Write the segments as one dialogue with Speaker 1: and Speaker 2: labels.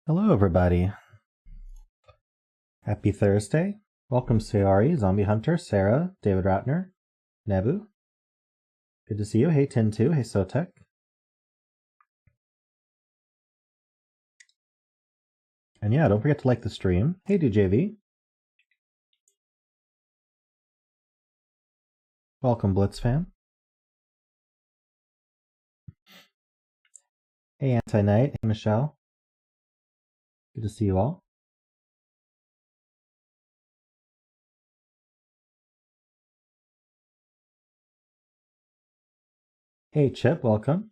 Speaker 1: Hello, everybody. Happy Thursday. Welcome, Sayori, Zombie Hunter, Sarah, David Ratner, Nebu. Good to see you. Hey, Tin2. Hey, Sotek. And yeah, don't forget to like the stream. Hey, DJV. Welcome, Blitz fan. Hey, Anti-Night. Hey, Michelle. Good to see you all. Hey, Chip. Welcome.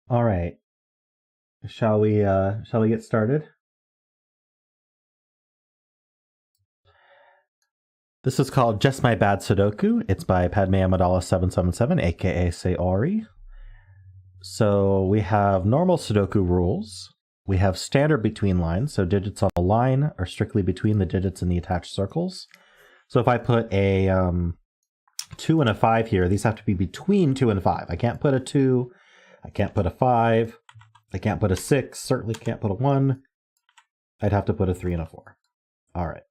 Speaker 1: All right. Shall we get started? This is called Just My Bad Sudoku. It's by Padme Amidala 777, aka Sayori. So we have normal Sudoku rules. We have standard between lines, so digits on a line are strictly between the digits in the attached circles. So if I put a 2 and a 5 here, these have to be between 2 and 5. I can't put a 2, I can't put a 5, I can't put a 6, certainly can't put a 1. I'd have to put a 3 and a 4. All right.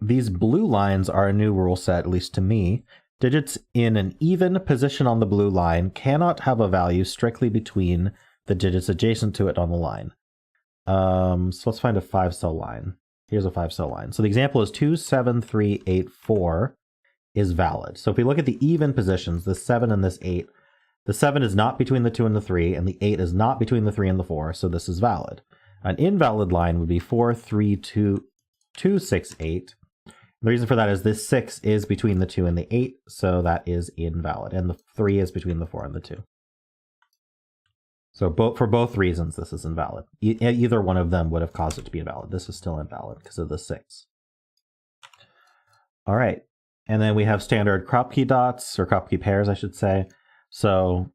Speaker 1: These blue lines are a new rule set, at least to me. Digits in an even position on the blue line cannot have a value strictly between the digits adjacent to it on the line. So let's find a 5-cell line. Here's a 5-cell line. So the example is 2, 7, 3, 8, 4 is valid. So if we look at the even positions, this 7 and this 8, the 7 is not between the 2 and the 3, and the 8 is not between the 3 and the 4, so this is valid. An invalid line would be 4, 3, 2, 2, 6, 8. The reason for that is this 6 is between the 2 and the 8, so that is invalid. And the 3 is between the 4 and the 2. So for both reasons, this is invalid. Either one of them would have caused it to be invalid. This is still invalid because of the 6. All right. And then we have standard crop key dots, or crop key pairs, I should say. So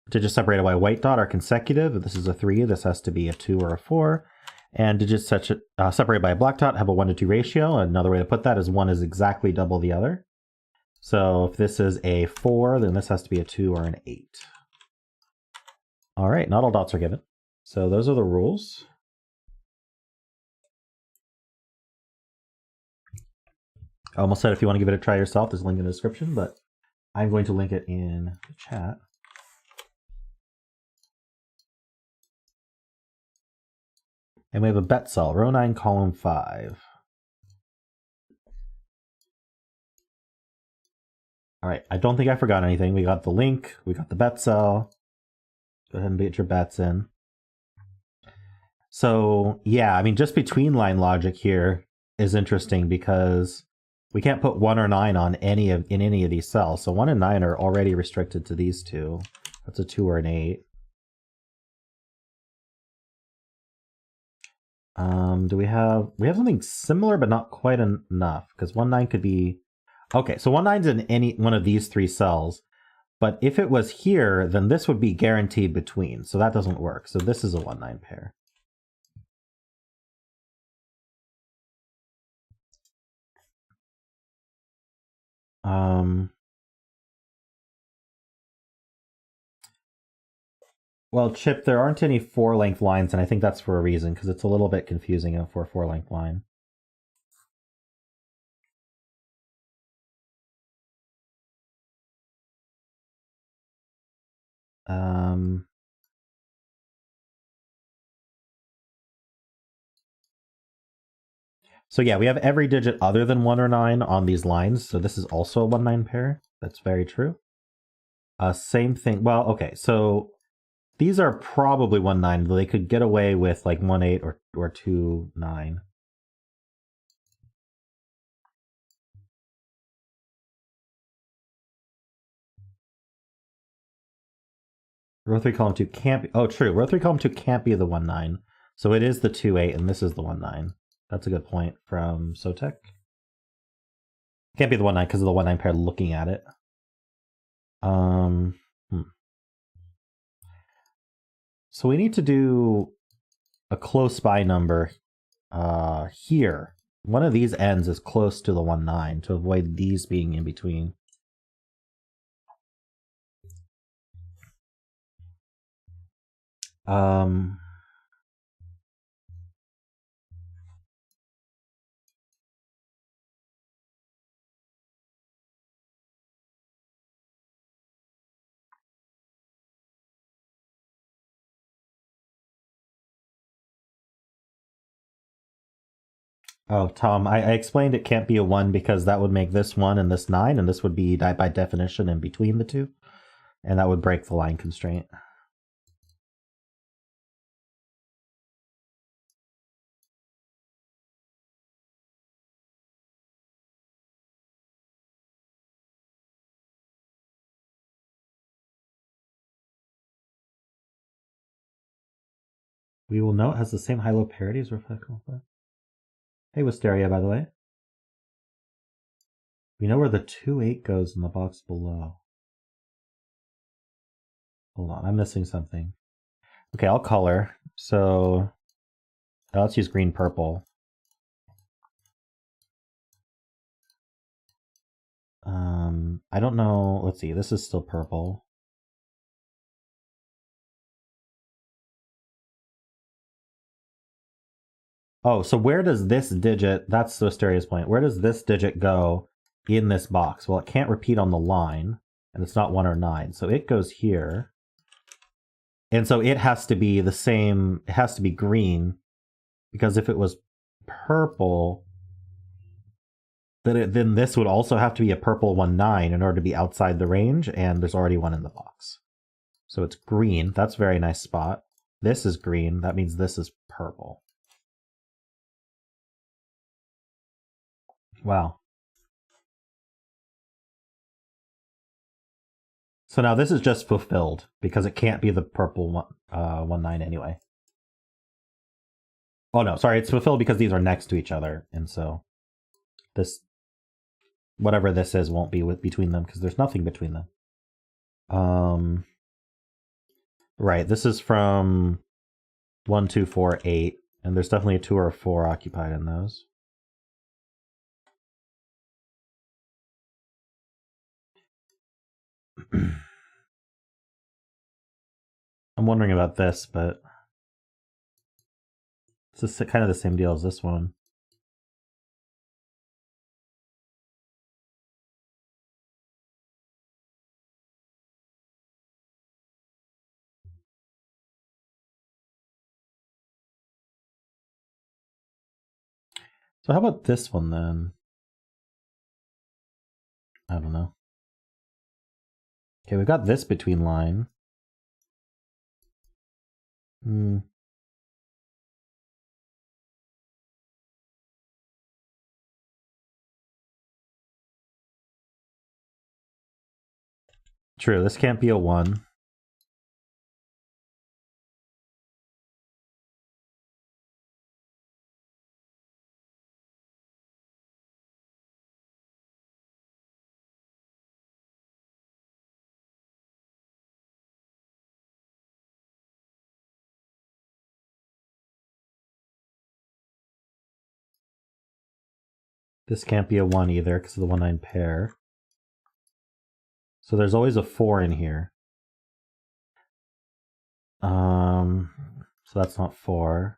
Speaker 1: digits separated by a white dot are consecutive. If this is a 3, this has to be a 2 or a 4. And digits separated by a black dot have a 1-to-2 ratio. Another way to put that is 1 is exactly double the other. So if this is a 4, then this has to be a 2 or an 8. All right, not all dots are given. So those are the rules. I almost said if you want to give it a try yourself, there's a link in the description, but I'm going to link it in the chat. And we have a bet cell, row 9, column 5. All right, I don't think I forgot anything. We got the link, we got the bet cell. Go ahead and get your bets in. So yeah, I mean, just between line logic here is interesting because we can't put 1 or 9 on any of these cells. So 1 and 9 are already restricted to these two. That's a 2 or an 8. Do we have something similar but not quite enough, because 1, 9 could be okay. So 1, 9's in any one of these 3 cells, but if it was here, then this would be guaranteed between. So that doesn't work. So this is a 1, 9 pair. Well, Chip, there aren't any 4-length lines, and I think that's for a reason, because it's a little bit confusing for a 4-length line. So yeah, we have every digit other than 1 or 9 on these lines, so this is also a 1, 9 pair. That's very true. Same thing. Well, okay, so these are probably 1, 9, but they could get away with like 1, 8 or 2, 9. Row 3, column 2 can't be... Oh, true. Row 3, column 2 can't be the 1, 9. So it is the 2-8, and this is the 1-9. That's a good point from Sotek. Can't be the 1-9 because of the 1-9 pair looking at it. So we need to do a close by number here. One of these ends is close to the 1-9 to avoid these being in between. Oh, Tom, I explained it can't be a 1 because that would make this 1 and this 9, and this would be by definition in between the two. And that would break the line constraint. We will know it has the same high-low parity as reflective. Hey, Wisteria, by the way. We know where the 2-8 goes in the box below. Hold on, I'm missing something. Okay, I'll color. So let's use green purple. I don't know. Let's see. This is still purple. Oh, so where does this digit, that's Wisteria's point, where does this digit go in this box? Well, it can't repeat on the line, and it's not 1 or 9, so it goes here. And so it has to be the same, it has to be green, because if it was purple, then this would also have to be a purple 1-9 in order to be outside the range, and there's already one in the box. So it's green, that's a very nice spot. This is green, that means this is purple. Wow. So now this is just fulfilled because it can't be the purple 1-9 anyway. Oh no, sorry, it's fulfilled because these are next to each other, and so this, whatever this is, won't be between them because there's nothing between them. Right, this is from 1, 2, 4, 8, and there's definitely a 2 or a 4 occupied in those. I'm wondering about this, but it's just kind of the same deal as this one. So how about this one then? I don't know. Okay, we've got this between line. True, this can't be a 1. This can't be a 1 either because of the 1-9 pair. So there's always a 4 in here. So that's not 4.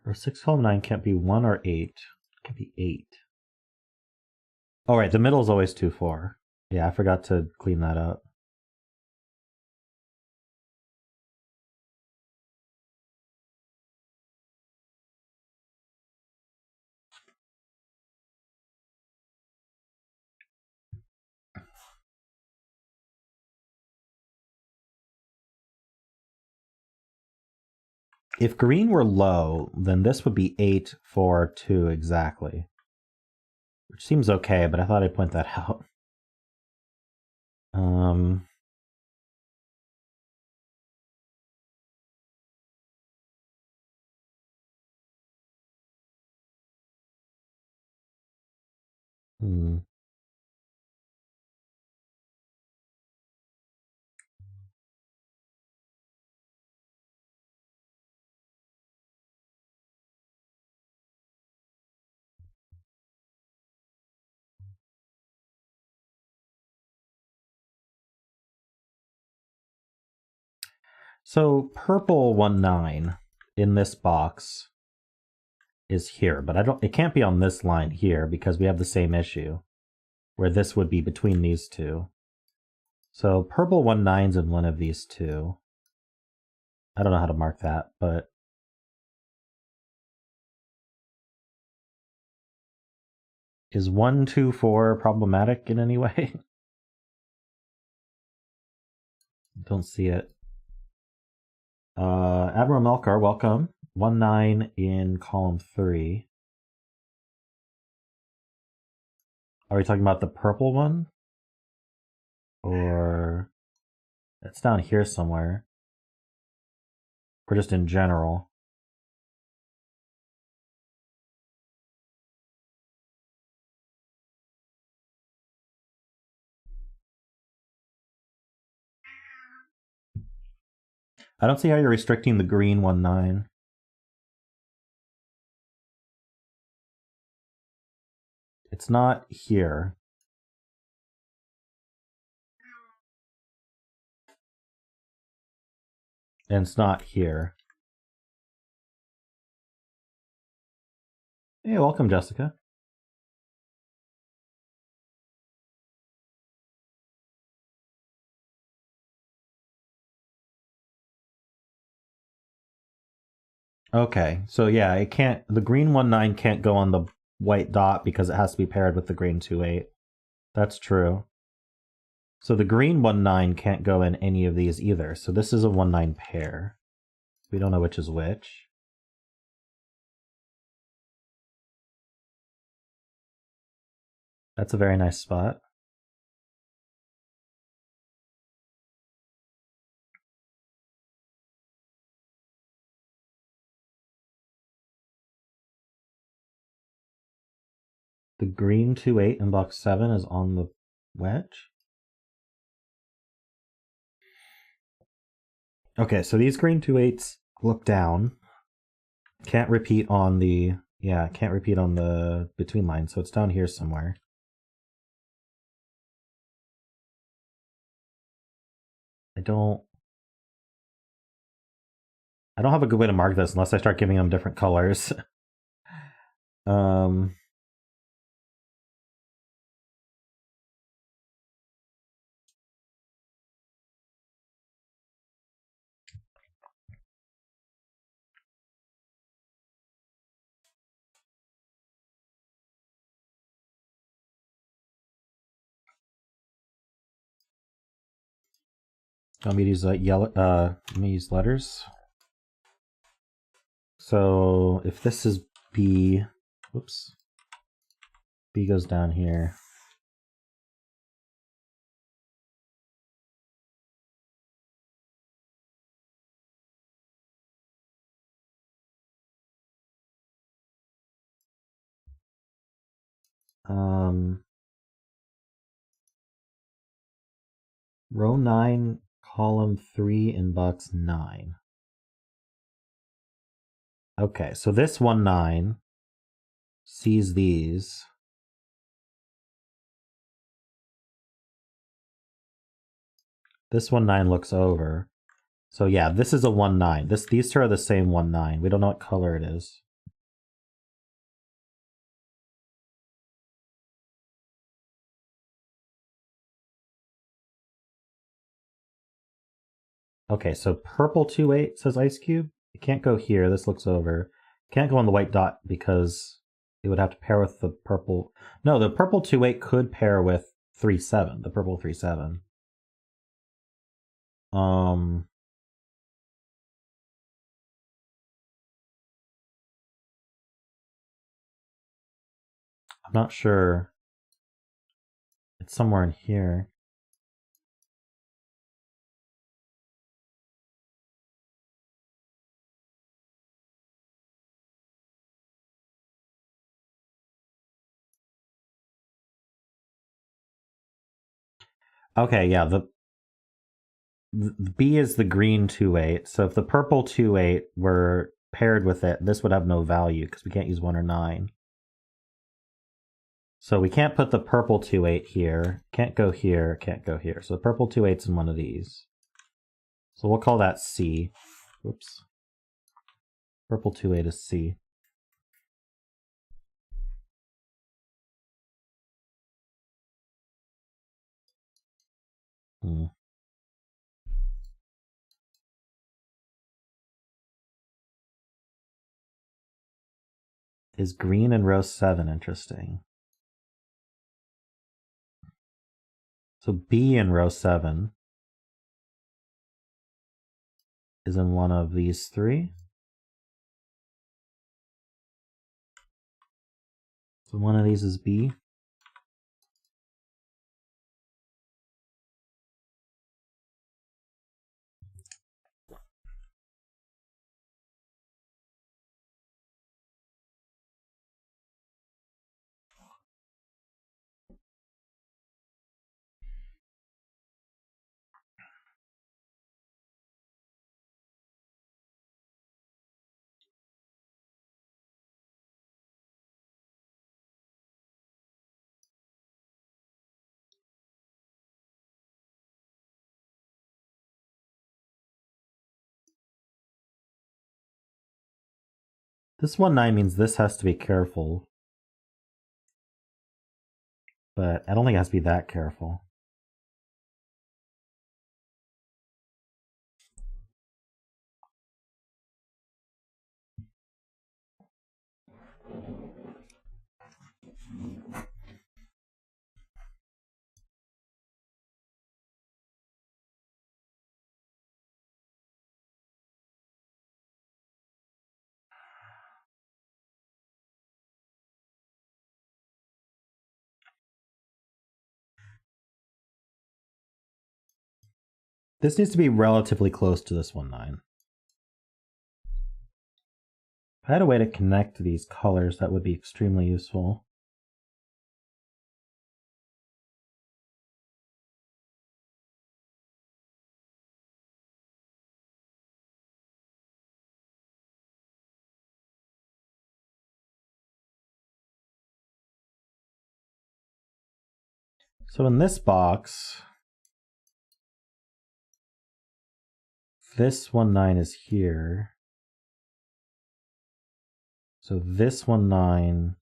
Speaker 1: Or 6 column 9 can't be 1 or 8. It can be 8. Oh, right, the middle is always 2, 4. Yeah, I forgot to clean that up. If green were low, then this would be 8, 4, 2 exactly. Which seems okay, but I thought I'd point that out. So purple 1-9 in this box is here, but it can't be on this line here because we have the same issue where this would be between these two. So purple 1-9's in one of these two. I don't know how to mark that, but is 1, 2, 4 problematic in any way? Don't see it. Admiral Melkar, welcome. 1-9 in column 3. Are we talking about the purple one? Or it's down here somewhere. Or just in general. I don't see how you're restricting the green 1-9. It's not here. And it's not here. Hey, welcome, Jessica. Okay, so yeah, it can't. The green 1-9 can't go on the white dot because it has to be paired with the green 2-8. That's true. So the green 1-9 can't go in any of these either. So this is a 1-9 pair. We don't know which is which. That's a very nice spot. The green 2-8 in box 7 is on the wedge. Okay, so these green 2-8s look down. Can't repeat on the, yeah, can't repeat on the between line, so it's down here somewhere. I don't have a good way to mark this unless I start giving them different colors. Want me to use yellow? Let me use letters. So if this is B, whoops, B goes down here. Row 9, column 3 in box 9. Okay, so this 1-9 sees these. This 1-9 looks over. So yeah, this is a 1-9. These two are the same 1-9. We don't know what color it is. Okay, so purple 2-8 says Ice Cube. It can't go here. This looks over. Can't go on the white dot because it would have to pair with the purple. No, the purple 2-8 could pair with 3-7. The purple 3-7. I'm not sure. It's somewhere in here. Okay, yeah, the B is the green 2-8. So if the purple 2-8 were paired with it, this would have no value because we can't use 1 or 9. So we can't put the purple 2-8 here. Can't go here, can't go here. So the purple 2-8's in one of these. So we'll call that C. Oops. Purple 2-8 is C. Is green in row 7 interesting? So B in row 7 is in one of these 3. So one of these is B. This 1-9 means this has to be careful. But I don't think it has to be that careful. This needs to be relatively close to this 1-9. If I had a way to connect these colors, that would be extremely useful. So in this box, this 1-9 is here. So this 1-9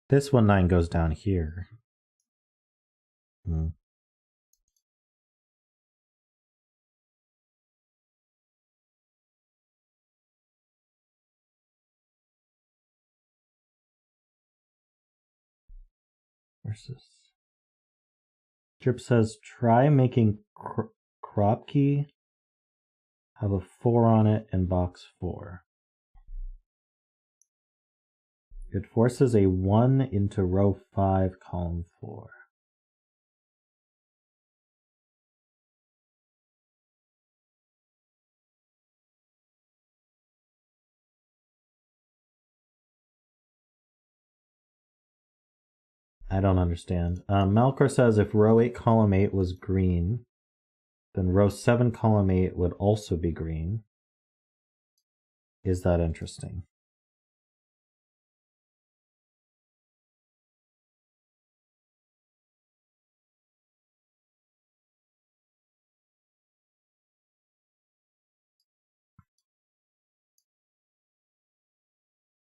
Speaker 1: this 1-9 goes down here. Where's this? Drip says, try making crop key have a 4 on it in box 4. It forces a 1 into row 5, column 4. I don't understand. Malcor says if row 8, column 8 was green, then row 7, column 8 would also be green. Is that interesting?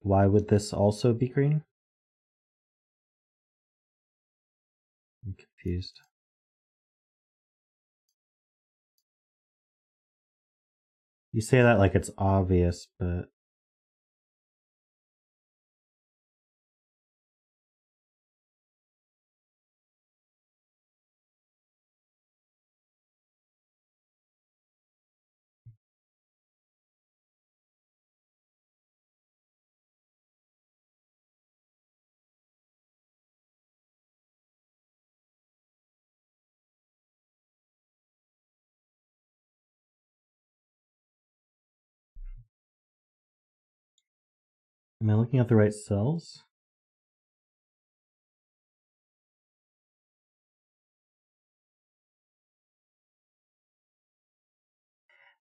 Speaker 1: Why would this also be green? I'm confused. You say that like it's obvious, but Am I looking at the right cells?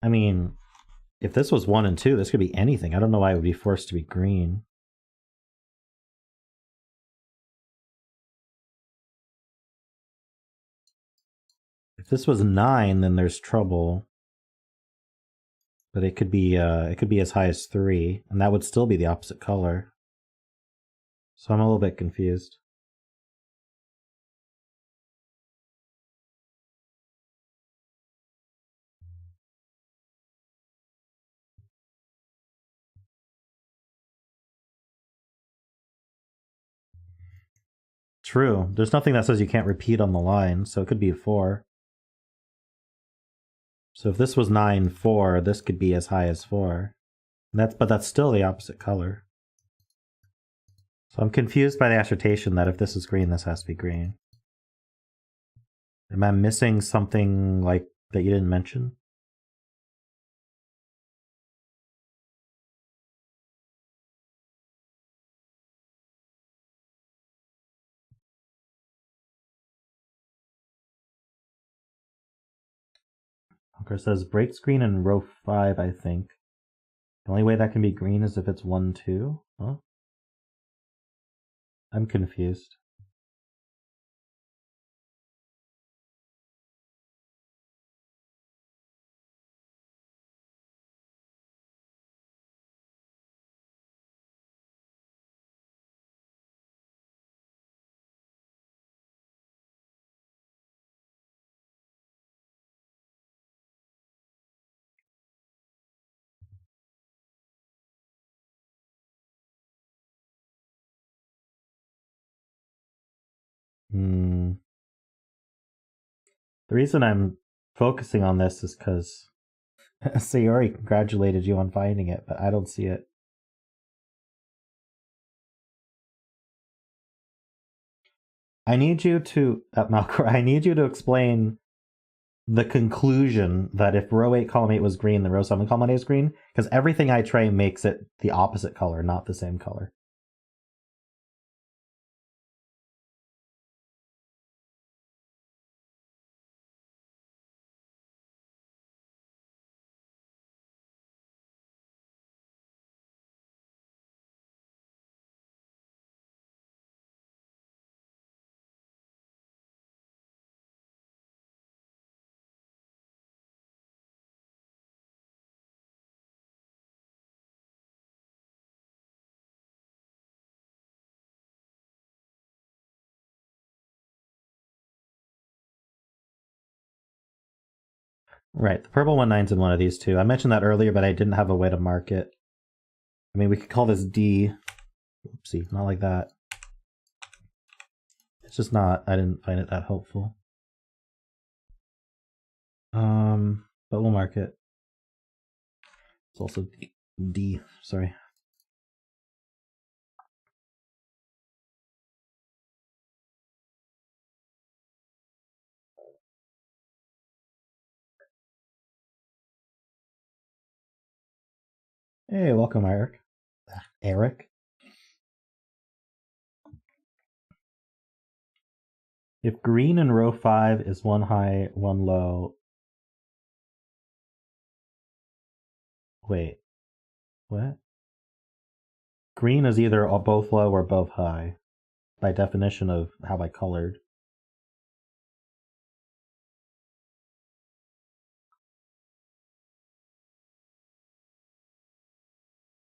Speaker 1: I mean, if this was 1 and 2, this could be anything. I don't know why it would be forced to be green. If this was 9, then there's trouble. But it could be as high as 3, and that would still be the opposite color. So I'm a little bit confused. True. There's nothing that says you can't repeat on the line, so it could be a 4. So if this was 9, 4, this could be as high as 4. But that's still the opposite color. So I'm confused by the assertion that if this is green, this has to be green. Am I missing something like that you didn't mention? Hunker says breaks green in row 5, I think. The only way that can be green is if it's 1, 2. Huh? I'm confused. The reason I'm focusing on this is because Sayori congratulated you on finding it, but I don't see it. I need you to, Malcor, I need you to explain the conclusion that if row 8, column 8 was green, then row 7, column 8 is green, because everything I tray makes it the opposite color, not the same color. Right, the purple 1/9's in one of these two. I mentioned that earlier, but I didn't have a way to mark it. I mean, we could call this D. Oopsie, not like that. It's just not, I didn't find it that helpful. But we'll mark it. It's also D, sorry. Hey, welcome, Eric. Eric? If green in row 5 is 1 high, 1 low... Wait. What? Green is either both low or both high, by definition of how I colored.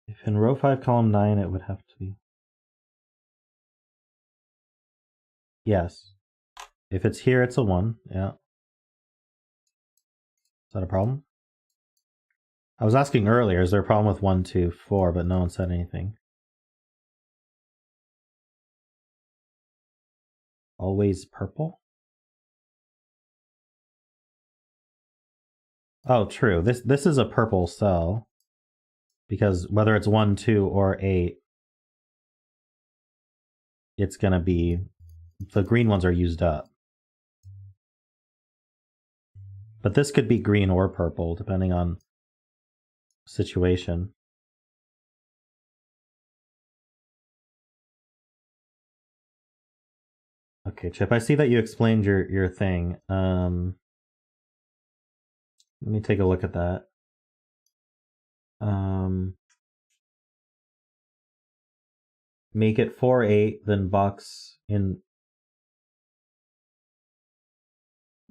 Speaker 1: If in row 5, column 9, it would have to be... Yes. If it's here, it's a 1, yeah. Is that a problem? I was asking earlier, is there a problem with 1, 2, 4, but no one said anything. Always purple? Oh, true. This is a purple cell. Because whether it's 1, 2, or 8, it's going to be... The green ones are used up. But this could be green or purple, depending on situation. Okay, Chip, I see that you explained your thing. Let me take a look at that. Make it 4-8, then box in.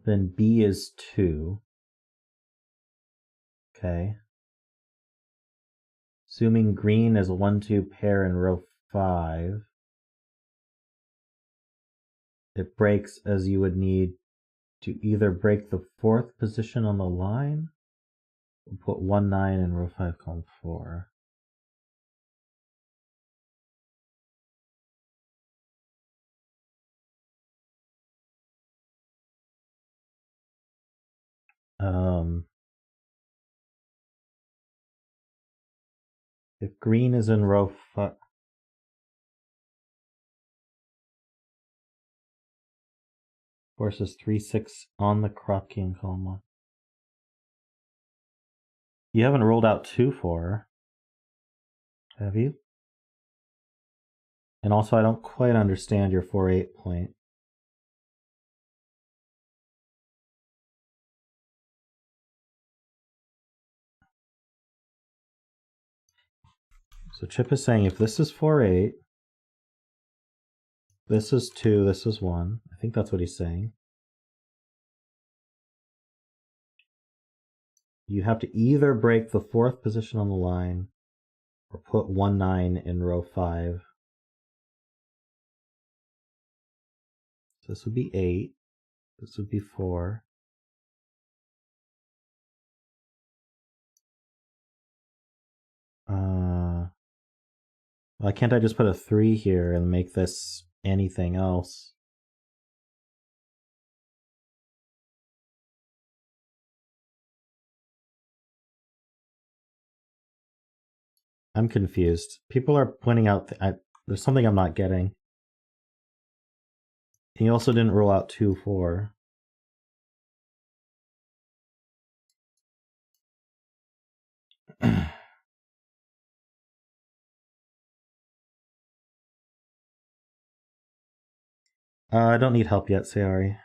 Speaker 1: Then B is 2. Okay. Assuming green is a 1-2 pair in row 5, it breaks as you would need to either break the 4th position on the line or put 1-9 in row 5, column 4. If green is in row 5, forces 3-6 on the crop key in column 1. You haven't ruled out 2-4, have you? And also, I don't quite understand your 4-8 point. So Chip is saying if this is 4-8, this is 2, this is 1. I think that's what he's saying. You have to either break the 4th position on the line or put 1-9 in row 5. So this would be 8. This would be 4. Why can't I just put a 3 here and make this anything else? I'm confused. People are pointing out there's something I'm not getting. He also didn't rule out 2-4. I don't need help yet, Sayori.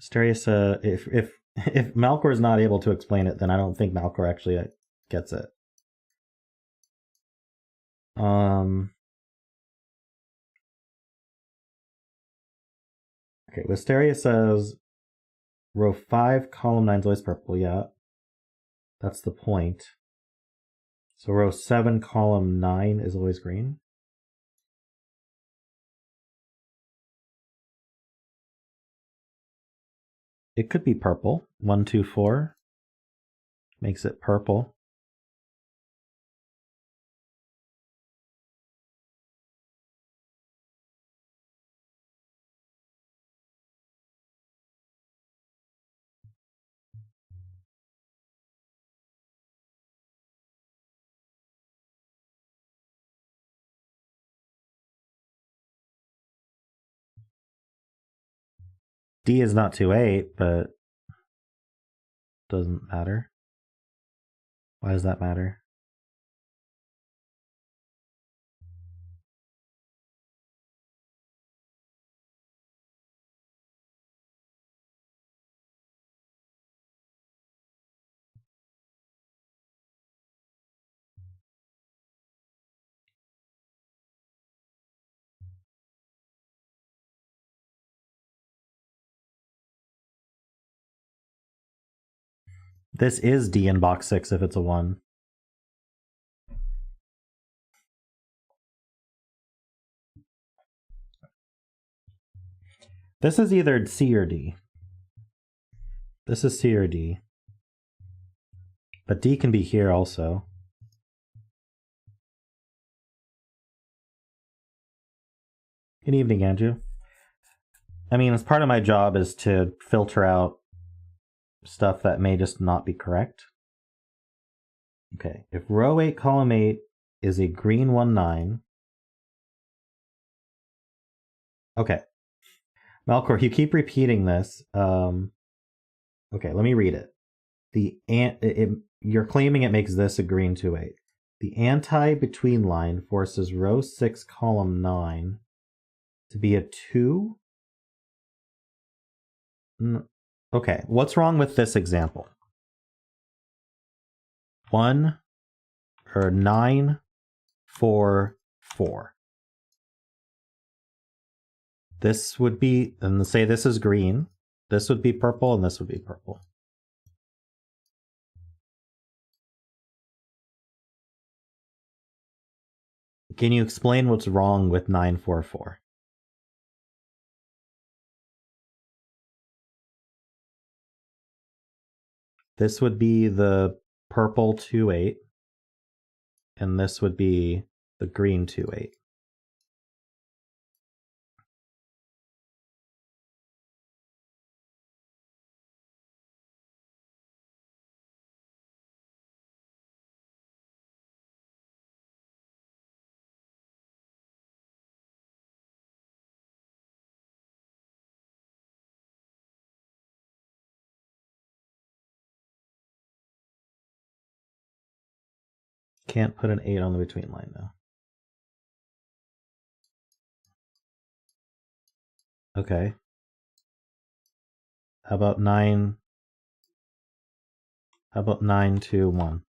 Speaker 1: Asterius, if Malcor is not able to explain it, then I don't think Malcor actually gets it. Okay, Wisteria says row 5, column 9 is always purple. Yeah, that's the point. So row 7, column 9 is always green. It could be purple. 1, 2, 4 makes it purple. D is not 2-8, but doesn't matter. Why does that matter? This is D in box 6 if it's a 1. This is either C or D. This is C or D. But D can be here also. Good evening, Andrew. I mean, as part of my job is to filter out stuff that may just not be correct. Okay, if row 8, column 8 is a green 1-9. Okay. Malcor, you keep repeating this. Okay, let me read it. You're claiming it makes this a green 2-8. The anti-between line forces row 6, column 9 to be a 2? Okay, what's wrong with this example? 1 or 9, 4, 4. This would be, and say this is green, this would be purple, and this would be purple. Can you explain what's wrong with 9, 4, 4? This would be the purple 2, 8, and this would be the green 2, 8. Can't put an 8 on the between line though. Okay. How about 9? How about 9, 2, 1?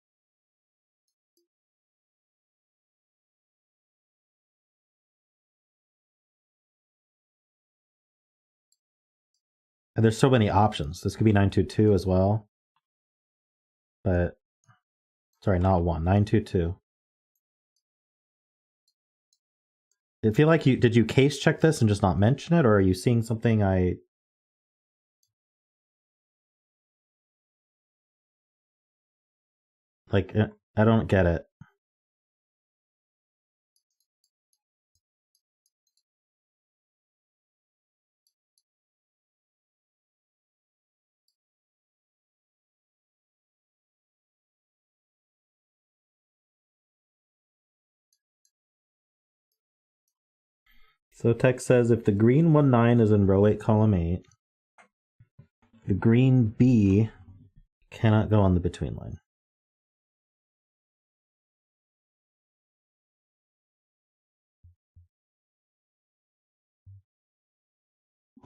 Speaker 1: And there's so many options. This could be 9, 2, 2 as well. But sorry, not 1. 9, 2, 2. I feel like did you case check this and just not mention it, or are you seeing something I like? I don't get it. So text says if the green 1, 9 is in row 8, column 8, the green B cannot go on the between line.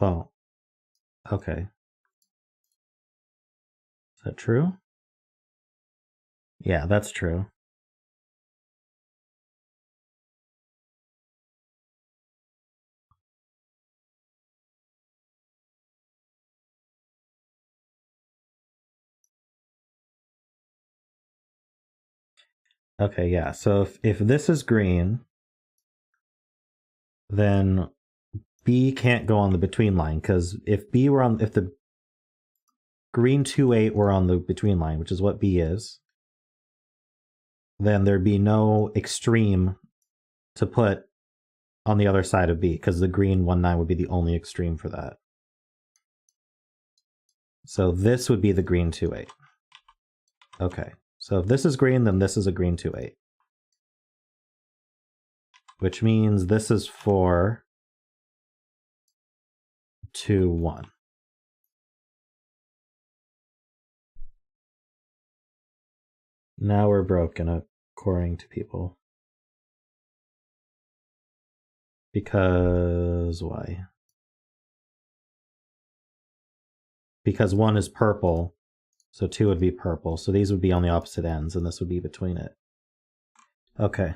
Speaker 1: Well, okay. Is that true? Yeah, that's true. Okay, yeah. So if this is green, then B can't go on the between line, because if the green 2, 8 were on the between line, which is what B is, then there'd be no extreme to put on the other side of B, because the green 1, 9 would be the only extreme for that. So this would be the green 2, 8. Okay, so if this is green, then this is a green 2, 8. Which means this is for 2, 1. Now we're broken according to people. Because why? Because 1 is purple, so 2 would be purple. So these would be on the opposite ends, and this would be between it. Okay.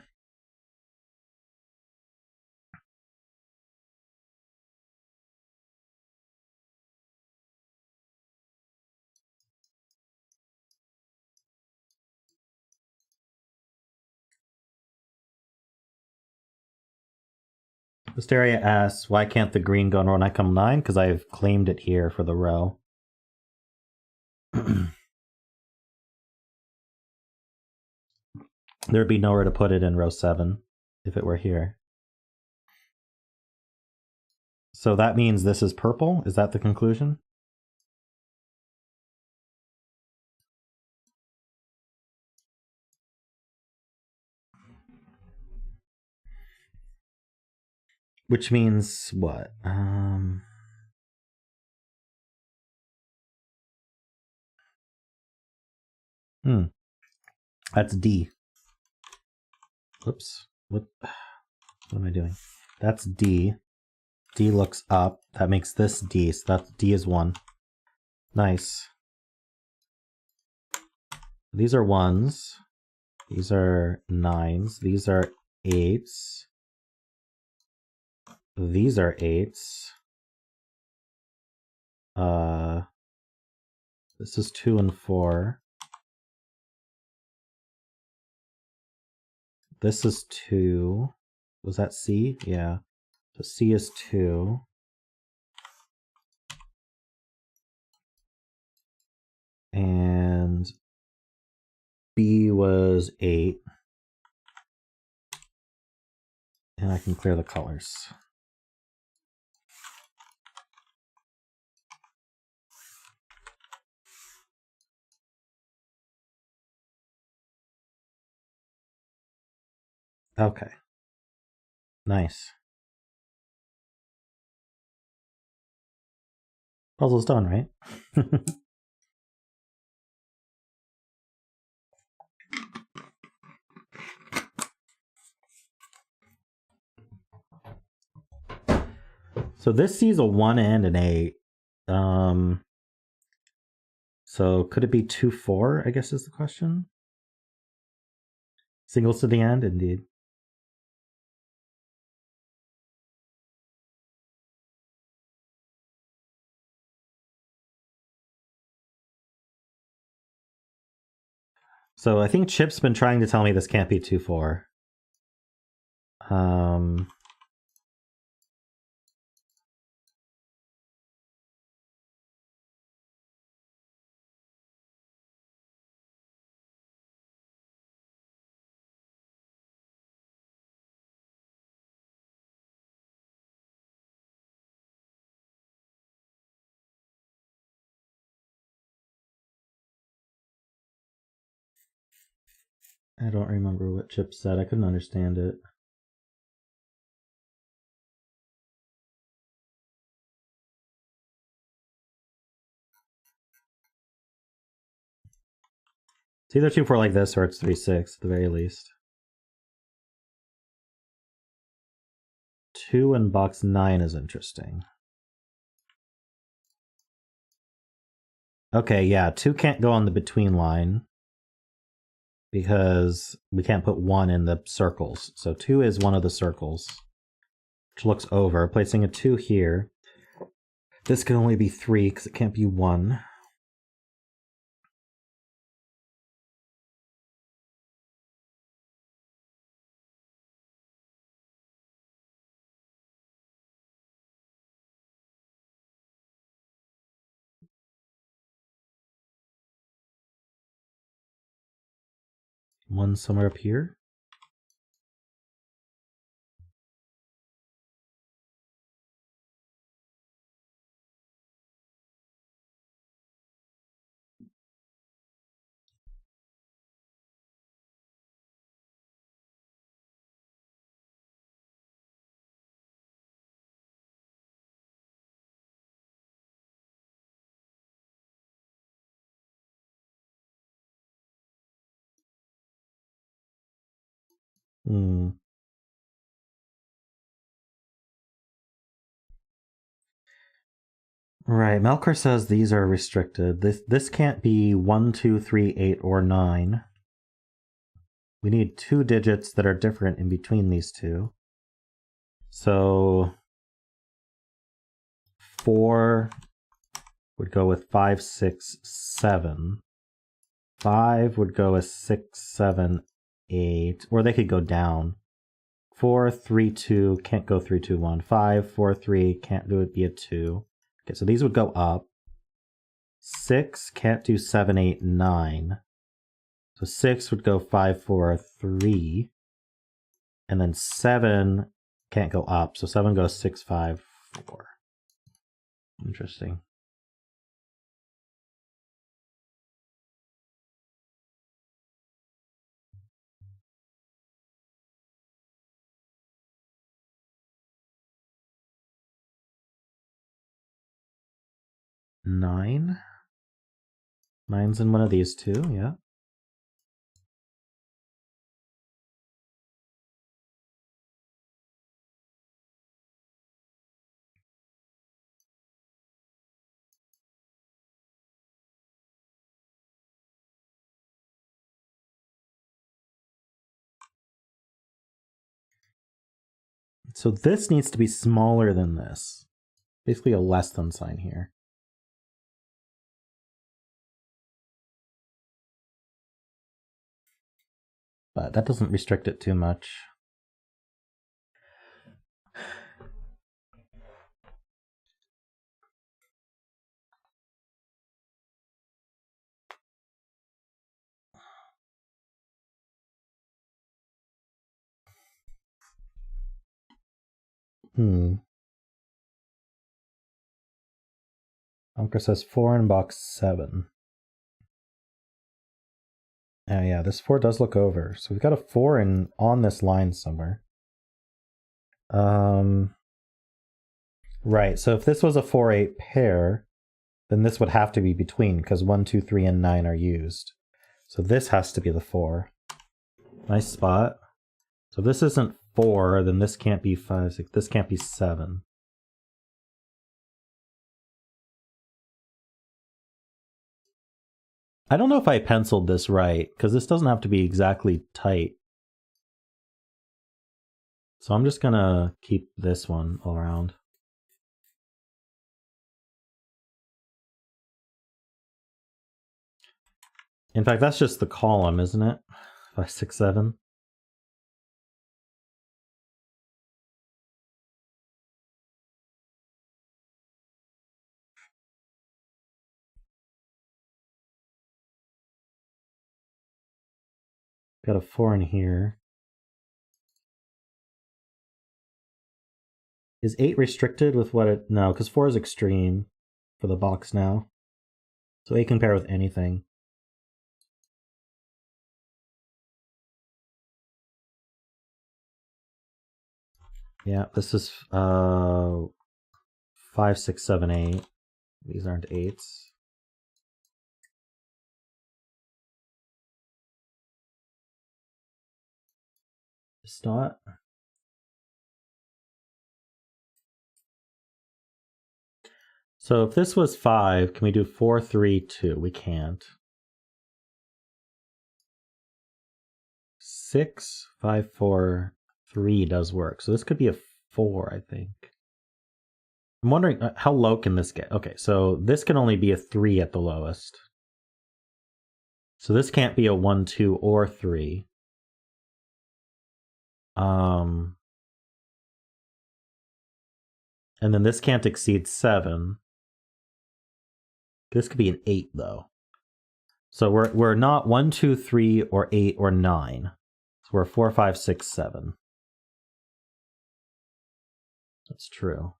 Speaker 1: Wisteria asks, why can't the green go in row 9, column 9? Because I've claimed it here for the row. There'd be nowhere to put it in row 7 if it were here. So that means this is purple? Is that the conclusion? Which means what? That's D. Whoops. What am I doing? That's D. D looks up. That makes this D, so that D is 1. Nice. These are 1s. These are 9s. These are 8s. These are 8s. This is 2 and 4. This is 2. Was that C? Yeah. So C is 2. And B was 8. And I can clear the colors. Okay. Nice. Puzzle's done, right? So this sees a 1 and an 8. So could it be 2, 4, I guess is the question? Singles to the end, indeed. So I think Chip's been trying to tell me this can't be 2, 4. I don't remember what Chip said. I couldn't understand it. It's either 2, 4 like this, or it's 3, 6 at the very least. 2 in box 9 is interesting. Okay, yeah, 2 can't go on the between line because we can't put 1 in the circles. So 2 is one of the circles, which looks over. Placing a 2 here. This can only be 3 because it can't be 1. One somewhere up here. Right, Melker says these are restricted. This can't be 1, 2, 3, 8, or 9. We need 2 digits that are different in between these two. So 4 would go with 5, 6, 7. 5 would go with 6, 7, 8. Or they could go down. 4, 3, 2, can't go 3, 2, 1. 5, 4, 3, can't do it, be a 2. Okay, so these would go up. 6 can't do 7, 8, 9. So 6 would go 5, 4, 3. And then 7 can't go up. So 7 goes 6, 5, 4. Interesting. Nine. 9's in one of these two, yeah. So this needs to be smaller than this. Basically a less than sign here. But that doesn't restrict it too much. Anchor says 4 in box 7. Oh yeah, this 4 does look over. So we've got a 4 on this line somewhere. Right, so if this was a 4-8 pair, then this would have to be between, because 1, 2, 3, and 9 are used. So this has to be the 4. Nice spot. So if this isn't 4, then this can't be 5, 6, this can't be 7. I don't know if I penciled this right, because this doesn't have to be exactly tight. So I'm just gonna keep this one all around. In fact, that's just the column, isn't it? 5, 6, 7. Got a 4 in here. Is 8 restricted with what it... No, because 4 is extreme for the box now. So 8 can pair with anything. Yeah, this is 5, 6, 7, 8. These aren't 8s. It's not. So if this was 5, can we do 4, 3, 2? We can't. 6, 5, 4, 3 does work. So this could be a 4, I think. I'm wondering, how low can this get? Okay, so this can only be a 3 at the lowest. So this can't be a 1, 2, or 3. And then this can't exceed 7. This could be an 8, though. So we're not 1, 2, 3, or 8, or 9. So we're 4, 5, 6, 7. That's true.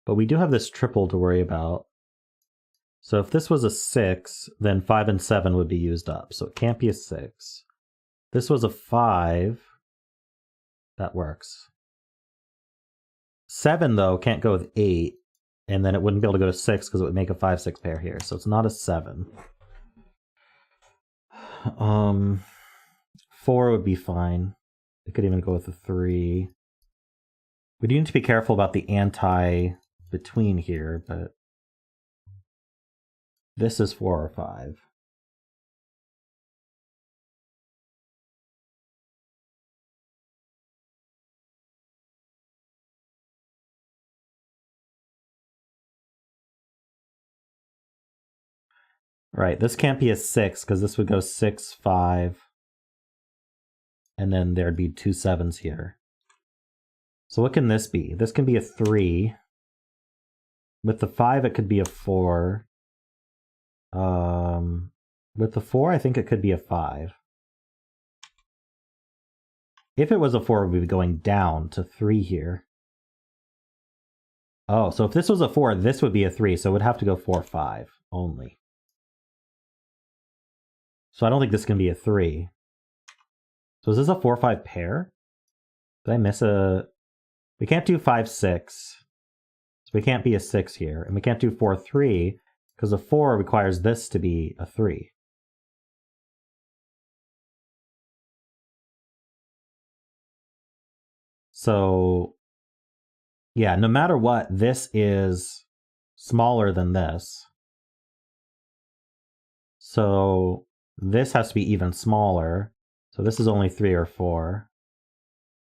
Speaker 1: But we do have this triple to worry about. So if this was a 6, then 5 and 7 would be used up. So it can't be a 6. This was a 5. That works. 7, though, can't go with 8. And then it wouldn't be able to go to 6 because it would make a 5, 6 pair here. So it's not a 7. 4 would be fine. It could even go with a 3. We do need to be careful about the anti-between here, but this is 4 or 5. Right, this can't be a 6 because this would go 6, 5. And then there'd be 2 7s here. So what can this be? This can be a 3. With the 5, it could be a 4. With the 4, I think it could be a 5. If it was a 4, we'd be going down to 3 here. Oh, so if this was a 4, this would be a 3, so it would have to go 4, 5 only. So I don't think this can be a 3. So is this a 4, 5 pair? Did I miss a... We can't do 5, 6. So we can't be a 6 here. And we can't do 4, 3, because a 4 requires this to be a 3. So, yeah, no matter what, this is smaller than this. So this has to be even smaller. So this is only 3 or 4.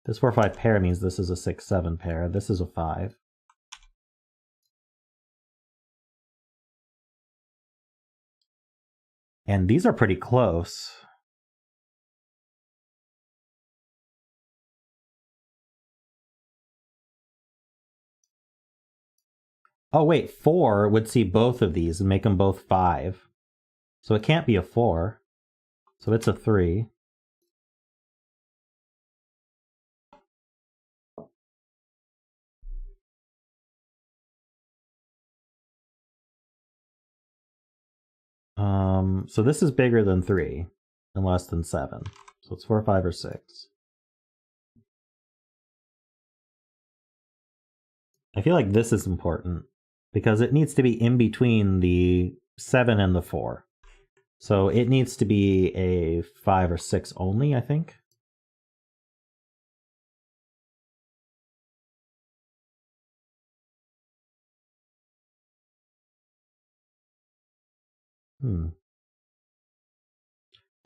Speaker 1: This 4, 5 pair means this is a 6, 7 pair. This is a 5. And these are pretty close. Oh wait, 4 would see both of these and make them both 5. So it can't be a 4. So it's a 3. So this is bigger than 3 and less than 7. So it's 4, 5, or 6. I feel like this is important because it needs to be in between the 7 and the 4. So it needs to be a 5 or 6 only, I think.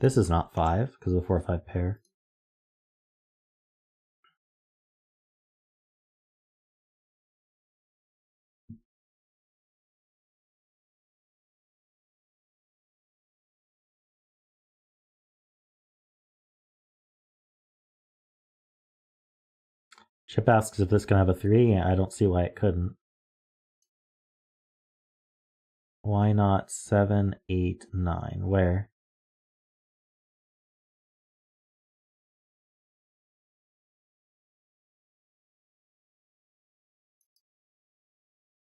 Speaker 1: This is not 5 because of the 4 or 5 pair. Chip asks if this can have a 3. I don't see why it couldn't. Why not 7, 8, 9? Where?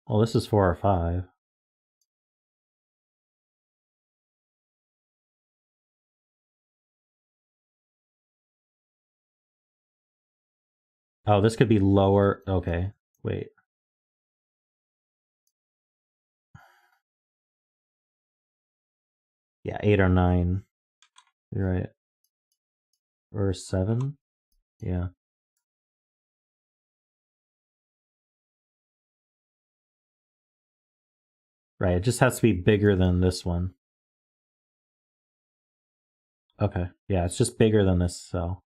Speaker 1: Well, this is 4 or 5. Oh, this could be lower. Okay, wait. Yeah, 8 or 9. You're right. Or 7? Yeah. Right, it just has to be bigger than this one. Okay, yeah, it's just bigger than this cell.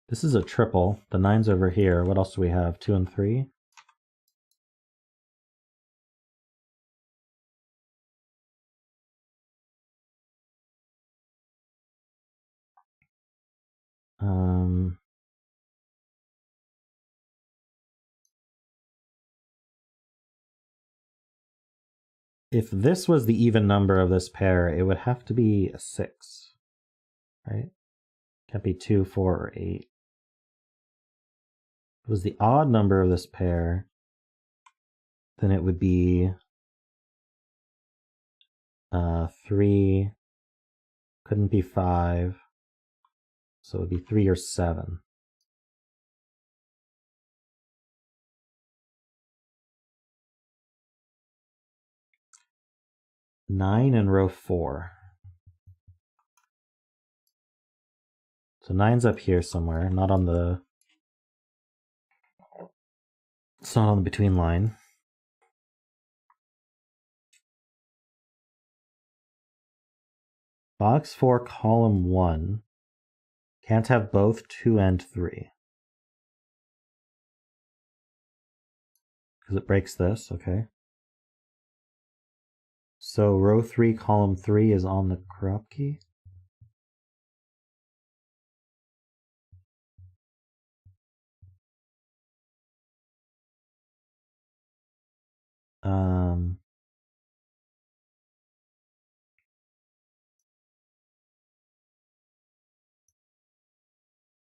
Speaker 1: This is a triple. The 9's over here. What else do we have? 2 and 3? If this was the even number of this pair, it would have to be a 6, right? Can't be 2, 4, or 8. If it was the odd number of this pair, then it would be 3, couldn't be 5, so it would be 3 or 7. Nine in row 4. So 9's up here somewhere, not on the... It's not on the between line. Box 4, column 1. Can't have both 2 and 3. Because it breaks this, okay. So row 3, column 3 is on the crop key.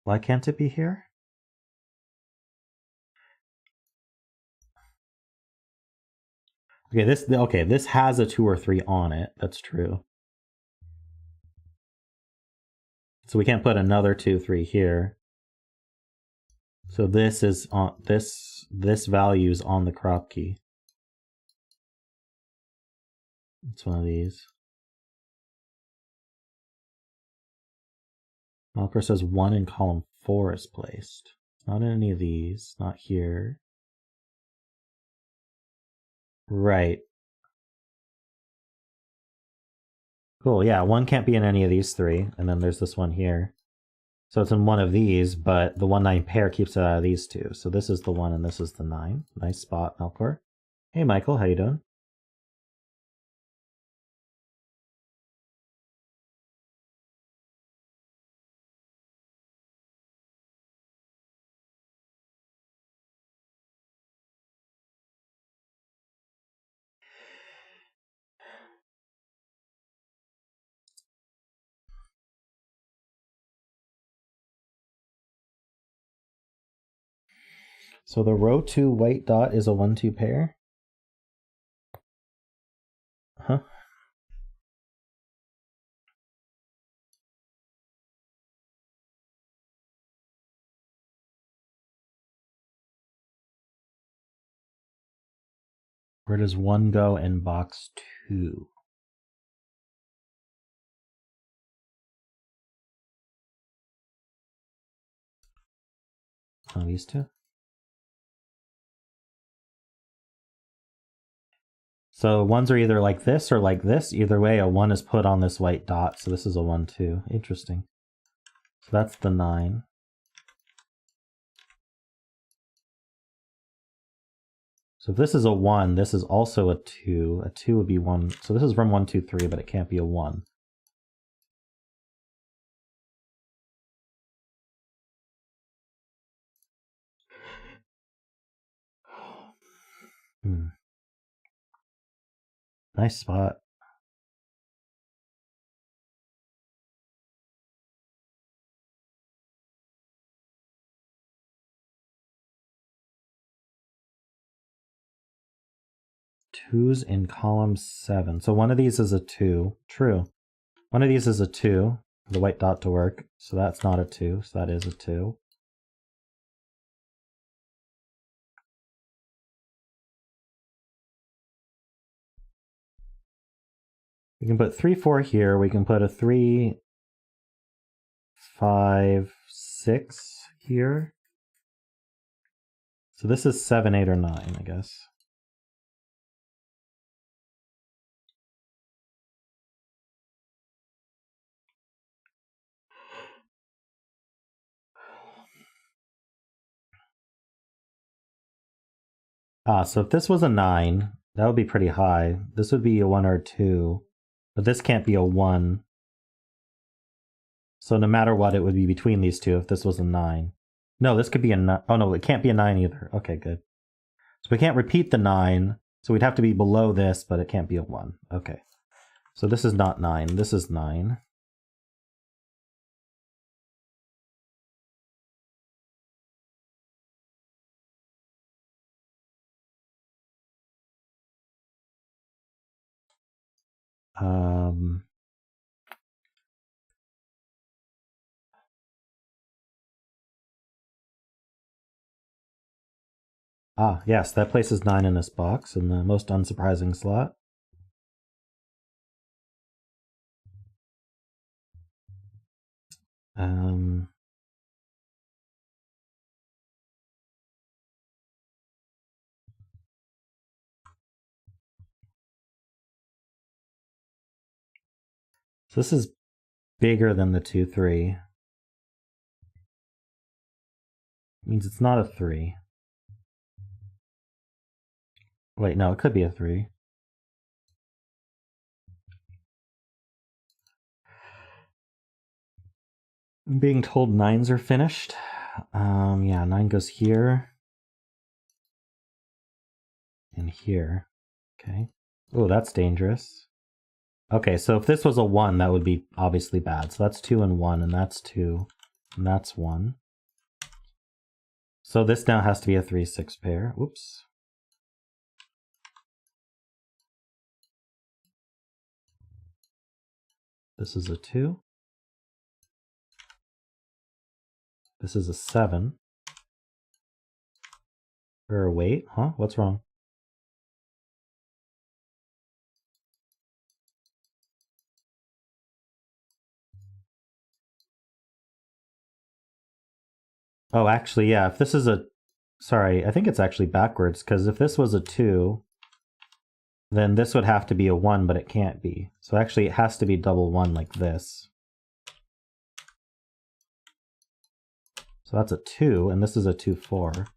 Speaker 1: Why can't it be here? Okay, this has a 2 or 3 on it. That's true. So we can't put another 2, 3 here. So this is on this value is on the crop key. It's one of these. Malker says 1 in column 4 is placed. Not in any of these. Not here. Right. Cool, yeah, 1 can't be in any of these 3, and then there's this one here. So it's in one of these, but the 1-9 pair keeps it out of these 2. So this is the 1 and this is the 9. Nice spot, Malcor. Hey, Michael, how you doing? So the row 2 white dot is a 1-2 pair? Huh? Where does 1 go in box 2? Oh, these 2? So 1s are either like this or like this. Either way, a 1 is put on this white dot, so this is a 1-2. Interesting. So that's the 9. So if this is a 1, this is also a 2. A 2 would be 1. So this is from 1, 2, 3, but it can't be a 1. Nice spot. Twos in column 7. So one of these is a 2. True. One of these is a 2. The white dot to work. So that's not a 2. So that is a 2. We can put 3, 4 here. We can put a 3, 5, 6 here. So this is 7, 8, or 9, I guess. So if this was a 9, that would be pretty high. This would be a 1 or a 2. But this can't be a 1. So no matter what, it would be between these two if this was a 9. No, this could be a 9. Oh, no, it can't be a 9 either. Okay, good. So we can't repeat the 9. So we'd have to be below this, but it can't be a 1. Okay. So this is not 9. This is 9. Yes, that places 9 in this box in the most unsurprising slot. So this is bigger than the 2, 3. Means it's not a 3. Wait, no, it could be a 3. I'm being told 9s are finished. Yeah, 9 goes here. And here. Okay. Oh, that's dangerous. Okay, so if this was a 1, that would be obviously bad. So that's 2 and 1, and that's 2, and that's 1. So this now has to be a 3, 6 pair. Whoops. This is a 2. This is a 7. Or wait, huh? What's wrong? Oh, actually, yeah, if this is a... Sorry, I think it's actually backwards, because if this was a 2, then this would have to be a 1, but it can't be. So actually it has to be double 1 like this. So that's a 2, and this is a 2, 4.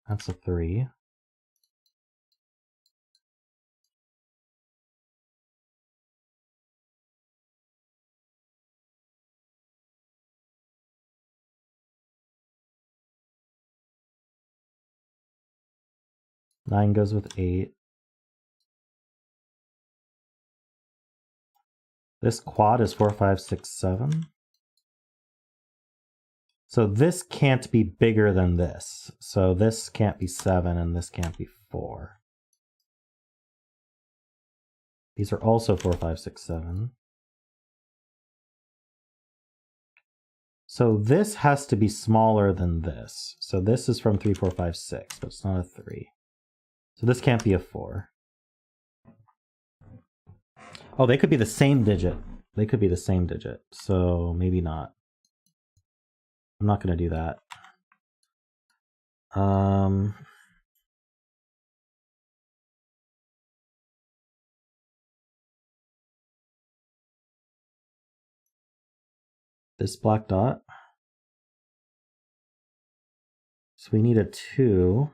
Speaker 1: That's a 3. Nine goes with 8. This quad is 4, 5, 6, 7. So this can't be bigger than this. So this can't be 7, and this can't be 4. These are also 4, 5, 6, 7. So this has to be smaller than this. So this is from 3, 4, 5, 6, but it's not a 3. So this can't be a 4. Oh, they could be the same digit. They could be the same digit. So maybe not. I'm not going to do that. This black dot. So we need a 2.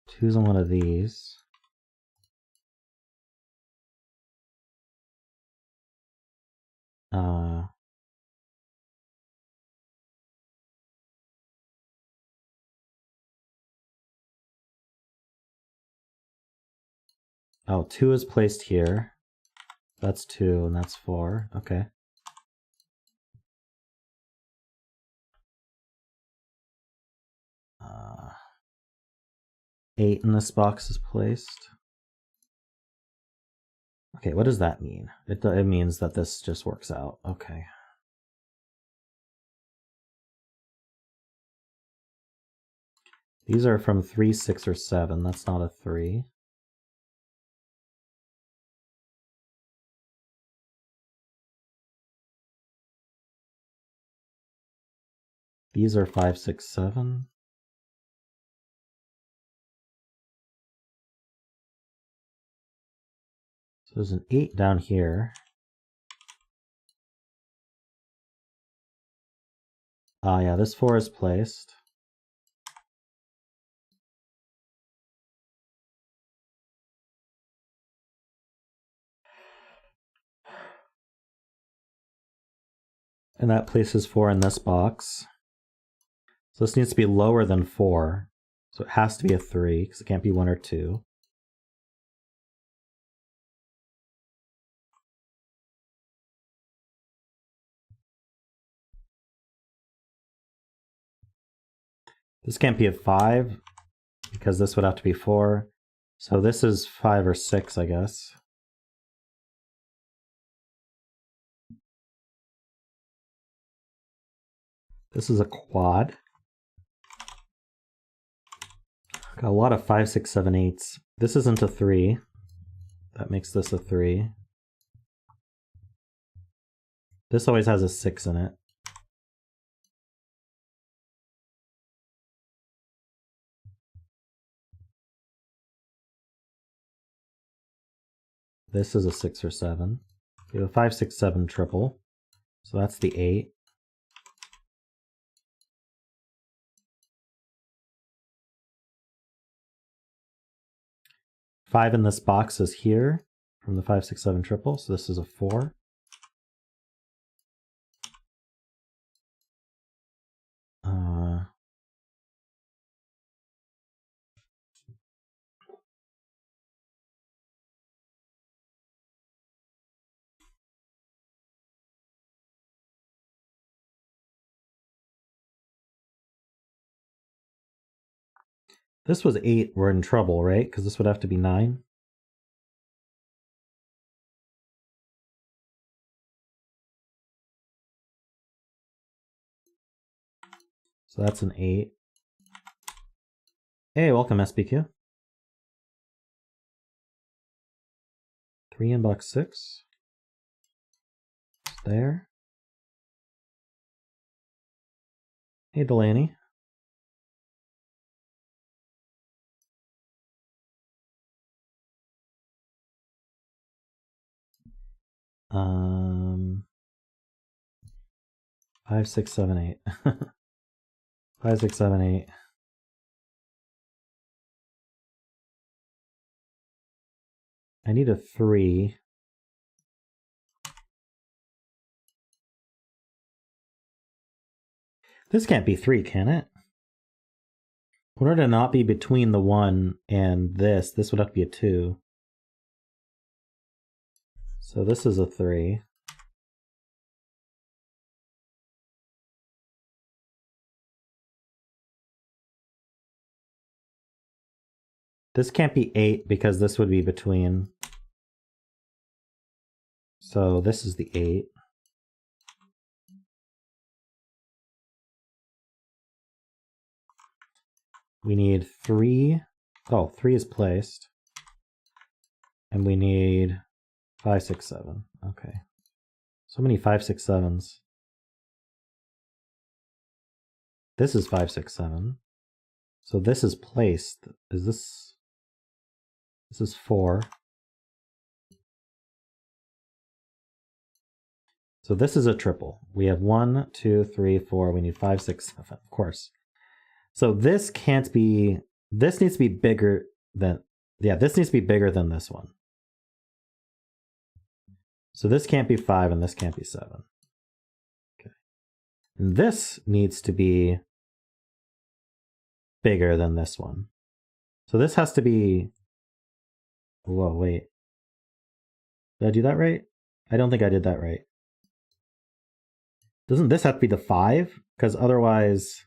Speaker 1: 2's on one of these. Oh, 2 is placed here. That's 2, and that's 4. Okay. Uh, 8 in this box is placed. Okay, what does that mean? It means that this just works out. Okay. These are from 3, 6, or 7. That's not a 3. These are 5, 6, 7. So there's an 8 down here. Ah, yeah, this 4 is placed. And that places 4 in this box. So this needs to be lower than 4. So it has to be a 3, because it can't be 1 or 2. This can't be a 5, because this would have to be 4. So this is 5 or 6, I guess. This is a quad. Got a lot of 5, 6, 7, 8s. This isn't a 3. That makes this a 3. This always has a 6 in it. This is a 6 or 7. We have a 5, 6, 7 triple. So that's the 8. Five in this box is here from the 5, 6, 7 triple. So this is a 4. This was 8. We're in trouble, right? Because this would have to be 9. So that's an 8. Hey, welcome, SBQ. 3 in box 6. There. Hey, Delaney. Um, 5, 6, 7, 8. 5, 6, 7, 8. I need a 3. This can't be 3, can it? In order to not be between the 1 and this would have to be a 2. So this is a 3. This can't be 8 because this would be between. So this is the 8. We need 3. Oh, 3 is placed. And we need 5, 6, 7. Okay. So many 5, 6, 7s. This is 5, 6, 7. So this is placed. Is this? This is 4. So this is a triple. We have 1, 2, 3, 4. We need 5, 6, 7, of course. So this can't be, this needs to be bigger than, yeah, this needs to be bigger than this one. So this can't be 5 and this can't be 7. Okay. And this needs to be bigger than this one. So this has to be, whoa, wait. Did I do that right? I don't think I did that right. Doesn't this have to be the 5? Because otherwise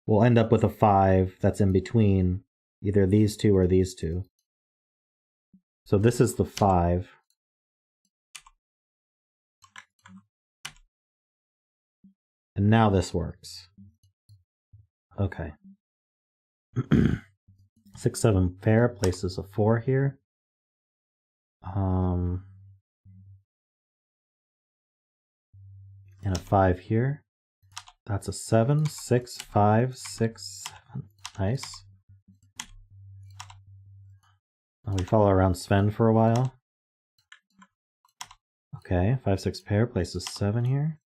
Speaker 1: we'll end up with a 5 that's in between either these two or these two. So this is the 5. And now this works. Okay. 6, 7 fair places a 4 here. And a 5 here. That's a 7, 6, 5, 6, 7. Nice. We follow around Sven for a while. Okay, 5, 6 pair places 7 here.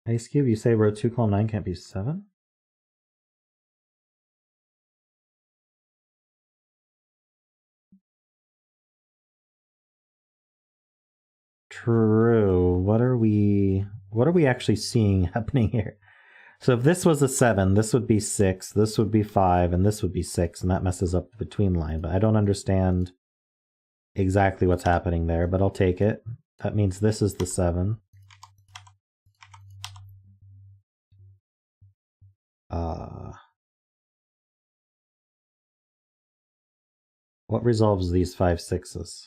Speaker 1: Ice Cube, you say row 2, column 9 can't be 7? True. What are we actually seeing happening here? So if this was a 7, this would be 6, this would be 5, and this would be 6, and that messes up the between line. But I don't understand exactly what's happening there, but I'll take it. That means this is the 7. What resolves these 5, 6s?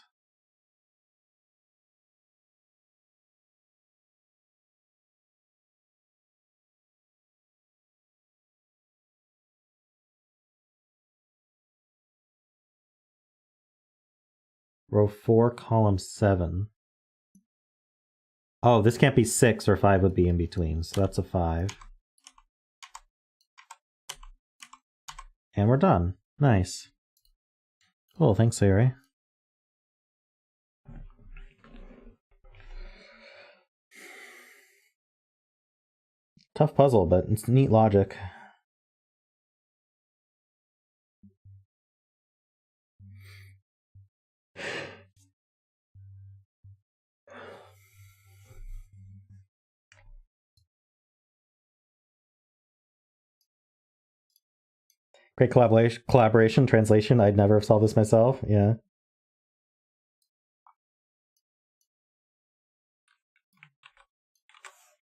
Speaker 1: Row 4, column 7. Oh, this can't be 6 or 5 would be in between, so that's a 5. And we're done. Nice. Cool, thanks, Sayori. Tough puzzle, but it's neat logic. Great collaboration, translation. I'd never have solved this myself. Yeah.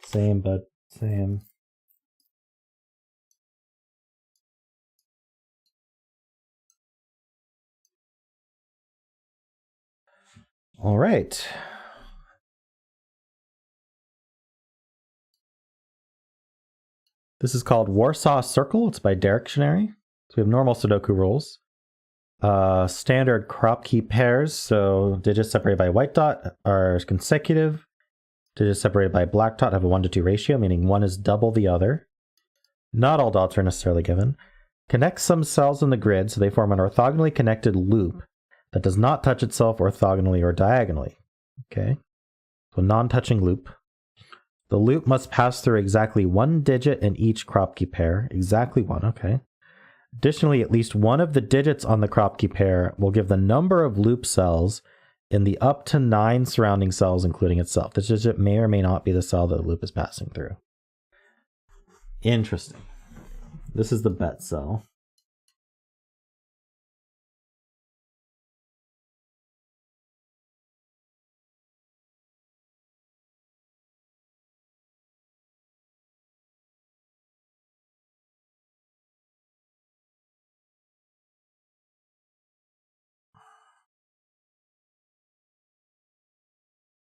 Speaker 1: Same, but same. All right. This is called Warsaw Circle. It's by Derektionary. So we have normal Sudoku rules. Standard crop key pairs. So digits separated by a white dot are consecutive. Digits separated by a black dot have a 1:2 ratio, meaning one is double the other. Not all dots are necessarily given. Connect some cells in the grid so they form an orthogonally connected loop that does not touch itself orthogonally or diagonally. Okay, so non-touching loop. The loop must pass through exactly one digit in each crop key pair. Exactly one, okay. Additionally, at least one of the digits on the crop key pair will give the number of loop cells in the up to 9 surrounding cells, including itself. This digit may or may not be the cell that the loop is passing through. Interesting. This is the bet cell.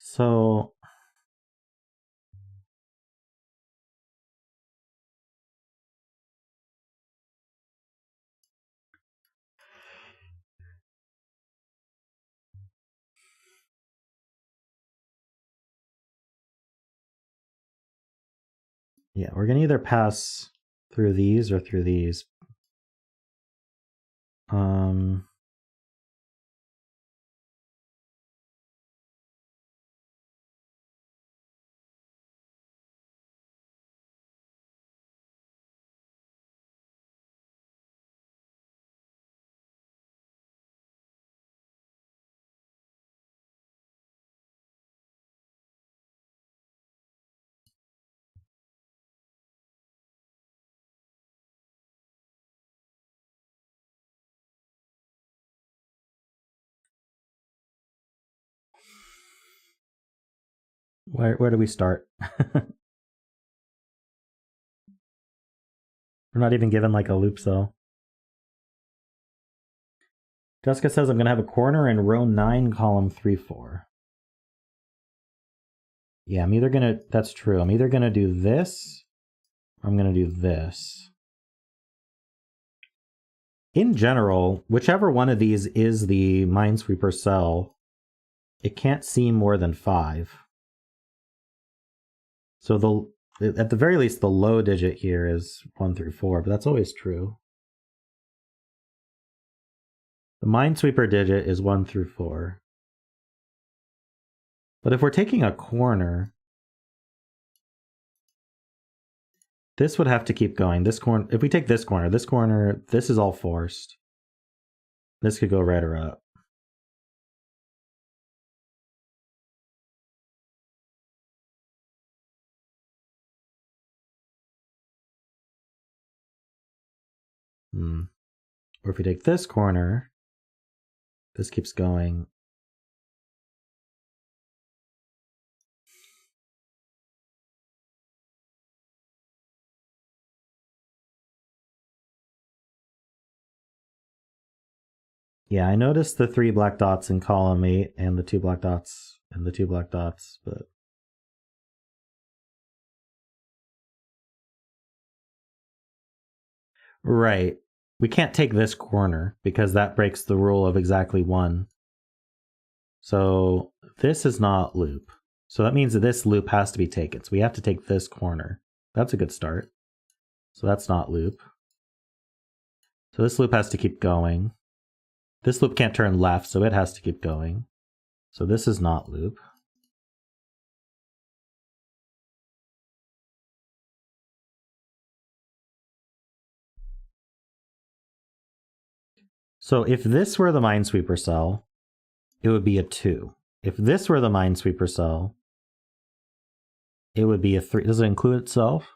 Speaker 1: So yeah, we're gonna either pass through these or through these. Where do we start? We're not even given like a loop cell. Jessica says I'm going to have a corner in row 9, column 3, 4. Yeah, I'm either going to, that's true. I'm either going to do this, or I'm going to do this. In general, whichever one of these is the Minesweeper cell, it can't seem more than 5. So at the very least, the low digit here is 1 through 4, but that's always true. The Minesweeper digit is 1 through 4. But if we're taking a corner, this would have to keep going. This corner, if we take this corner, this is all forced. This could go right or up. Or if we take this corner, this keeps going. Yeah, I noticed the 3 black dots in column 8 and the 2 black dots and the 2 black dots, but right. We can't take this corner because that breaks the rule of exactly 1. So this is not loop. So that means that this loop has to be taken. So we have to take this corner. That's a good start. So that's not loop. So this loop has to keep going. This loop can't turn left, so it has to keep going. So this is not loop. So if this were the Minesweeper cell, it would be a 2. If this were the Minesweeper cell, it would be a 3. Does it include itself?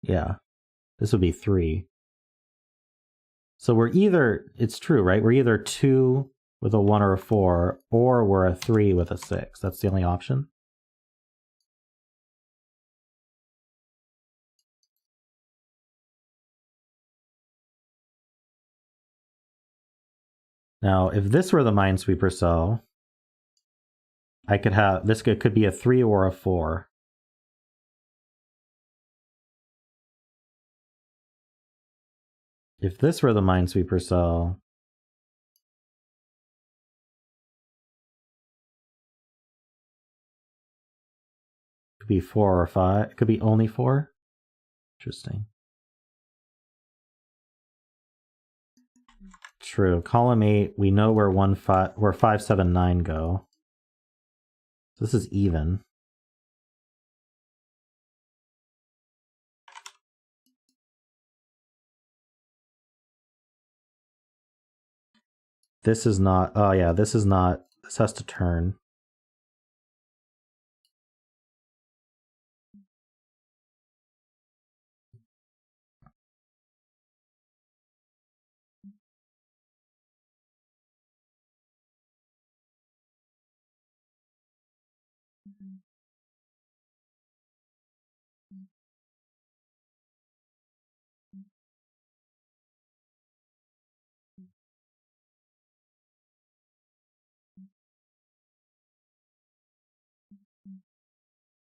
Speaker 1: Yeah. This would be 3. So we're either, it's true, right? We're either 2 with a 1 or a 4, or we're a 3 with a 6. That's the only option. Now, if this were the Minesweeper cell, I could have this. Could be a 3 or a 4. If this were the Minesweeper cell, it could be 4 or 5. It could be only 4. Interesting. True. Column 8, we know where 5, 7, 9 go. So this is even. This is not. Oh yeah, this is not. This has to turn.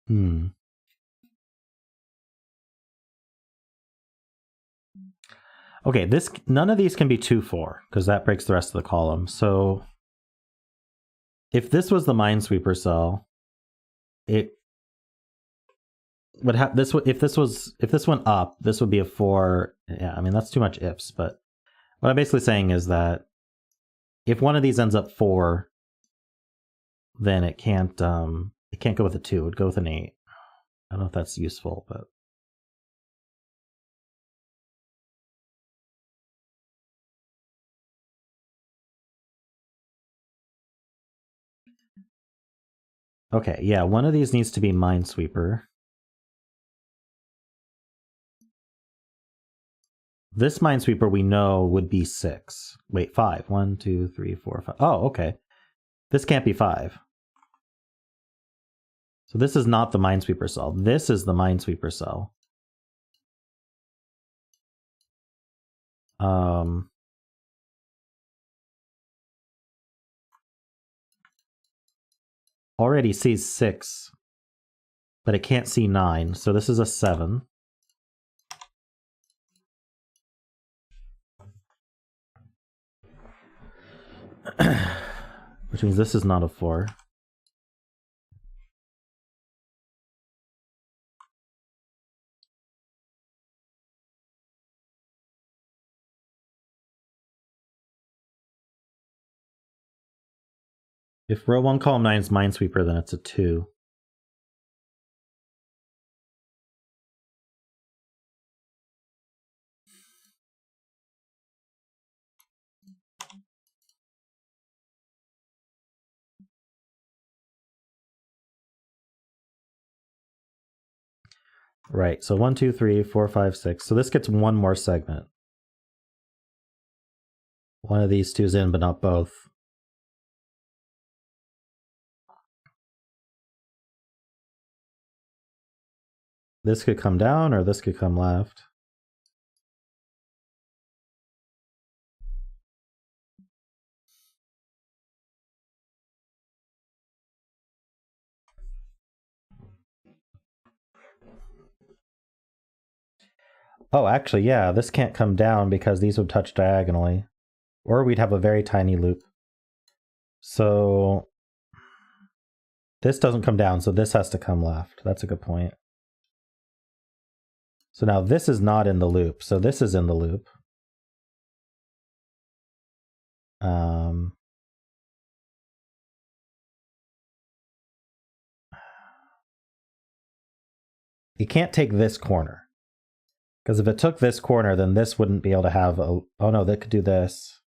Speaker 1: Hmm. Okay, none of these can be 2, 4 because that breaks the rest of the column. So if this was the Minesweeper cell, it would have this. If this went up, this would be a 4. Yeah, I mean that's too much ifs. But what I'm basically saying is that if one of these ends up 4, then it can't go with a 2. It would go with an 8. I don't know if that's useful, but okay, yeah, one of these needs to be Minesweeper. This Minesweeper we know would be 6. Wait, 5. 1, 2, 3, 4, 5. Oh, okay. This can't be 5. So this is not the Minesweeper cell. This is the Minesweeper cell. Already sees 6, but it can't see 9. So this is a 7. Which means this is not a 4. If row 1, column 9 is Minesweeper, then it's a 2. Right, so 1, 2, 3, 4, 5, 6. So this gets one more segment. One of these two is in, but not both. This could come down, or this could come left. Oh, actually, yeah, this can't come down because these would touch diagonally. Or we'd have a very tiny loop. So this doesn't come down, so this has to come left. That's a good point. So now this is not in the loop, so this is in the loop. You can't take this corner. Because if it took this corner, then this wouldn't be able to have a... Oh no, that could do this.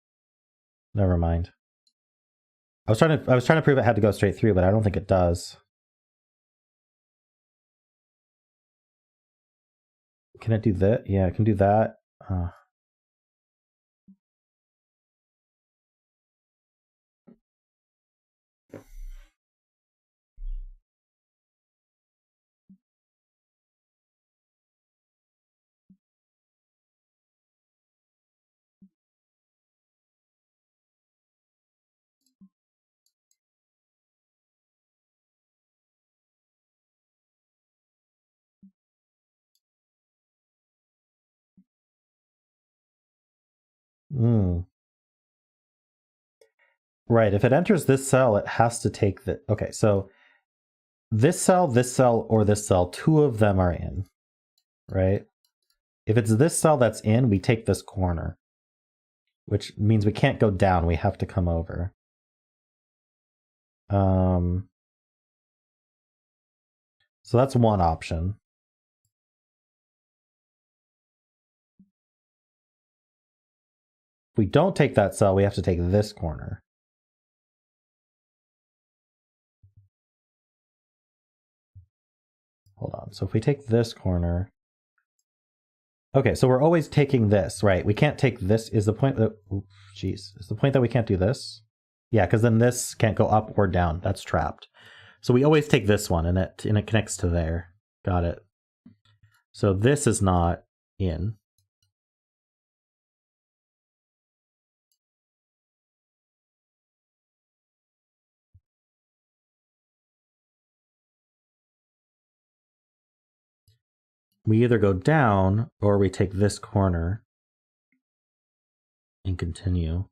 Speaker 1: Never mind. I was trying to prove it had to go straight through, but I don't think it does. Can it do that? Yeah, it can do that. Right, if it enters this cell, it has to take the... Okay, so this cell, or this cell, two of them are in, right? If it's this cell that's in, we take this corner, which means we can't go down, we have to come over. So that's one option. If we don't take that cell, we have to take this corner. Hold on. So if we take this corner... Okay, so we're always taking this, right? We can't take this. Is the point that... Jeez. Is the point that we can't do this? Yeah, because then this can't go up or down. That's trapped. So we always take this one, and it connects to there. Got it. So this is not in. We either go down, or we take this corner and continue.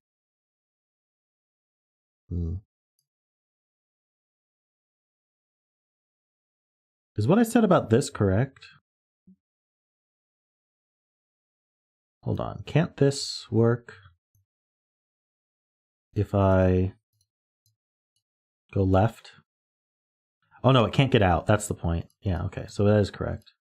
Speaker 1: Is what I said about this correct? Hold on. Can't this work if I go left? Oh no, it can't get out. That's the point. Yeah, okay. So that is correct.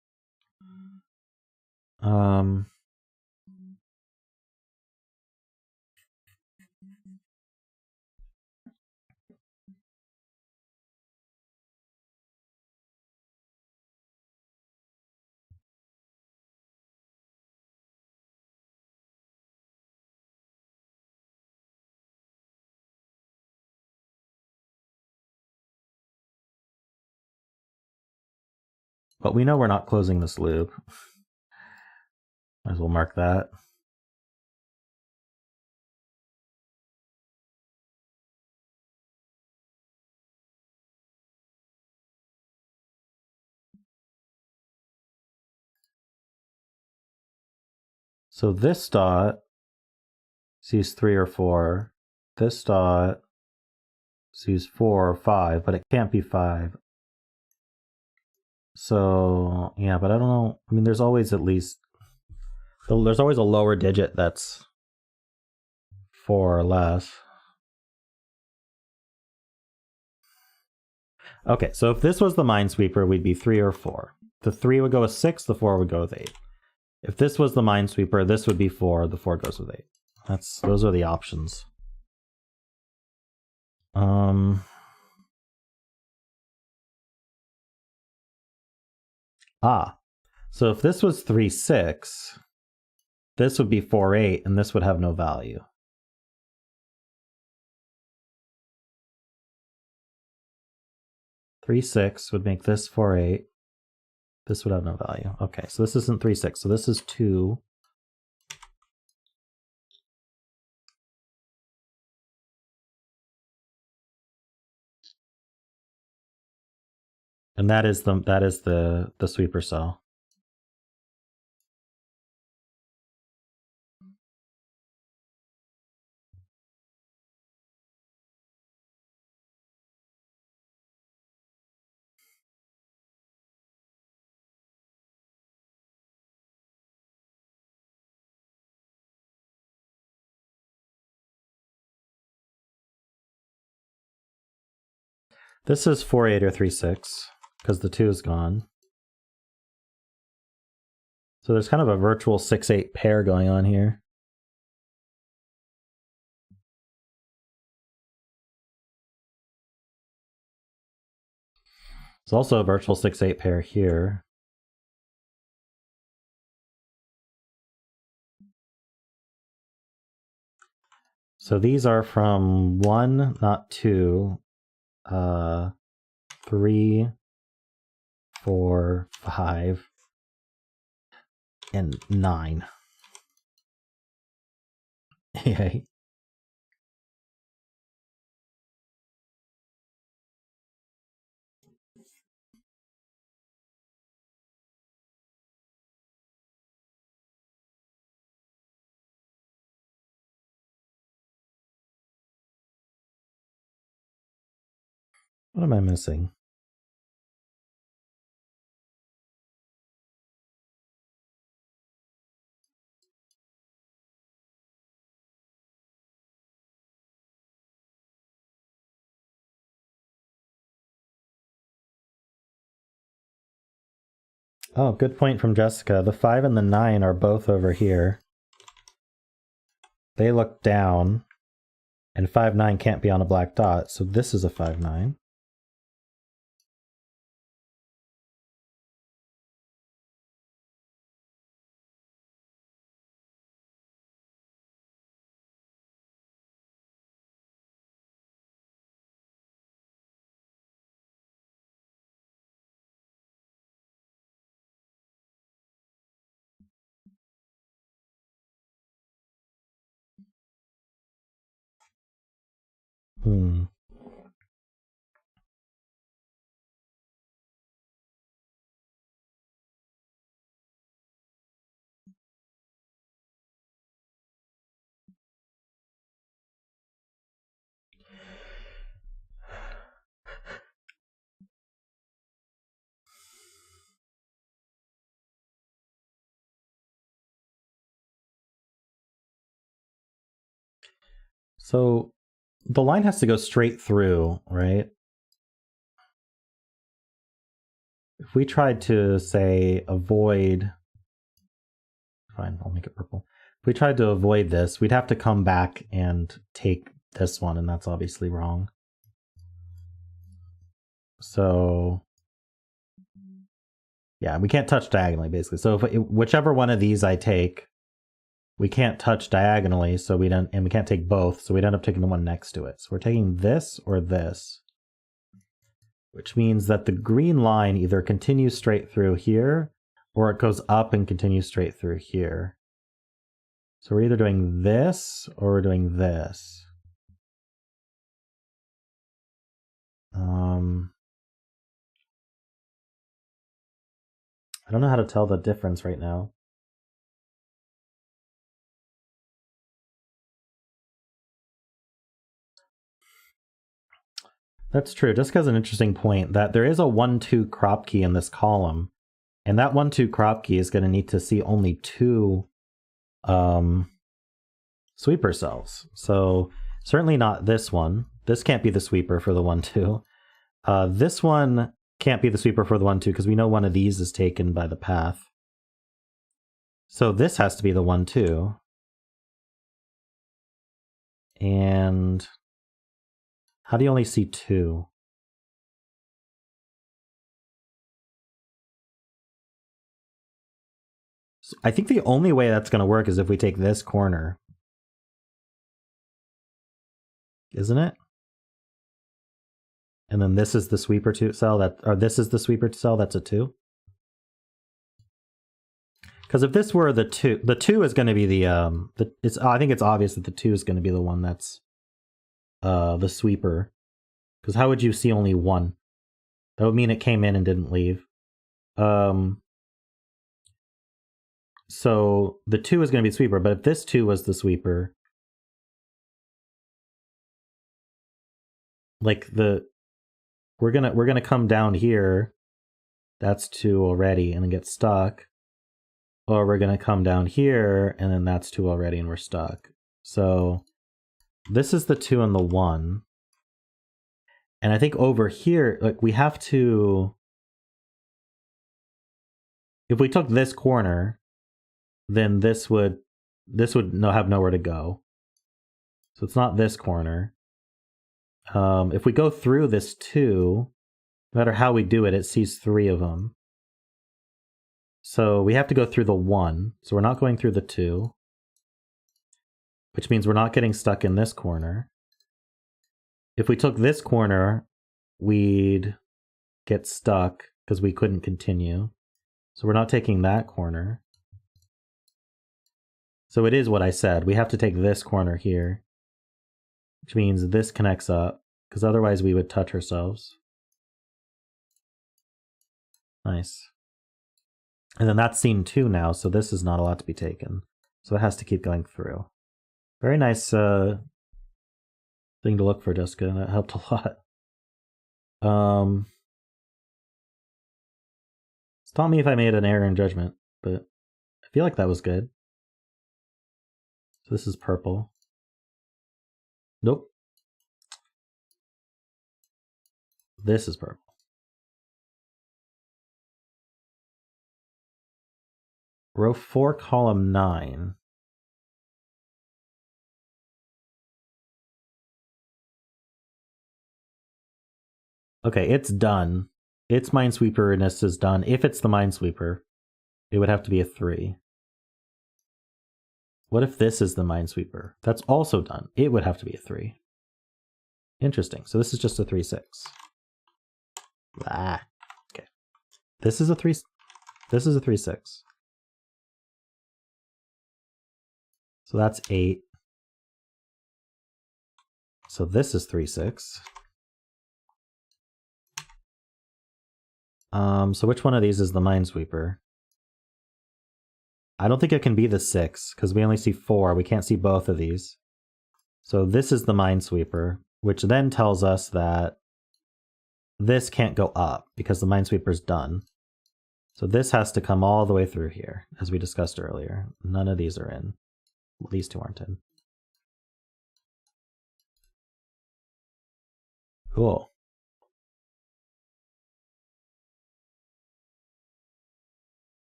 Speaker 1: But we know we're not closing this loop. Might as well mark that. So this dot sees 3 or 4. This dot sees 4 or 5, but it can't be 5. So, yeah, but I don't know. I mean, there's always at least... There's always a lower digit that's 4 or less. Okay, so if this was the Minesweeper, we'd be 3 or 4. The 3 would go with 6, the 4 would go with 8. If this was the Minesweeper, this would be 4, the 4 goes with 8. Those are the options. So if this was 3, 6, this would be 4, 8, and this would have no value. Three, 6 would make this 4, 8. This would have no value. Okay, so this isn't 3, 6, so this is 2. And that is the sweeper cell. This is 4, 8 or 3, 6, because the 2 is gone. So there's kind of a virtual 6, 8 pair going on here. There's also a virtual 6, 8 pair here. So these are from 1, not 2, 3, 4, 5, and 9. Yay. What am I missing? Oh, good point from Jessica. The 5 and the 9 are both over here. They look down, and 5, 9 can't be on a black dot, so this is a 5, 9. So the line has to go straight through, right? If we tried to, say, avoid... Fine, I'll make it purple. If we tried to avoid this, we'd have to come back and take this one, and that's obviously wrong. So... yeah, we can't touch diagonally, basically. So if whichever one of these I take, we can't touch diagonally, so we don't, and we can't take both, so we'd end up taking the one next to it. So we're taking this or this, which means that the green line either continues straight through here, or it goes up and continues straight through here. So we're either doing this or we're doing this. I don't know how to tell the difference right now. That's true. Jessica has an interesting point that there is a 1-2 crop key in this column, and that 1-2 crop key is going to need to see only 2 sweeper cells. So certainly not this one. This can't be the sweeper for the 1-2. This one can't be the sweeper for the 1-2 because we know one of these is taken by the path. So this has to be the 1-2. And how do you only see 2? So I think the only way that's going to work is if we take this corner. Isn't it? And then this is the sweeper cell or this is the sweeper cell, that's a 2. Because if this were the 2 is going to be the I think it's obvious that the 2 is going to be the one that's the sweeper. Because how would you see only 1? That would mean it came in and didn't leave. So the 2 is going to be the sweeper, but if this 2 was the sweeper, like we're gonna come down here, that's 2 already, and then get stuck. Or we're gonna come down here, and then that's 2 already, and we're stuck. So this is the 2 and the 1. And I think over here, like we have to, if we took this corner, then this would have nowhere to go. So it's not this corner. If we go through this 2, no matter how we do it, it sees 3 of them. So we have to go through the 1. So we're not going through the 2, which means we're not getting stuck in this corner. If we took this corner, we'd get stuck because we couldn't continue. So we're not taking that corner. So it is what I said. We have to take this corner here, which means this connects up, because otherwise we would touch ourselves. Nice. And then that's scene 2 now, so this is not allowed to be taken. So it has to keep going through. Very nice thing to look for, Jessica. That helped a lot. Stop me if I made an error in judgment, but I feel like that was good. So this is purple. Nope. This is purple. Row 4, column 9. Okay, it's done. Its Minesweeperness is done. If it's the Minesweeper, it would have to be a 3. What if this is the Minesweeper? That's also done. It would have to be a 3. Interesting. So this is just a 3-6. Ah, okay. This is a 3. This is a 3-6. So that's 8. So this is 3-6. So which one of these is the Minesweeper? I don't think it can be the 6, because we only see 4. We can't see both of these. So this is the Minesweeper, which then tells us that this can't go up, because the Minesweeper's done. So this has to come all the way through here, as we discussed earlier. None of these are in. These two aren't in. Cool.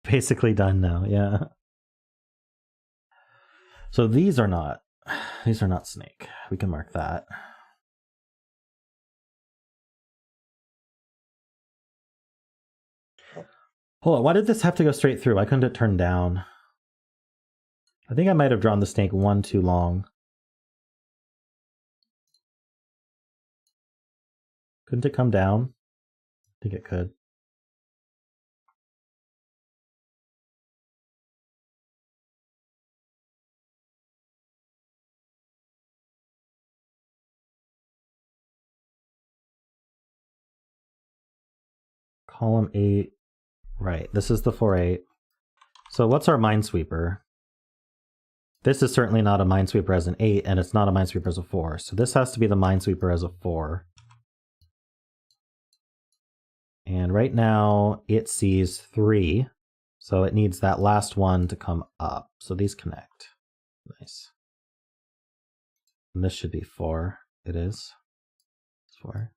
Speaker 1: Basically done now, yeah. So these are not snake. We can mark that. Hold on, why did this have to go straight through? Why couldn't it turn down? I think I might have drawn the snake one too long. Couldn't it come down? I think it could. Column 8. Right, this is the 4-8. So what's our Minesweeper? This is certainly not a Minesweeper as an 8, and it's not a Minesweeper as a 4. So this has to be the Minesweeper as a 4. And right now it sees 3. So it needs that last one to come up. So these connect. Nice. And this should be 4. It is. It's 4.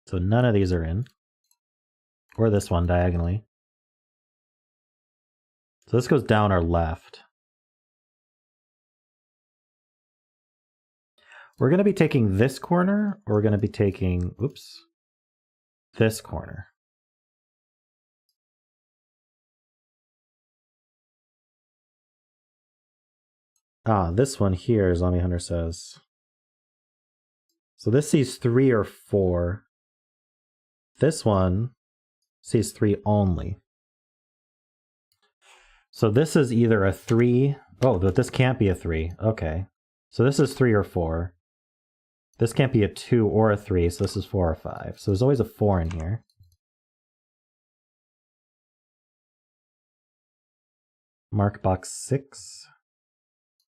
Speaker 1: So none of these are in. Or this one diagonally. So this goes down our left. We're going to be taking this corner, or we're going to be taking, oops, this corner. Ah, this one here, Zombie Hunter says. So this sees 3 or 4. This one sees 3 only. So this is either a 3. Oh, but this can't be a 3. Okay. So this is 3 or 4. This can't be a 2 or a 3, so this is 4 or 5. So there's always a 4 in here. Mark box 6.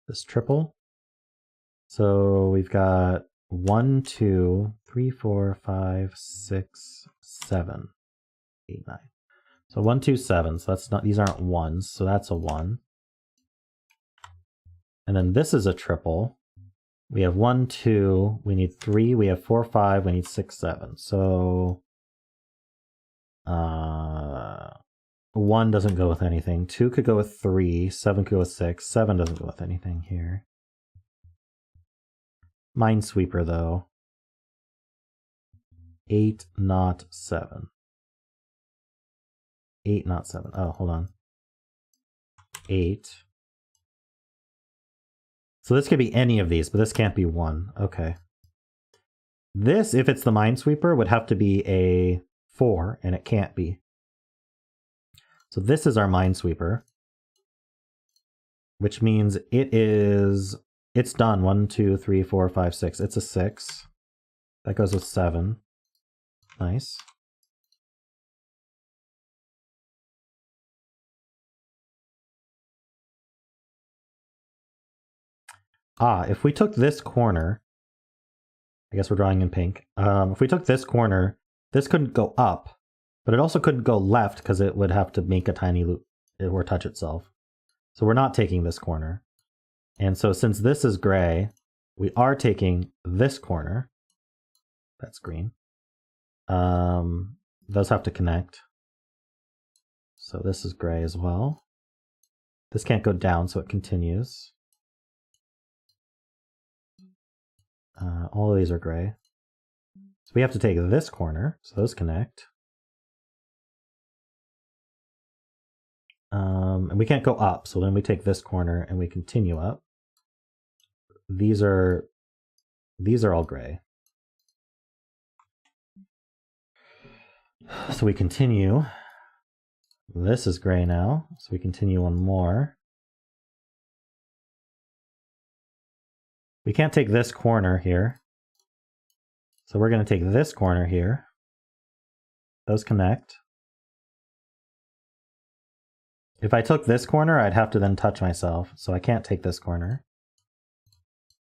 Speaker 1: This triple. So we've got 1, 2, 3, 4, 5, 6, 7, 8, 9. So 1, 2, 7. So that's not, these aren't 1s, so that's a 1. And then this is a triple. We have 1, 2, we need 3, we have 4, 5, we need 6, 7. So 1 doesn't go with anything. 2 could go with 3, 7 could go with 6, 7 doesn't go with anything here. Minesweeper though. 8, not 7. 8, not 7. Oh, hold on. 8. So this could be any of these, but this can't be 1. Okay. This, if it's the Minesweeper, would have to be a 4, and it can't be. So this is our Minesweeper, which means it's done. 1, 2, 3, 4, 5, 6. It's a 6. That goes with 7. Nice. if we took this corner, I guess we're drawing in pink. If we took this corner, this couldn't go up, but it also couldn't go left because it would have to make a tiny loop or touch itself. So we're not taking this corner. And so since this is gray, we are taking this corner. That's green. Those have to connect. So this is gray as well. This can't go down, so it continues. All of these are gray. So we have to take this corner, so those connect. And we can't go up, so then we take this corner and we continue up. These are all gray. So we continue. This is gray now, so we continue one more. We can't take this corner here. So we're going to take this corner here. Those connect. If I took this corner, I'd have to then touch myself, so I can't take this corner.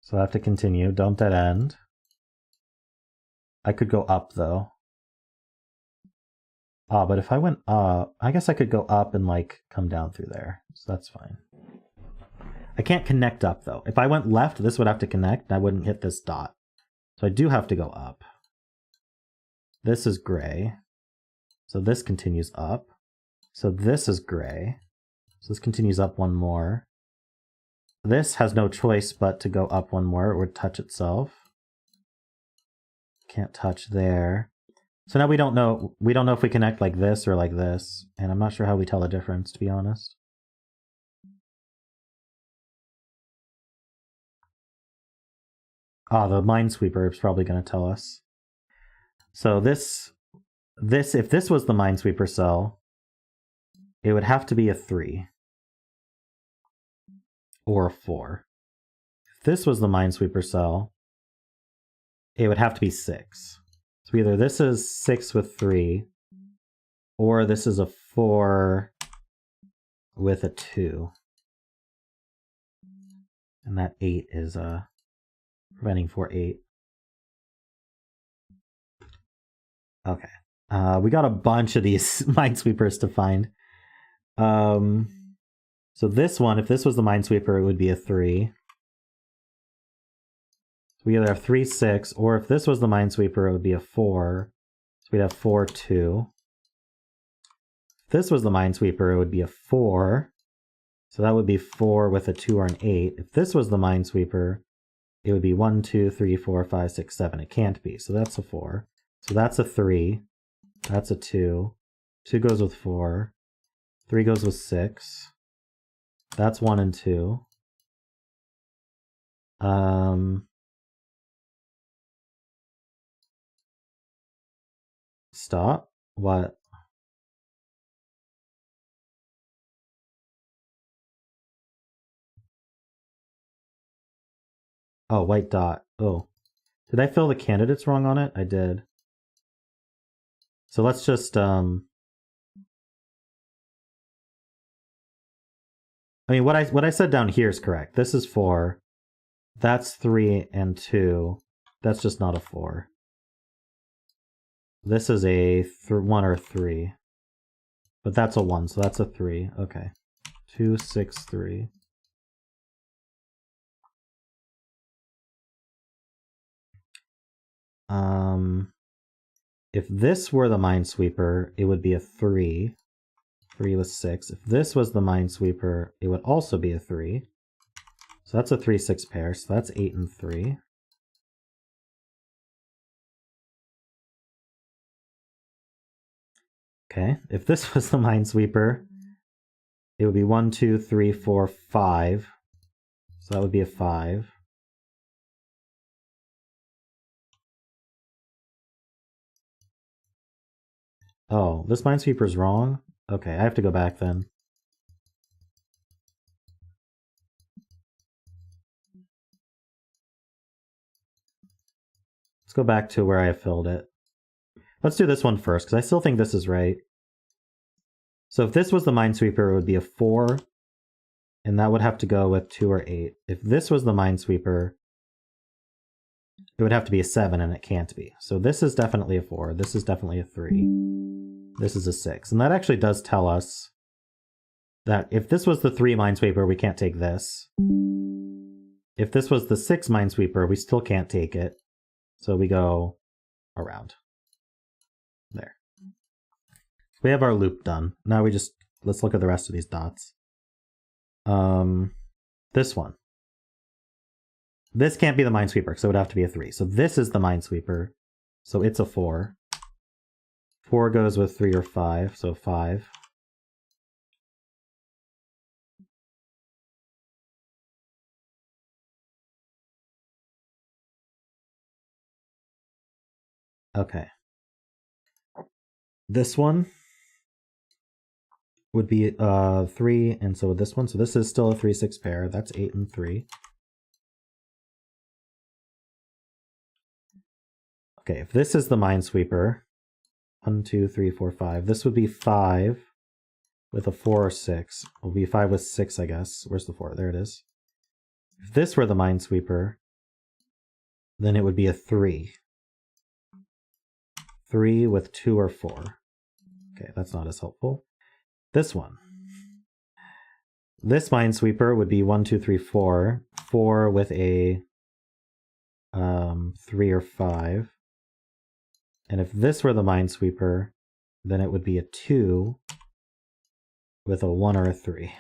Speaker 1: So I have to continue. Don't dead end. I could go up, though. But if I went up, I guess I could go up and, like, come down through there. So that's fine. I can't connect up, though. If I went left, this would have to connect, and I wouldn't hit this dot. So I do have to go up. This is gray. So this continues up. So this is gray. So this continues up one more. This has no choice but to go up one more. It would touch itself. Can't touch there. So now we don't know if we connect like this or like this, and I'm not sure how we tell the difference, to be honest. The Minesweeper is probably going to tell us. So if this was the Minesweeper cell, it would have to be a 3 or a 4. If this was the Minesweeper cell, it would have to be 6. So either this is 6 with 3, or this is a 4 with a 2. And that 8 is preventing for 8. Okay. We got a bunch of these Minesweepers to find. So this one, if this was the Minesweeper, it would be a 3. We either have 3, 6, or if this was the Minesweeper, it would be a 4. So we'd have 4, 2. If this was the Minesweeper, it would be a 4. So that would be 4 with a 2 or an 8. If this was the Minesweeper, it would be 1, 2, 3, 4, 5, 6, 7. It can't be, so that's a 4. So that's a 3. That's a 2. 2 goes with 4. 3 goes with 6. That's 1 and 2. Stop? What? Oh, white dot. Oh. Did I fill the candidates wrong on it? I did. So let's just, I mean, what I said down here is correct. This is 4. That's 3 and 2. That's just not a 4. This is a 1 or 3. But that's a 1, so that's a 3. Okay. 2, 6, 3. If this were the Minesweeper, it would be a 3. 3 with 6. If this was the Minesweeper, it would also be a 3. So that's a 3, 6 pair, so that's 8 and 3. Okay, if this was the Minesweeper, it would be 1, 2, 3, 4, 5. So that would be a 5. Oh, this Minesweeper's wrong? Okay, I have to go back then. Let's go back to where I filled it. Let's do this one first, because I still think this is right. So if this was the Minesweeper, it would be a 4 And that would have to go with 2 or 8. If this was the Minesweeper, it would have to be a 7, and it can't be. So this is definitely a 4. This is definitely a 3. This is a 6. And that actually does tell us that if this was the 3 Minesweeper, we can't take this. If this was the 6 Minesweeper, we still can't take it. So we go around. There. We have our loop done. Now let's look at the rest of these dots. This one. This can't be the Minesweeper, so it would have to be a 3. So this is the Minesweeper, so it's a 4. 4 goes with 3 or 5, so 5. Okay. This one would be 3, and so this one. So this is still a 3-6 pair. That's 8 and 3. Okay, if this is the Minesweeper, 1, 2, 3, 4, 5. This would be 5 with a 4 or 6. It will be 5 with 6, I guess. Where's the 4? There it is. If this were the Minesweeper, then it would be a 3. 3 with 2 or 4. Okay, that's not as helpful. This one. This Minesweeper would be 1, 2, 3, 4. 4 with a 3 or 5. And if this were the Minesweeper, then it would be a 2 with a 1 or a 3.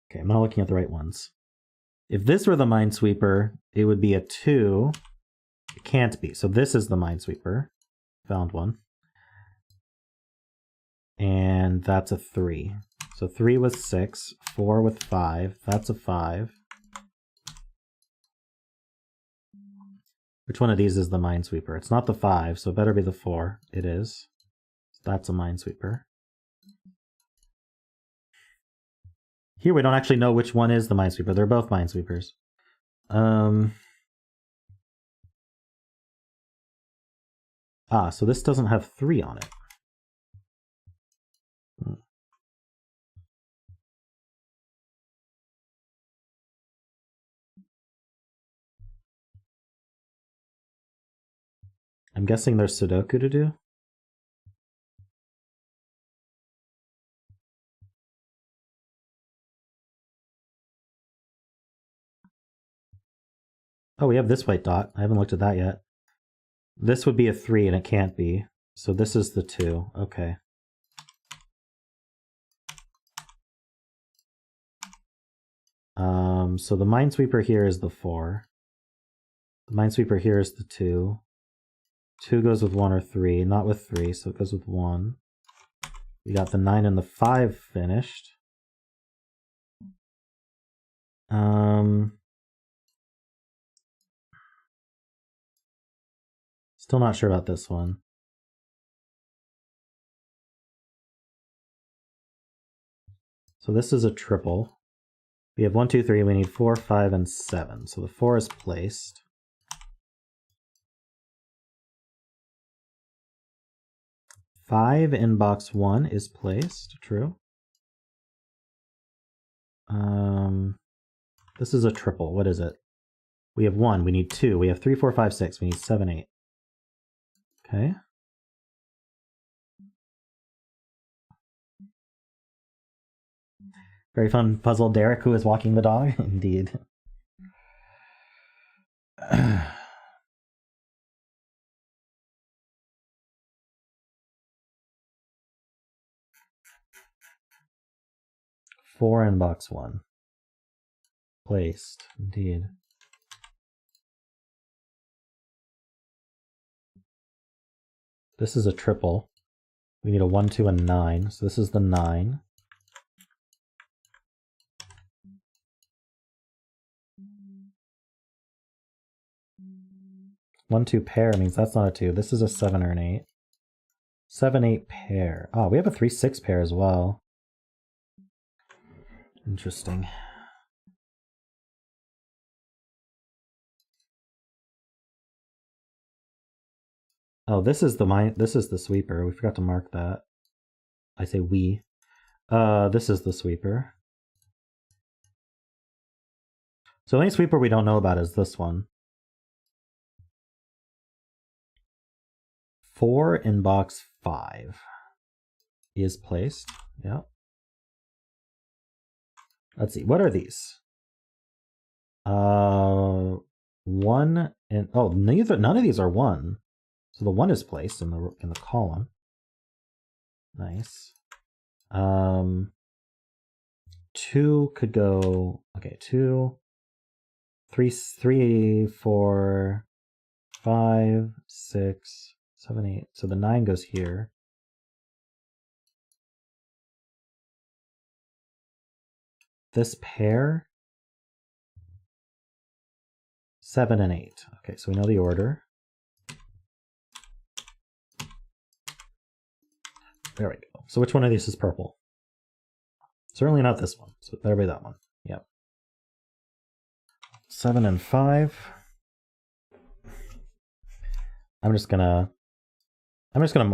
Speaker 1: Okay, I'm not looking at the right ones. If this were the Minesweeper, it would be a 2. It can't be. So this is the Minesweeper. Found one. And that's a 3. So 3 with 6, 4 with 5. That's a 5. Which one of these is the Minesweeper? It's not the 5, so it better be the 4. It is. So that's a Minesweeper. Here we don't actually know which one is the Minesweeper. They're both Minesweepers. So this doesn't have 3 on it. I'm guessing there's Sudoku to do. Oh, we have this white dot. I haven't looked at that yet. This would be a 3, and it can't be. So this is the 2. Okay. So the Minesweeper here is the 4. The Minesweeper here is the 2. 2 goes with 1 or 3, not with 3, so it goes with 1. We got the 9 and the 5 finished. Still not sure about this one. So this is a triple. We have 1, 2, 3. We need 4, 5, and 7. So the 4 is placed. Five in box 1 is placed. True. This is a triple. What is it? We have 1. We need 2. We have 3, 4, 5, 6. We need 7, 8. Okay. Very fun puzzle. Derek, who is walking the dog? Indeed. Four in box 1. Placed. Indeed. This is a triple. We need a 1, 2, and 9. So this is the 9. One, 2 pair means that's not a 2. This is a 7 or an 8. 7, 8 pair. Oh, we have a 3, 6 pair as well. Interesting. Oh, this is the sweeper. We forgot to mark that. I say we. This is the sweeper. So the only sweeper we don't know about is this one. 4 in box 5 is placed. Yeah. Let's see. What are these? 1 and none of these are 1. So the 1 is placed in the column. Nice. 2 could go. Okay, 2, 3, 4, 5, 6, 7, 8. So the 9 goes here. This pair, 7 and 8. Okay, so we know the order. There we go. So which one of these is purple? Certainly not this one. So there'll be that one. Yep. 7 and 5. I'm just gonna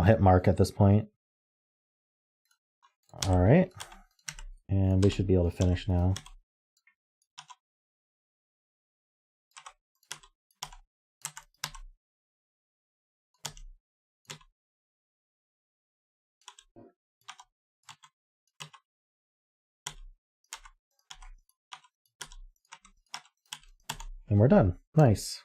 Speaker 1: hit mark at this point. All right. And we should be able to finish now. And we're done. Nice.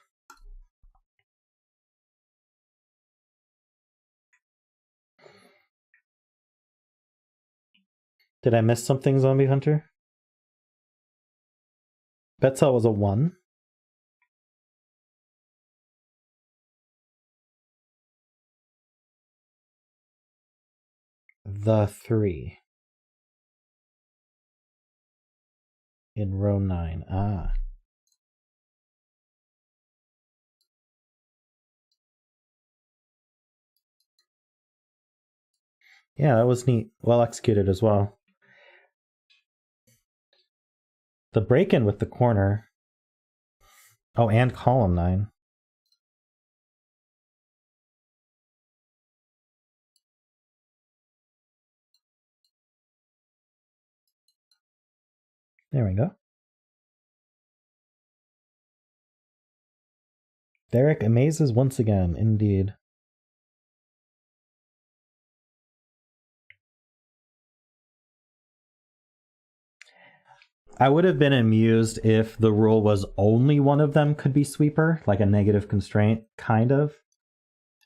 Speaker 1: Did I miss something, Zombie Hunter? Betzel was a 1. The 3. In row 9. Ah. Yeah, that was neat. Well executed as well. The break-in with the corner. Oh, and column 9. There we go. Derek amazes once again, indeed. I would have been amused if the rule was only one of them could be sweeper, like a negative constraint, kind of.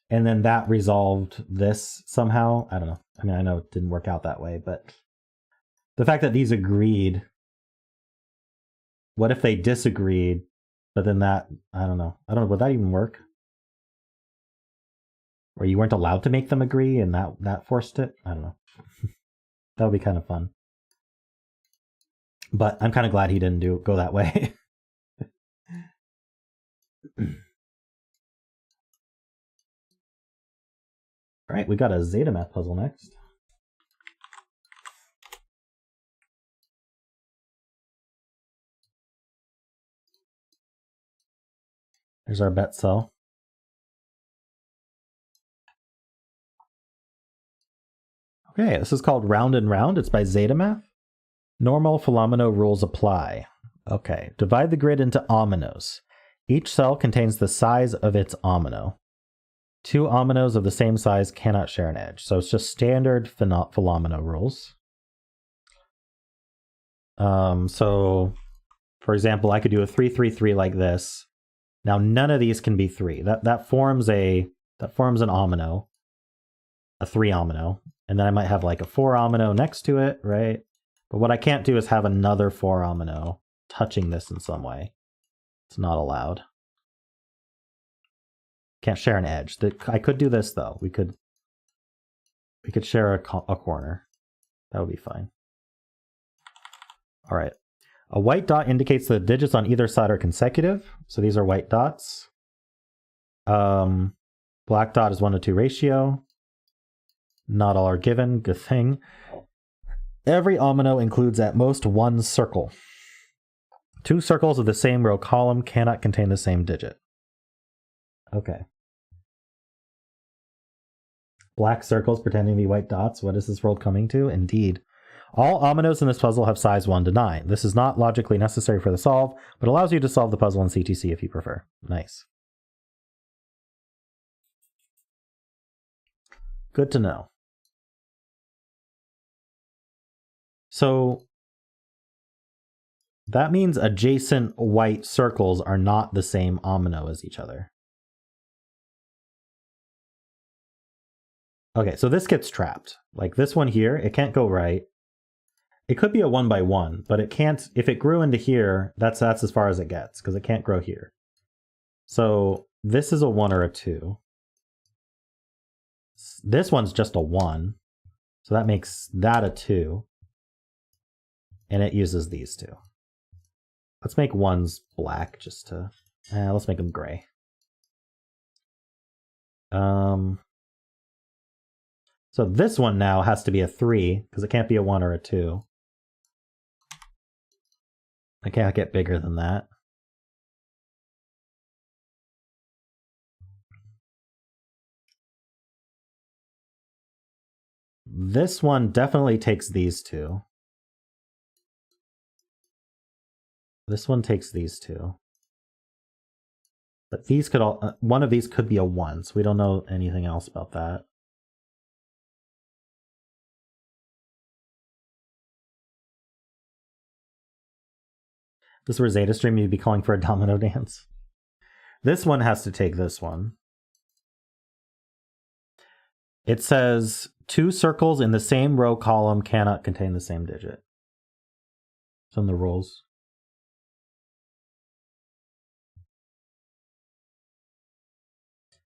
Speaker 1: And then that resolved this somehow. I don't know. I mean, I know it didn't work out that way, but the fact that these agreed, what if they disagreed, but then that, I don't know, would that even work? Or you weren't allowed to make them agree and that forced it? I don't know. That would be kind of fun. But I'm kind of glad he didn't go that way. All right, we got a zetamath puzzle next. There's our Betzel. Okay, this is called Round and Round. It's by zetamath. Normal Philomeno rules apply. Okay, divide the grid into ominoes. Each cell contains the size of its omino. 2 ominoes of the same size cannot share an edge. So it's just standard Philomeno rules. So, for example, I could do a 3-3-3 like this. Now none of these can be 3. That forms an omino, a 3 omino, and then I might have like a 4 omino next to it, right? But what I can't do is have another 4 omino touching this in some way. It's not allowed. Can't share an edge. I could do this though. We could share a corner. That would be fine. All right. A white dot indicates the digits on either side are consecutive. So these are white dots. Black dot is 1-to-2 ratio. Not all are given. Good thing. Every omino includes at most 1 circle. 2 circles of the same row column cannot contain the same digit. Okay. Black circles pretending to be white dots. What is this world coming to? Indeed. All ominoes in this puzzle have size 1 to 9. This is not logically necessary for the solve, but allows you to solve the puzzle in CTC if you prefer. Nice. Good to know. So that means adjacent white circles are not the same omino as each other. Okay, so this gets trapped. Like this one here, it can't go right. It could be a 1 by 1, but it can't. If it grew into here, that's as far as it gets, because it can't grow here. So this is a 1 or a 2. This one's just a 1. So that makes that a 2. And it uses these two. Let's make ones black just to... let's make them gray. So this one now has to be a 3, because it can't be a 1 or a 2. I can't get bigger than that. This one definitely takes these two. This one takes these two. But these could all... one of these could be a 1, so we don't know anything else about that. If this were Zeta Stream, you'd be calling for a domino dance. This one has to take this one. It says 2 circles in the same row column cannot contain the same digit. It's in the rules.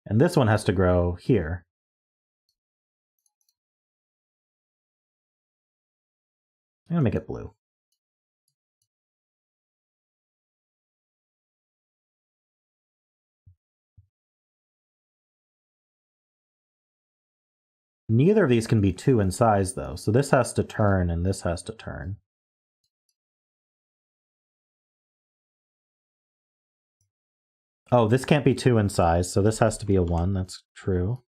Speaker 1: And this one has to grow here. I'm gonna make it blue. Neither of these can be 2 in size, though, so this has to turn and this has to turn. Oh, this can't be 2 in size, so this has to be a 1. That's true.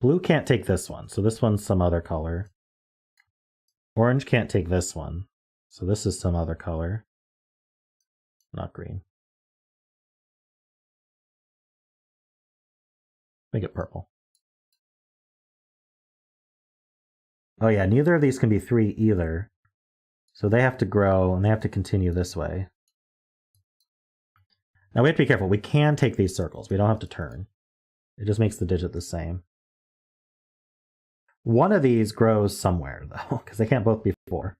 Speaker 1: Blue can't take this one, so this one's some other color. Orange can't take this one, so this is some other color. Not green. Make it purple. Oh yeah, neither of these can be 3 either. So they have to grow, and they have to continue this way. Now we have to be careful. We can take these circles. We don't have to turn. It just makes the digit the same. One of these grows somewhere, though, because they can't both be 4.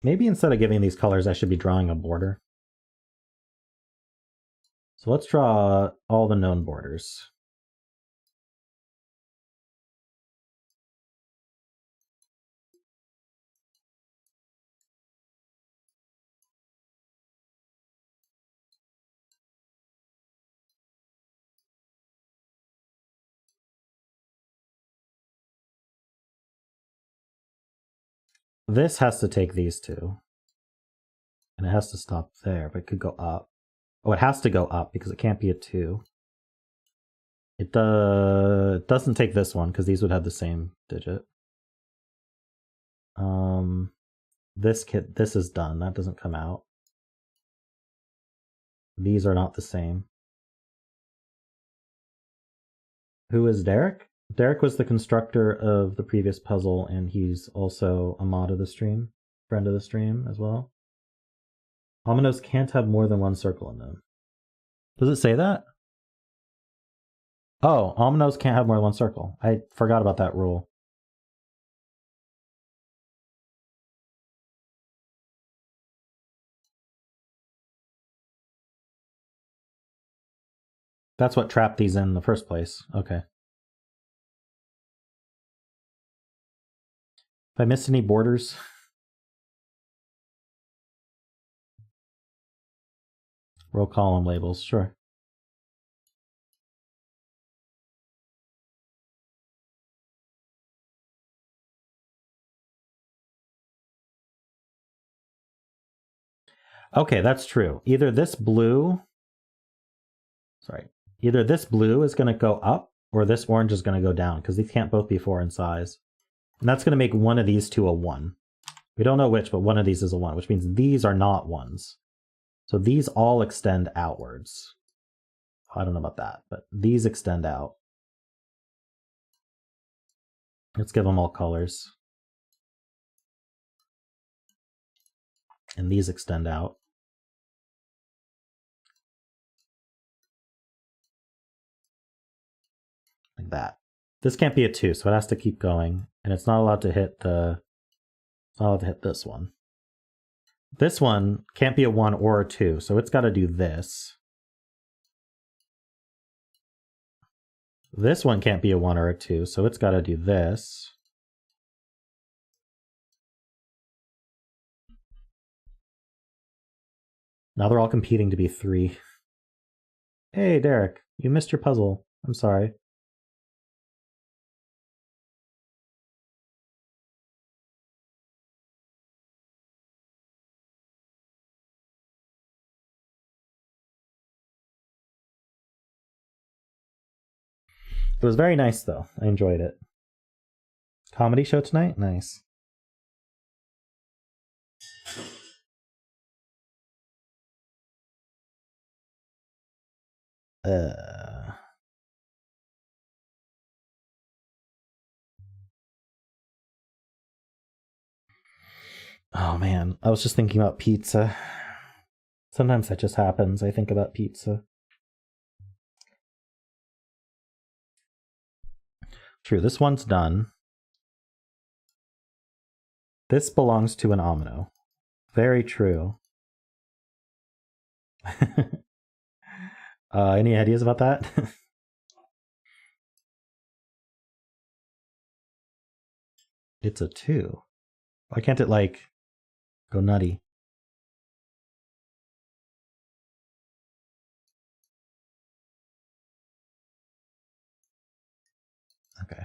Speaker 1: Maybe instead of giving these colors, I should be drawing a border. So let's draw all the known borders. This has to take these two. And it has to stop there, but it could go up. Oh, it has to go up because it can't be a 2. It doesn't take this one because these would have the same digit. This is done. That doesn't come out. These are not the same. Who is Derek? Derek was the constructor of the previous puzzle, and he's also a mod of the stream, friend of the stream as well. Ominoes can't have more than 1 circle in them. Does it say that? Oh, ominoes can't have more than 1 circle. I forgot about that rule. That's what trapped these in the first place. Okay. If I missed any borders... Row column labels, sure. Okay, that's true. Either this blue is going to go up, or this orange is going to go down, because these can't both be 4 in size. And that's going to make one of these two a 1. We don't know which, but one of these is a 1, which means these are not 1s. So these all extend outwards. I don't know about that, but these extend out. Let's give them all colors. And these extend out. Like that. This can't be a 2, so it has to keep going. And it's not allowed to hit the... It's not allowed to hit this one. This one can't be a 1 or a 2, so it's got to do this. This one can't be a 1 or a 2, so it's got to do this. Now they're all competing to be 3. Hey, Derek, you missed your puzzle. I'm sorry. It was very nice, though. I enjoyed it. Comedy show tonight? Nice. Oh man, I was just thinking about pizza. Sometimes that just happens. I think about pizza. True, this one's done. This belongs to an omino. Very true. Any ideas about that? It's a 2. Why can't it, like, go nutty? Okay.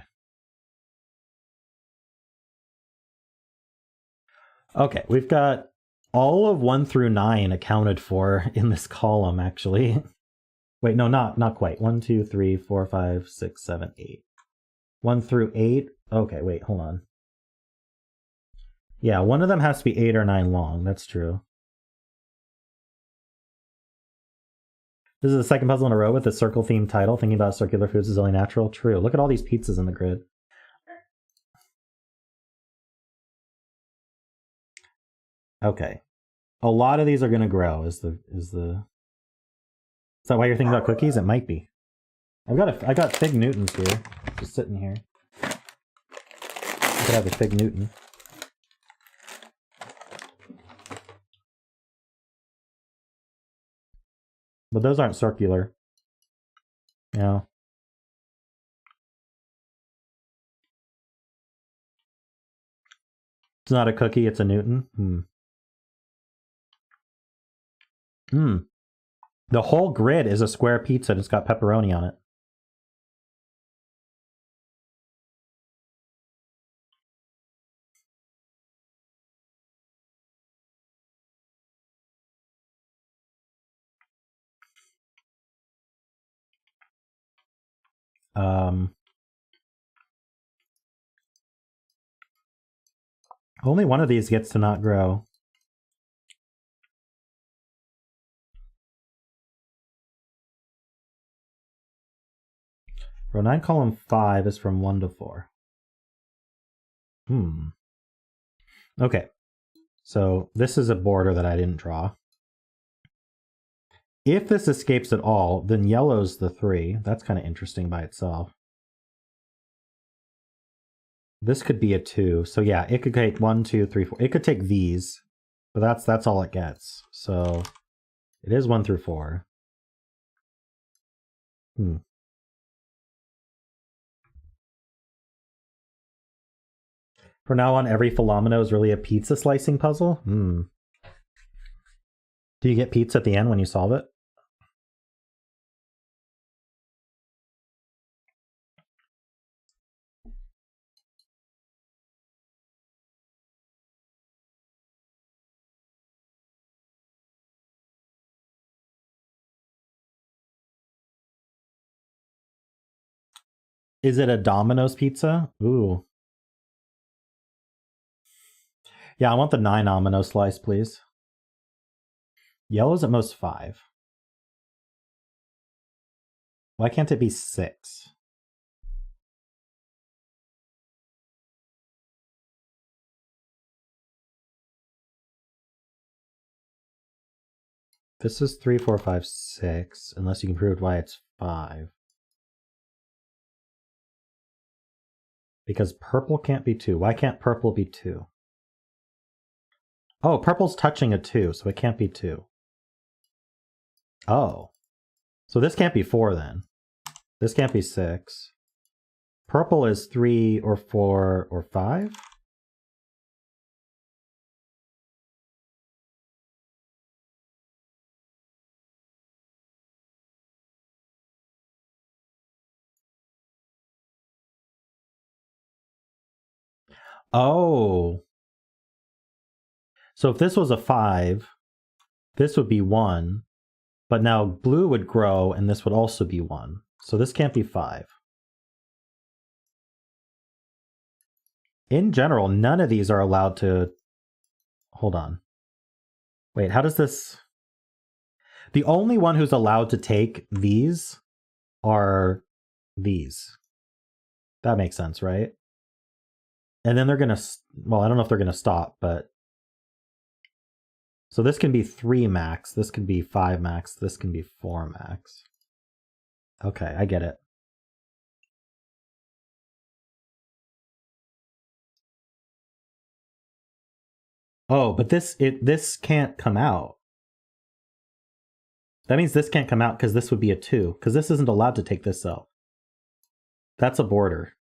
Speaker 1: Okay, we've got all of 1 through 9 accounted for in this column, actually. Wait, no, not quite. 1, 2, 3, 4, 5, 6, 7, 8. 1 through 8. Okay, wait, hold on. Yeah, one of them has to be 8 or 9 long. That's true. This is the second puzzle in a row with a circle-themed title. Thinking about circular foods is only natural. True. Look at all these pizzas in the grid. Okay. A lot of these are going to grow. Is that why you're thinking about cookies? It might be. I got Fig Newtons here, just sitting here. I could have a Fig Newton. But those aren't circular. No. It's not a cookie, it's a Newton. The whole grid is a square pizza and it's got pepperoni on it. Only one of these gets to not grow. Row 9, column 5 is from 1 to 4. Okay. So this is a border that I didn't draw. If this escapes at all, then yellow's the 3. That's kind of interesting by itself. This could be a 2. So yeah, it could take 1, 2, 3, 4. It could take these, but that's all it gets. So it is 1 through 4. From now on, every Philomeno is really a pizza slicing puzzle? Do you get pizza at the end when you solve it? Is it a Domino's pizza? Ooh. Yeah, I want the 9 Domino slice, please. Yellow's at most 5. Why can't it be 6? This is 3, 4, 5, 6, unless you can prove why it's 5. Because purple can't be 2. Why can't purple be 2? Oh, purple's touching a 2, so it can't be 2. Oh. So this can't be 4 then. This can't be 6. Purple is 3 or 4 or 5? Oh. So if this was a 5, this would be 1. But now blue would grow, and this would also be 1. So this can't be 5. In general, none of these are allowed to... Hold on. Wait, how does this... The only one who's allowed to take these are these. That makes sense, right? And then they're going to... Well, I don't know if they're going to stop, but... So this can be 3 max, this can be 5 max, this can be 4 max. Okay, I get it. Oh, but this can't come out. That means this can't come out because this would be a 2, because this isn't allowed to take this cell. That's a border.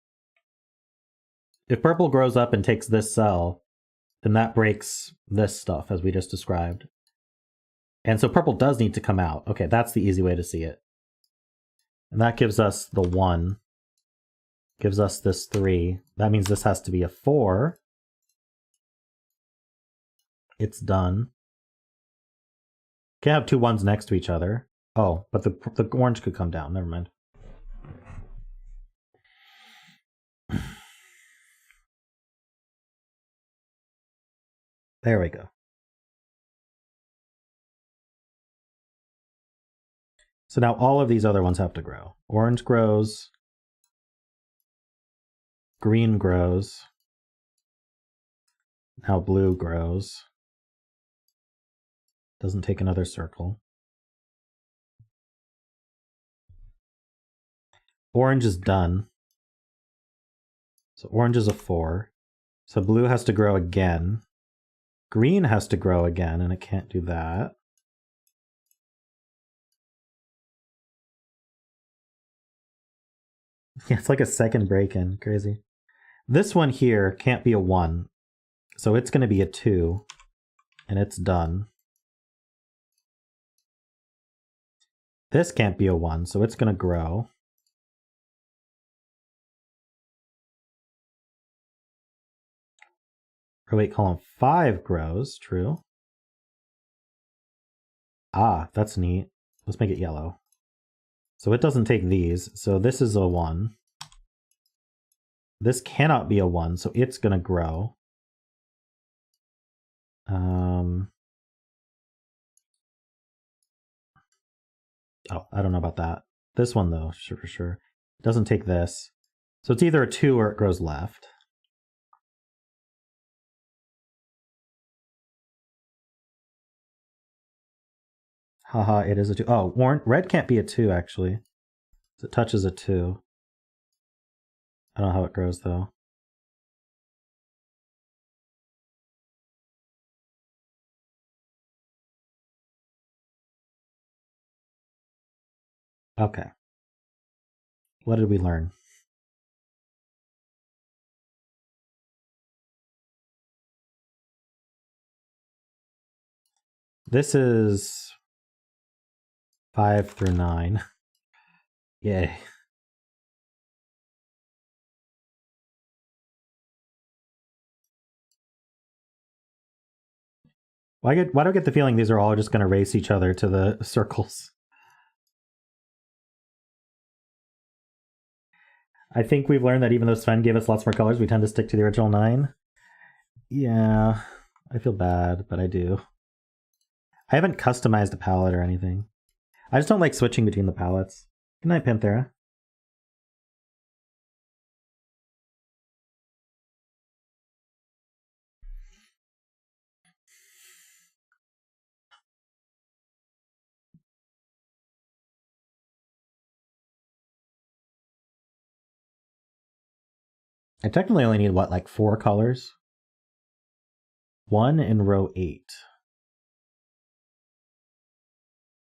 Speaker 1: If purple grows up and takes this cell, then that breaks this stuff, as we just described. And so purple does need to come out. Okay, that's the easy way to see it. And that gives us the 1. Gives us this 3. That means this has to be a 4. It's done. Can't have 2 1s next to each other. Oh, but the orange could come down. Never mind. There we go. So now all of these other ones have to grow. Orange grows. Green grows. Now blue grows. Doesn't take another circle. Orange is done. So orange is a 4. So blue has to grow again. Green has to grow again, and it can't do that. Yeah, it's like a second break-in. Crazy. This one here can't be a 1. So it's going to be a 2. And it's done. This can't be a 1, so it's going to grow. Row 8, column 5 grows. True. Ah, that's neat. Let's make it yellow. So it doesn't take these. So this is a 1. This cannot be a 1, so it's going to grow. Oh, I don't know about that. This one, though, for sure. It doesn't take this. So it's either a 2 or it grows left. Haha, it is a 2. Oh, red can't be a 2, actually. So it touches a 2. I don't know how it grows, though. Okay. What did we learn? This is 5 through 9. Yay. Why do I get the feeling these are all just going to race each other to the circles? I think we've learned that even though Sven gave us lots more colors, we tend to stick to the original 9. Yeah, I feel bad, but I do. I haven't customized a palette or anything. I just don't like switching between the palettes. Good night, Panthera. I technically only need, what, like 4 colors? 1 in row 8.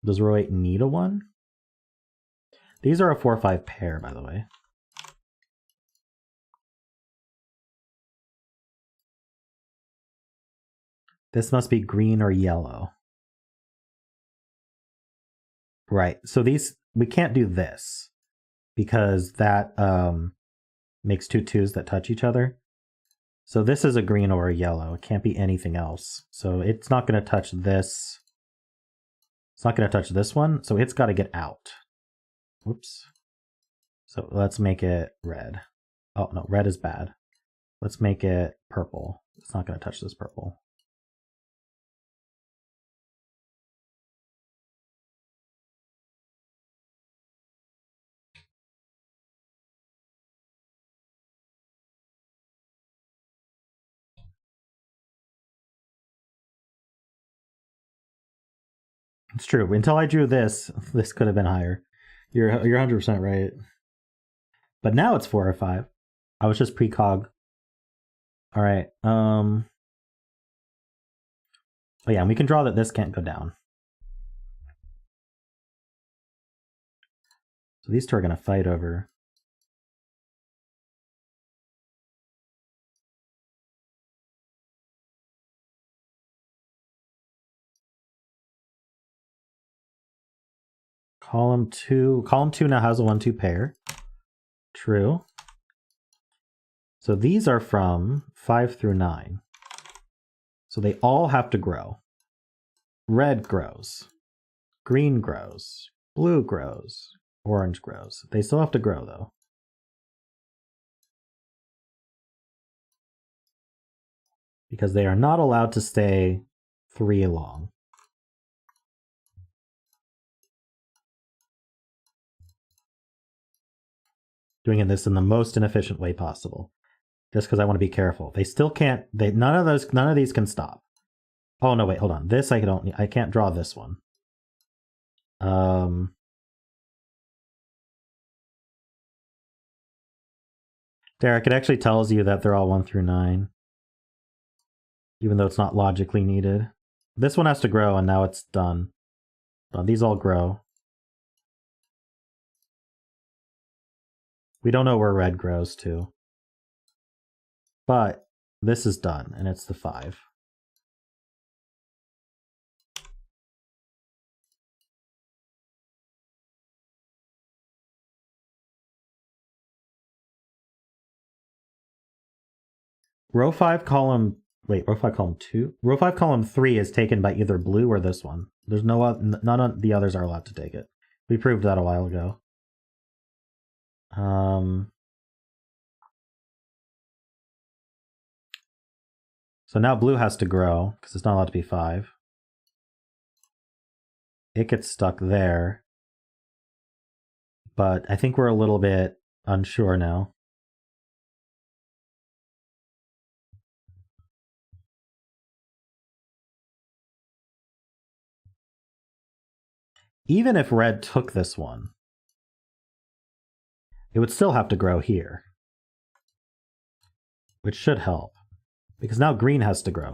Speaker 1: Does row 8 need a 1? These are a 4-5 pair, by the way. This must be green or yellow. Right, so these, we can't do this because that makes 2 2s that touch each other. So this is a green or a yellow. It can't be anything else. So it's not going to touch this. It's not going to touch this one, so it's got to get out. Whoops. So let's make it red. Oh, no, red is bad. Let's make it purple. It's not going to touch this purple. It's true. Until I drew this, this could have been higher. You're 100% right. But now it's 4 or 5. I was just precog. All right. Oh yeah, and we can draw that this can't go down. So these two are going to fight over. Column 2. Column 2 now has a 1-2 pair. True. So these are from 5 through 9. So they all have to grow. Red grows. Green grows. Blue grows. Orange grows. They still have to grow, though. Because they are not allowed to stay 3 long. Doing this in the most inefficient way possible. Just because I want to be careful. They still can't, none of these can stop. Oh no, wait, hold on. This I can't draw this one. Derek, it actually tells you that they're all 1 through 9. Even though it's not logically needed. This one has to grow and now it's done. These all grow. We don't know where red grows to. But this is done and it's the 5. Row 5 column, wait, row 5 column 2? Row 5 column 3 is taken by either blue or this one. There's none of the others are allowed to take it. We proved that a while ago. So now blue has to grow because it's not allowed to be 5. It gets stuck there. But I think we're a little bit unsure now. Even if red took this one, it would still have to grow here. Which should help. Because now green has to grow.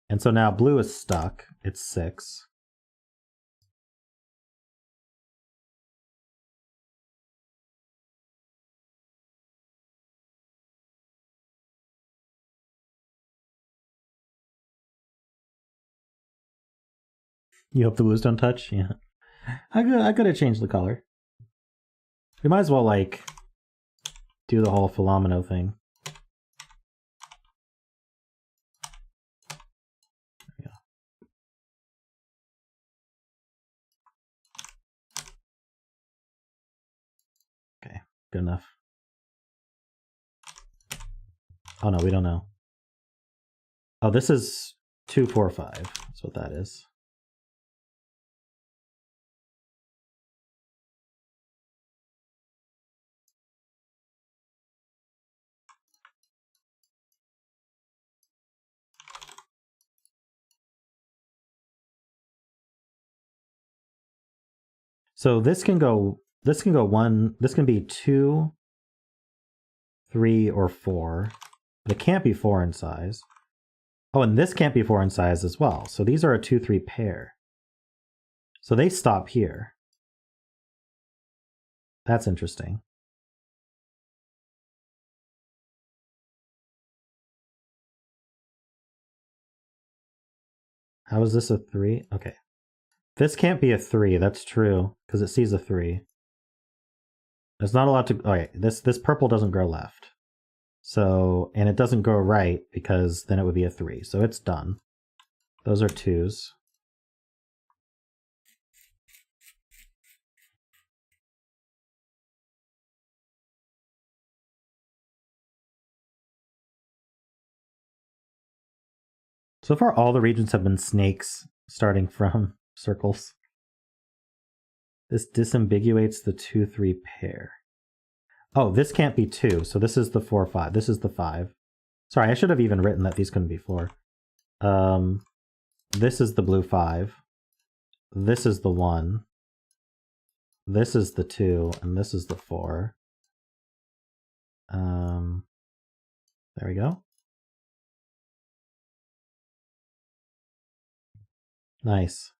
Speaker 1: And so now blue is stuck. It's 6. You hope the blues don't touch? Yeah. I could have changed the color. We might as well, like, do the whole Philomeno thing. There we go. good enough. Oh no, we don't know. Oh, this is 2, 4, 5. That's what that is. So this can go 1, this can be 2, 3, or 4. But it can't be 4 in size. Oh, and this can't be 4 in size as well. So these are a 2, 3 pair. So they stop here. That's interesting. How is this a 3? Okay. This can't be a 3, that's true, because it sees a 3. There's not a lot to... Okay, this purple doesn't grow left. So, and it doesn't grow right, because then it would be a 3. So it's done. Those are 2s. So far, all the regions have been snakes, starting from circles. This disambiguates the 2, 3 pair. Oh, this can't be 2, so this is the 4, 5. This is the 5. Sorry, I should have even written that these couldn't be 4. This is the blue 5. This is the 1. This is the 2, and this is the 4. There we go. Nice.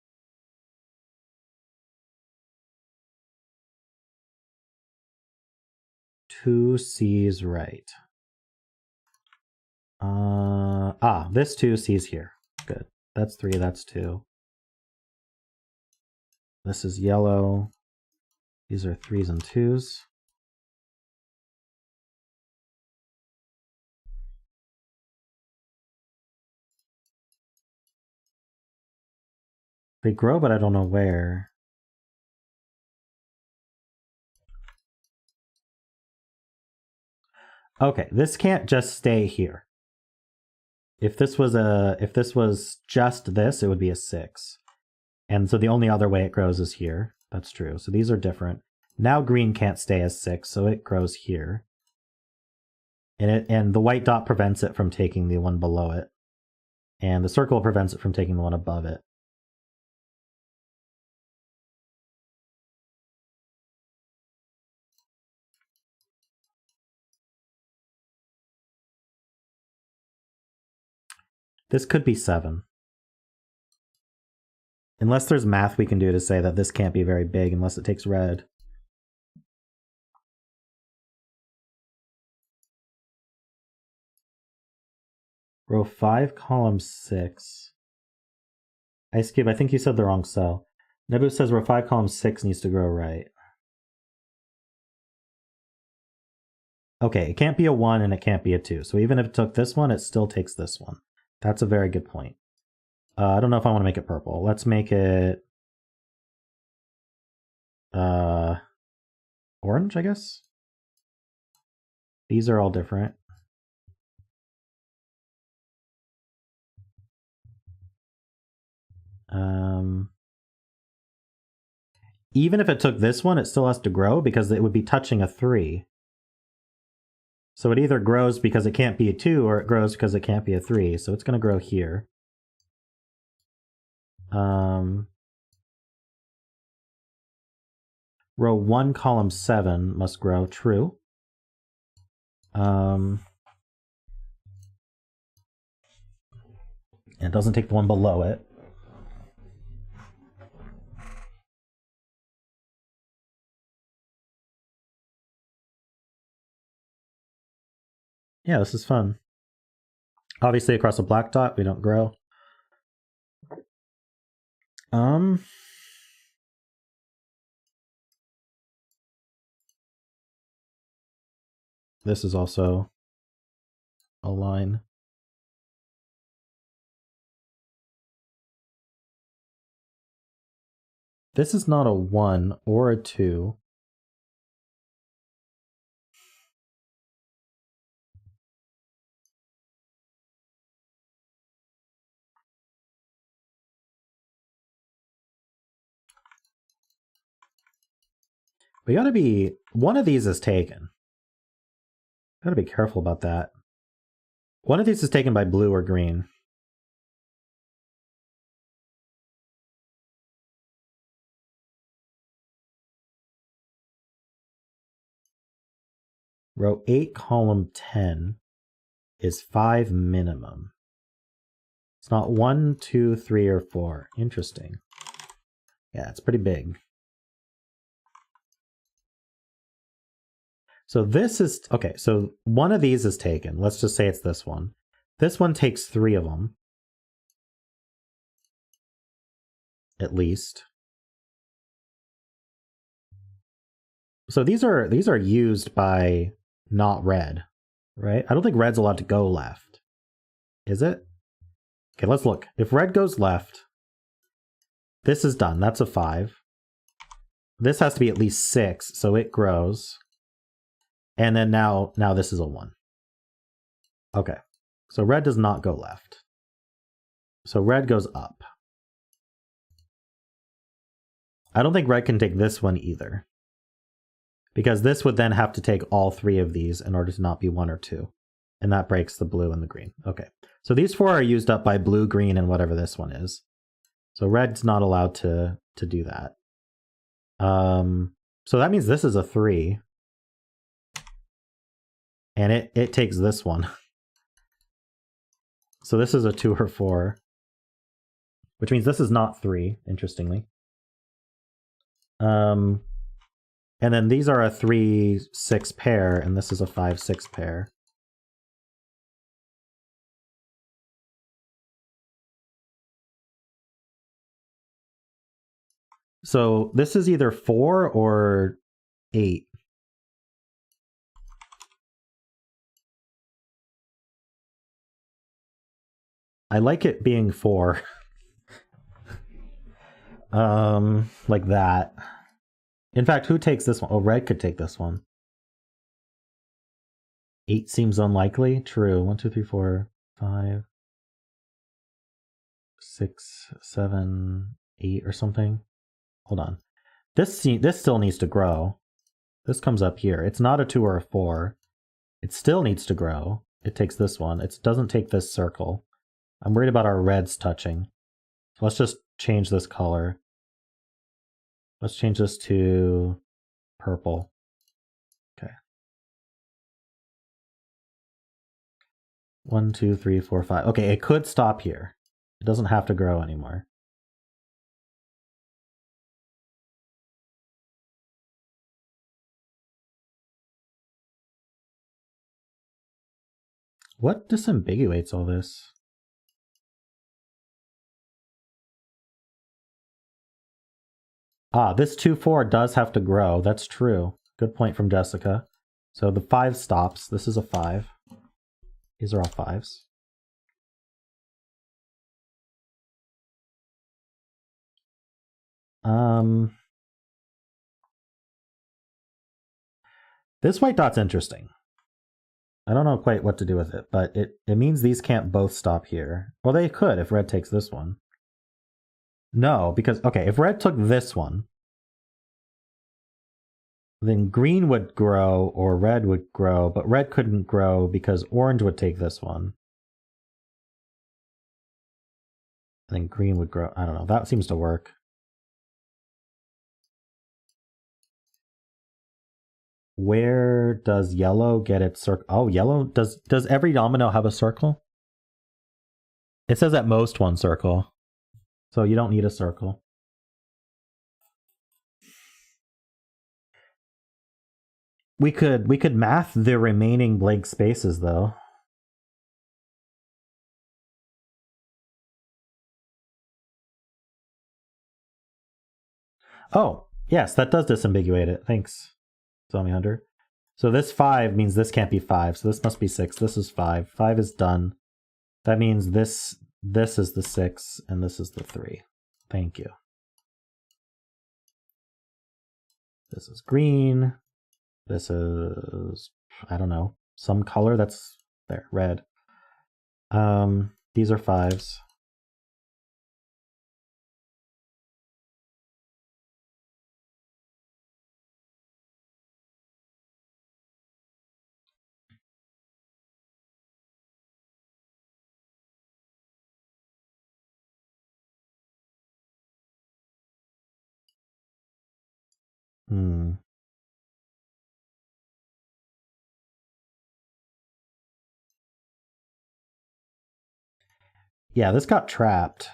Speaker 1: Two C's right. This 2 C's here. Good. That's 3, that's 2. This is yellow. These are 3s and 2s. They grow, but I don't know where. Okay, this can't just stay here. If this was just this, it would be a 6. And so the only other way it grows is here. That's true. So these are different. Now green can't stay as 6, so it grows here. And the white dot prevents it from taking the one below it. And the circle prevents it from taking the one above it. This could be 7. Unless there's math we can do to say that this can't be very big unless it takes red. Row 5, column 6. Ice Cube, I think you said the wrong cell. Nebu says row 5, column 6 needs to grow right. Okay, it can't be a 1 and it can't be a 2. So even if it took this one, it still takes this one. That's a very good point. I don't know if I want to make it purple. Let's make it orange, I guess. These are all different. Even if it took this one, it still has to grow because it would be touching a 3. So it either grows because it can't be a 2 or it grows because it can't be a 3. So it's going to grow here. Row 1, column 7 must grow true. It doesn't take the one below it. Yeah, this is fun. Obviously, across a black dot, we don't grow. This is also a line. This is not a 1 or a 2. We gotta be, one of these is taken. Gotta be careful about that. One of these is taken by blue or green. Row 8, column 10 is 5 minimum. It's not 1, 2, 3, or 4. Interesting. Yeah, it's pretty big. So this is, okay, so one of these is taken. Let's just say it's this one. This one takes 3 of them. At least. So these are used by not red, right? I don't think red's allowed to go left. Is it? Okay, let's look. If red goes left, this is done. That's a 5. This has to be at least 6, so it grows. And then now this is a 1. Okay. So red does not go left. So red goes up. I don't think red can take this one either. Because this would then have to take all 3 of these in order to not be 1 or 2. And that breaks the blue and the green. Okay. So these 4 are used up by blue, green, and whatever this one is. So red's not allowed to do that. So that means this is a 3. And it takes this one. So this is a 2 or 4. Which means this is not 3, interestingly. And then these are a 3-6 pair, and this is a 5-6 pair. So this is either 4 or 8. I like it being 4. Like that. In fact, who takes this one? Oh, red could take this one. 8 seems unlikely. True. 1, 2, 3, 4, 5, 6, 7, 8 or something. Hold on. This still needs to grow. This comes up here. It's not a 2 or a 4. It still needs to grow. It takes this one. It doesn't take this circle. I'm worried about our reds touching. So let's just change this color. Let's change this to purple. Okay. 1, 2, 3, 4, 5. Okay, it could stop here. It doesn't have to grow anymore. What disambiguates all this? Ah, this 2-4 does have to grow. That's true. Good point from Jessica. So the 5 stops. This is a 5. These are all 5s. This white dot's interesting. I don't know quite what to do with it, but it means these can't both stop here. Well, they could if red takes this one. No, because, okay, if red took this one, then green would grow or red would grow, but red couldn't grow because orange would take this one. And then green would grow. I don't know. That seems to work. Where does yellow get its circle? Oh, yellow, does every domino have a circle? It says at most 1 circle. So you don't need a circle. We could math the remaining blank spaces though. Oh, yes, that does disambiguate it. Thanks, Zombie Hunter. So this 5 means this can't be 5, so this must be 6. This is 5. 5 is done. That means this is the 6, and this is the 3. Thank you. This is green. This is, I don't know, some color that's there, red. These are 5s. Yeah, this got trapped.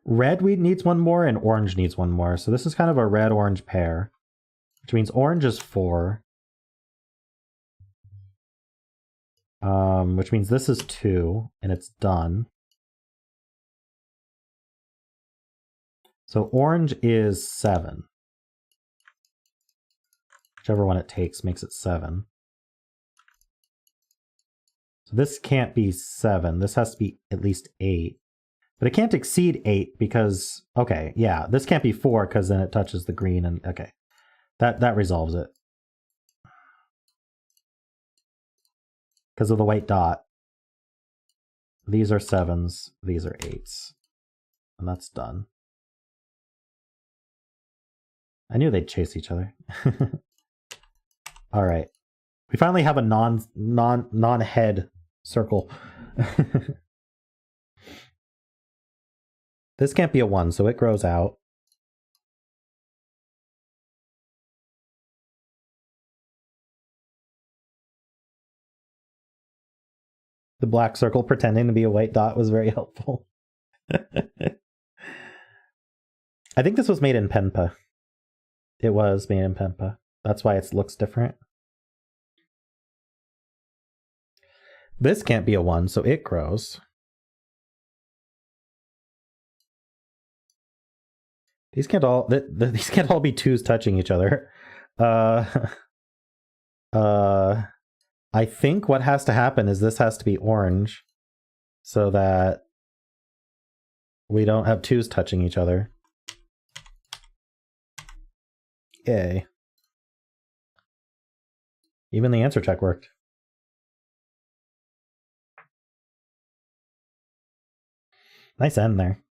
Speaker 1: Red needs one more and orange needs one more. So this is kind of a red-orange pair, which means orange is 4. Which means this is 2, and it's done. So orange is 7. Whichever one it takes makes it 7. So this can't be 7. This has to be at least 8. But it can't exceed 8 because, okay, yeah, this can't be 4 because then it touches the green and, okay. That resolves it. Because of the white dot. These are 7s, these are 8s. And that's done. I knew they'd chase each other. All right. We finally have a non-head circle. This can't be a 1, so it grows out. The black circle pretending to be a white dot was very helpful. I think this was made in Penpa. It was made in Penpa. That's why it looks different. This can't be a 1, so it grows. These can't all be 2s touching each other. I think what has to happen is this has to be orange so that we don't have 2s touching each other. Yay. Even the answer check worked. Nice end there.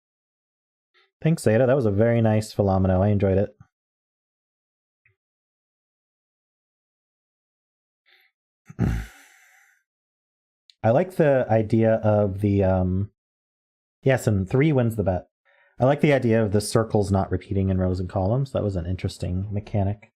Speaker 1: Thanks, Zeta. That was a very nice Philomeno. I enjoyed it. I like the idea of the yes, and 3 wins the bet. I like the idea of the circles not repeating in rows and columns. That was an interesting mechanic.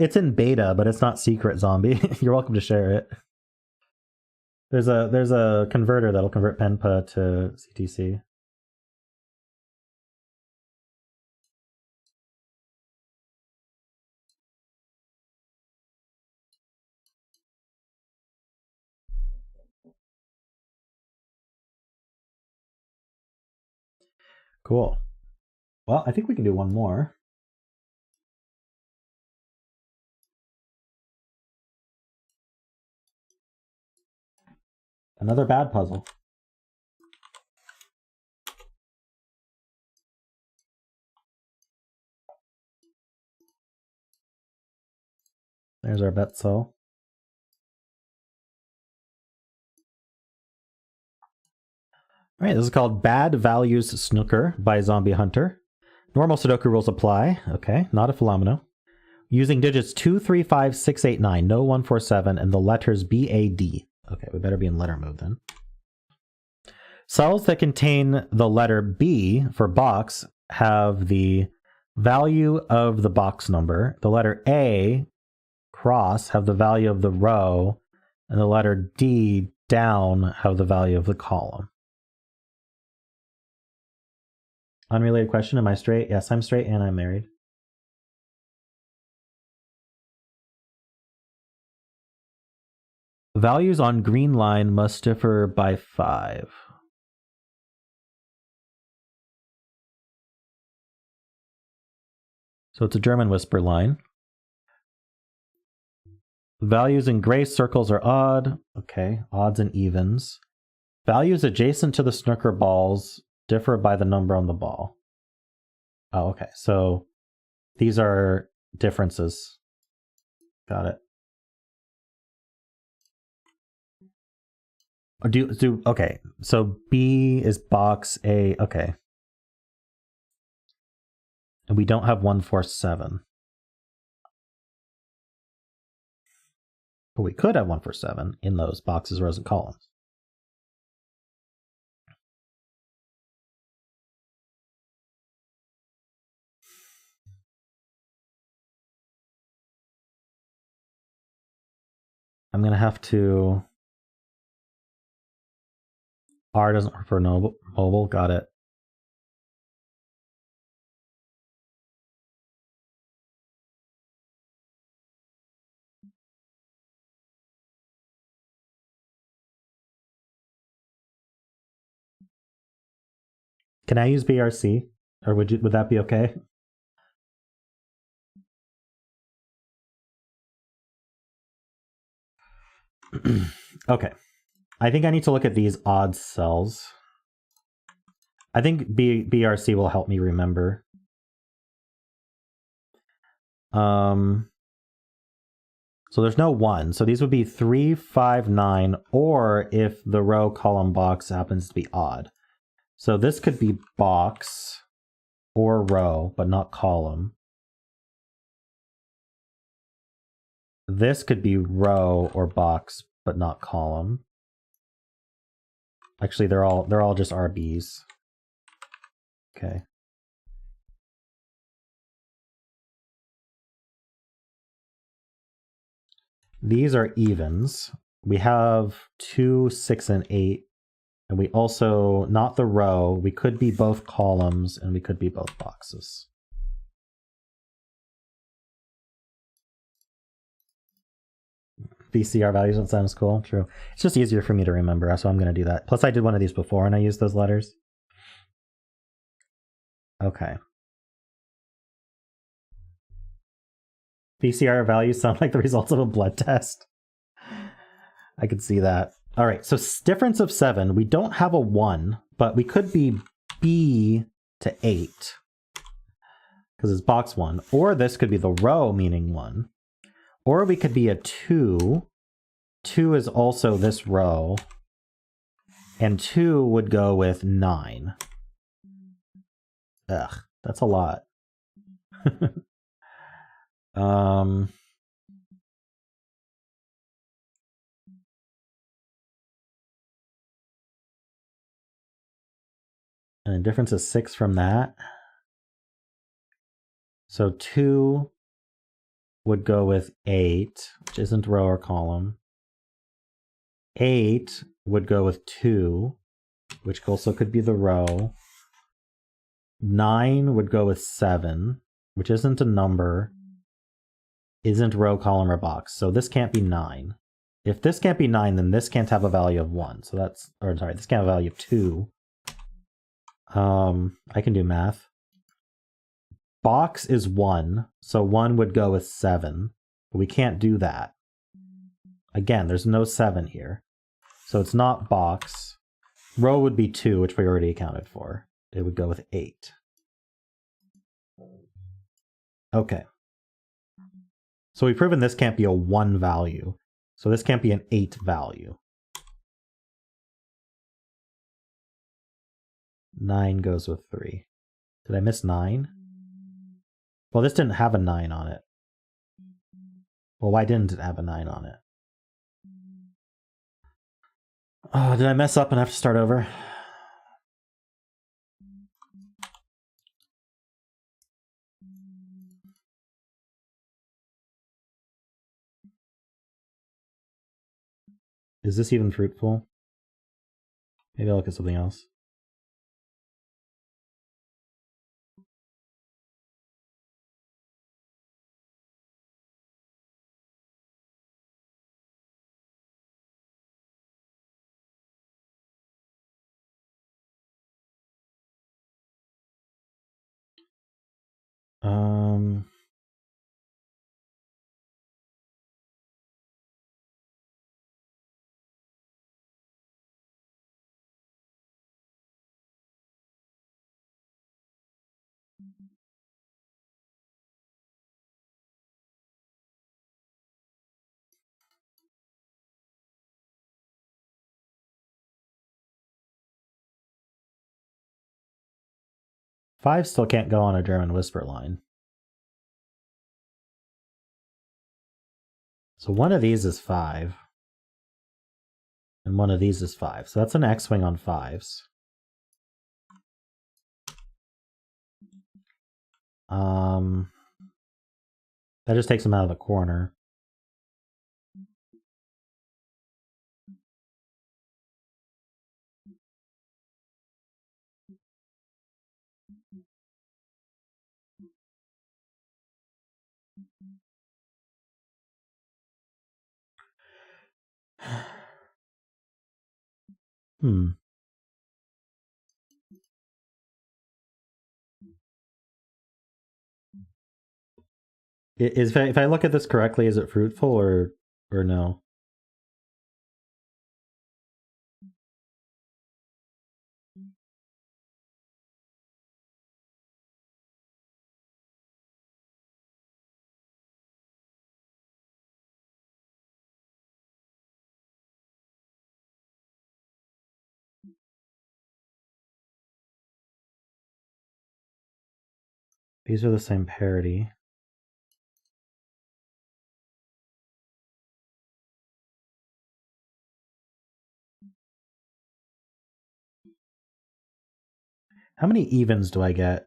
Speaker 1: It's in beta, but it's not secret, Zombie. You're welcome to share it. There's a converter that'll convert Penpa to CTC. Cool. Well, I think we can do one more. Another bad puzzle. There's our bet cell. All right, this is called Bad Values Snooker by Zombie Hunter. Normal Sudoku rules apply. Okay, not a Philomeno. Using digits 2, 3, 5, 6, 8, 9, no 1, 4, 7, and the letters B, A, D. Okay, we better be in letter mode then. Cells that contain the letter B for box have the value of the box number. The letter A, cross, have the value of the row, and the letter D, down, have the value of the column. Unrelated question, am I straight? Yes, I'm straight and I'm married. Values on green line must differ by 5. So it's a German whisper line. Values in gray circles are odd. Okay, odds and evens. Values adjacent to the snooker balls differ by the number on the ball. Oh, okay. So these are differences. Got it. Or do okay. So B is box A. Okay. And we don't have 147. But we could have 147 in those boxes, rows, and columns. I'm going to have to... R doesn't work for mobile. Got it. Can I use BRC? Or would that be okay? Okay. I think I need to look at these odd cells. I think BRC will help me remember. So there's no 1. So these would be 3, 5, 9, or if the row column box happens to be odd. So this could be box or row, but not column. This could be row or box, but not column. Actually, they're all just RBs. Okay. These are evens. We have 2, 6, and 8. And we also, not the row, we could be both columns and we could be both boxes. VCR values don't sound as cool. True. It's just easier for me to remember, so I'm going to do that. Plus, I did one of these before and I used those letters. Okay. VCR values sound like the results of a blood test. I could see that. All right, so difference of 7. We don't have a 1, but we could be B to 8 because it's box 1. Or this could be the row meaning 1. Or we could be a 2. 2 is also this row. And 2 would go with 9. Ugh, that's a lot. And the difference is 6 from that. So 2 would go with 8, which isn't row or column. 8 would go with 2, which also could be the row. 9 would go with 7, which isn't a number, isn't row, column, or box. So this can't be 9. If this can't be 9, then this can't have a value of 1. So that's, or sorry, this can't have a value of 2. I can do math. Box is 1, so 1 would go with 7. But we can't do that. Again, there's no 7 here. So it's not box. Row would be 2, which we already accounted for. It would go with 8. Okay. So we've proven this can't be a 1 value. So this can't be an 8 value. 9 goes with 3. Did I miss 9? Well, this didn't have a 9 on it. Well, why didn't it have a 9 on it? Oh, did I mess up and have to start over? Is this even fruitful? Maybe I'll look at something else. 5 still can't go on a German whisper line. So one of these is 5. And one of these is 5. So that's an X-wing on 5s. That just takes him out of the corner. If I look at this correctly, is it fruitful or no? These are the same parity. How many evens do I get?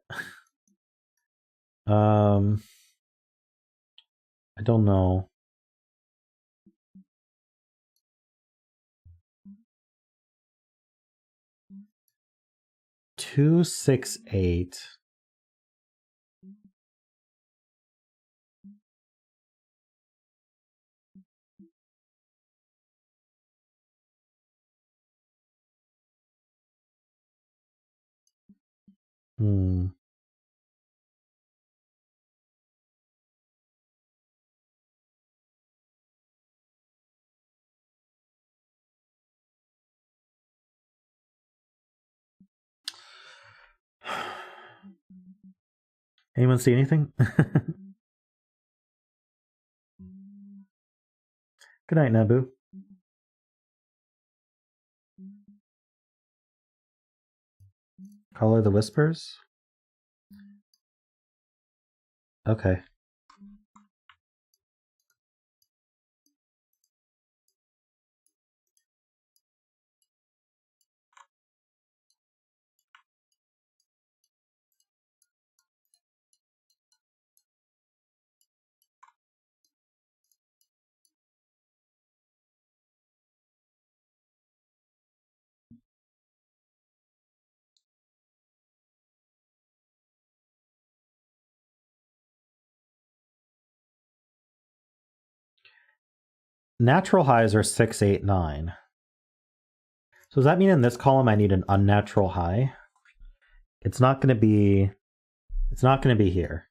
Speaker 1: I don't know. 2, 6, 8. Anyone see anything? Good night, Nabu. Color the whispers? Okay. Natural highs are 6, 8, 9. So does that mean in this column I need an unnatural high? It's not going to be here.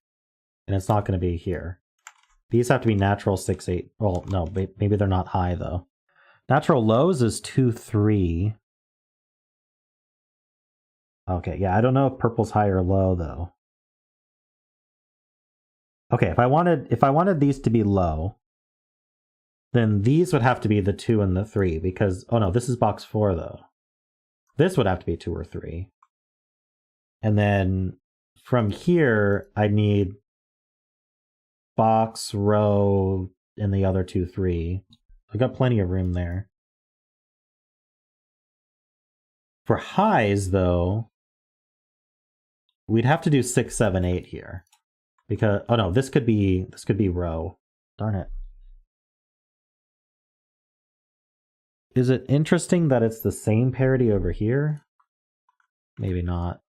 Speaker 1: And it's not going to be here. These have to be natural 6, 8. Well, no, maybe they're not high though. Natural lows is 2, 3. Okay, yeah, I don't know if purple's high or low though. Okay, if I wanted these to be low, then these would have to be the 2 and the 3 because oh no, this is box 4 though. This would have to be 2 or 3. And then from here I need box, row, and the other 2, 3. I got plenty of room there. For highs though, we'd have to do 6, 7, 8 here. Because oh no, this could be row. Darn it. Is it interesting that it's the same parity over here? Maybe not.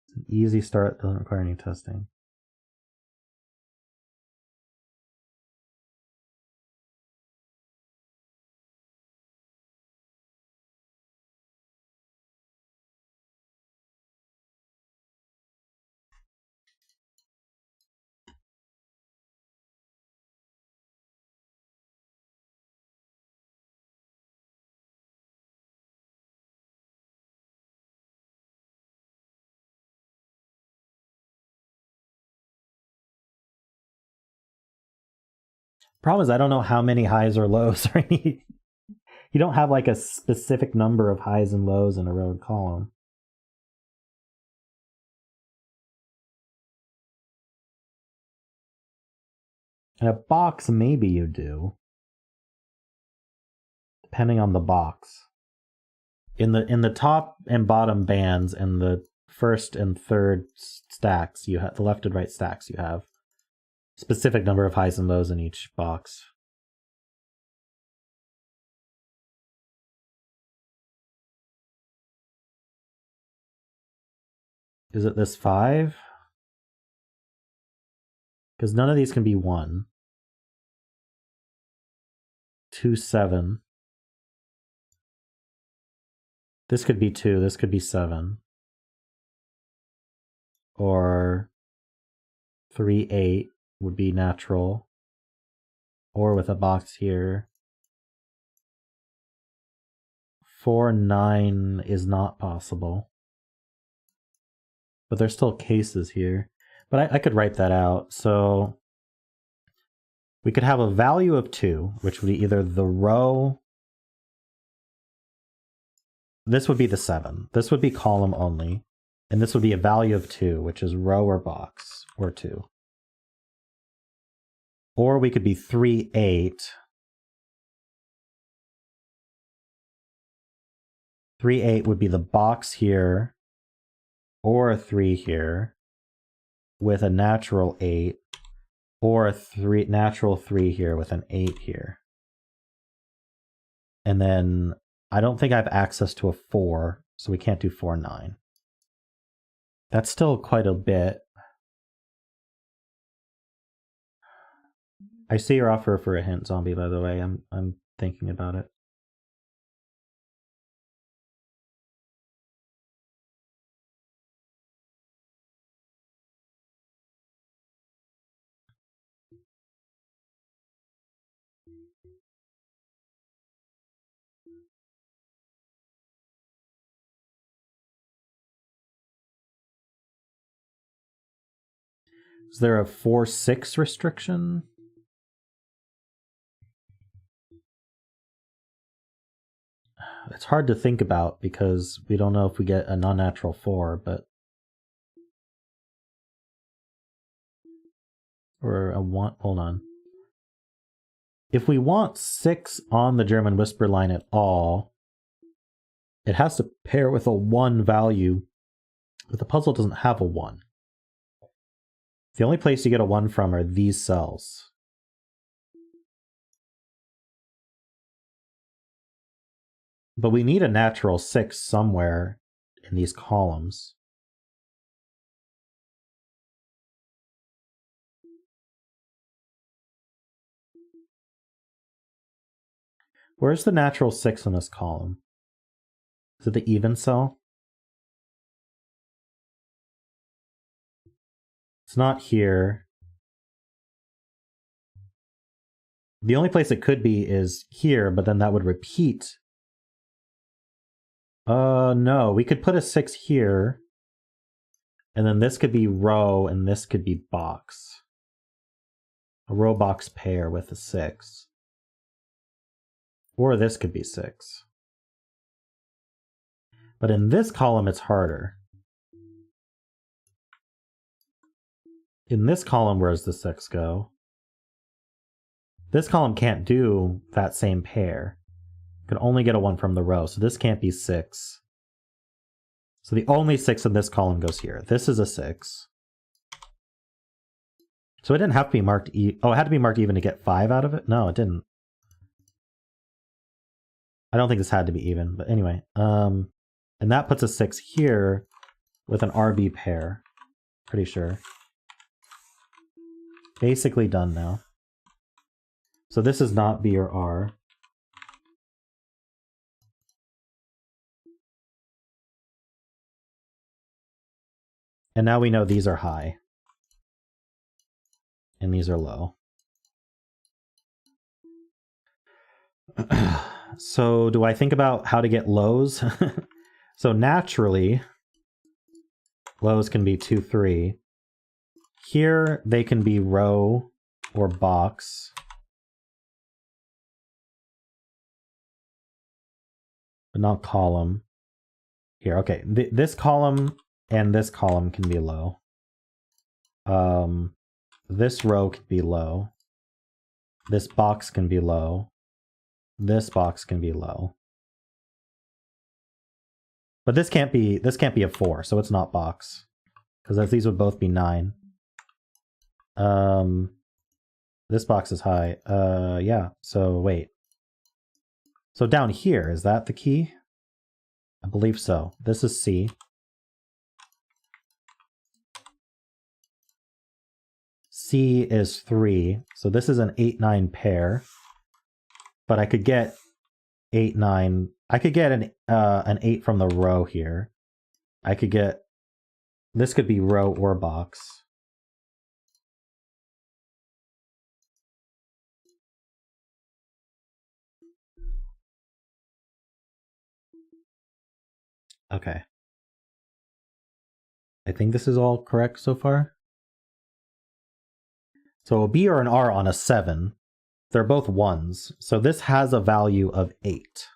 Speaker 1: It's an easy start, doesn't require any testing. Problem is, I don't know how many highs or lows are you don't have like a specific number of highs and lows in a row and column. In a box, maybe you do. Depending on the box. In the top and bottom bands and the first and third stacks, you have the left and right stacks, you have specific number of highs and lows in each box. Is it this 5? Because none of these can be 1. 2, 7. This could be 2, this could be 7. Or 3, 8 would be natural. Or with a box here. 4, 9 is not possible. But there's still cases here. But I could write that out. So we could have a value of 2, which would be either the row. This would be the 7. This would be column only. And this would be a value of 2, which is row or box, or 2. Or we could be 3, 8. 3, 8 would be the box here, or a 3 here, with a natural 8, or a natural 3 here with an 8 here. And then I don't think I have access to a 4, so we can't do 4, 9. That's still quite a bit. I see your offer for a hint, Zombie, by the way. I'm thinking about it. Is there a 4-6 restriction? It's hard to think about because we don't know if we get a non-natural 4, but... Or a 1, hold on. If we want 6 on the German whisper line at all, it has to pair with a 1 value, but the puzzle doesn't have a 1. The only place you get a 1 from are these cells. But we need a natural 6 somewhere in these columns. Where's the natural 6 in this column? Is it the even cell? It's not here. The only place it could be is here, but then that would repeat. No, we could put a 6 here. And then this could be row, and this could be box. A row box pair with a 6. Or this could be 6. But in this column, it's harder. In this column, where does the 6 go? This column can't do that same pair. You can only get a 1 from the row, so this can't be 6. So the only 6 in this column goes here. This is a 6. So it didn't have to be marked oh, it had to be marked even to get 5 out of it? No, it didn't. I don't think this had to be even, but anyway. And that puts a 6 here with an RB pair. Pretty sure. Basically done now. So this is not B or R. And now we know these are high. And these are low. So do I think about how to get lows? So naturally, lows can be 2, 3. Here they can be row or box. but not column. Here, okay. This column and this column can be low. This row can be low. This box can be low. This box can be low. But this can't be a 4, so it's not box. Because these would both be 9. This box is high. Yeah, so wait. So down here, is that the key? I believe so. This is C. C is 3, so this is an 8-9 pair. But I could get 8-9. I could get an 8 from the row here. I could get, this could be row or box. Okay. I think this is all correct so far. So a B or an R on a 7, they're both 1s. So this has a value of 8.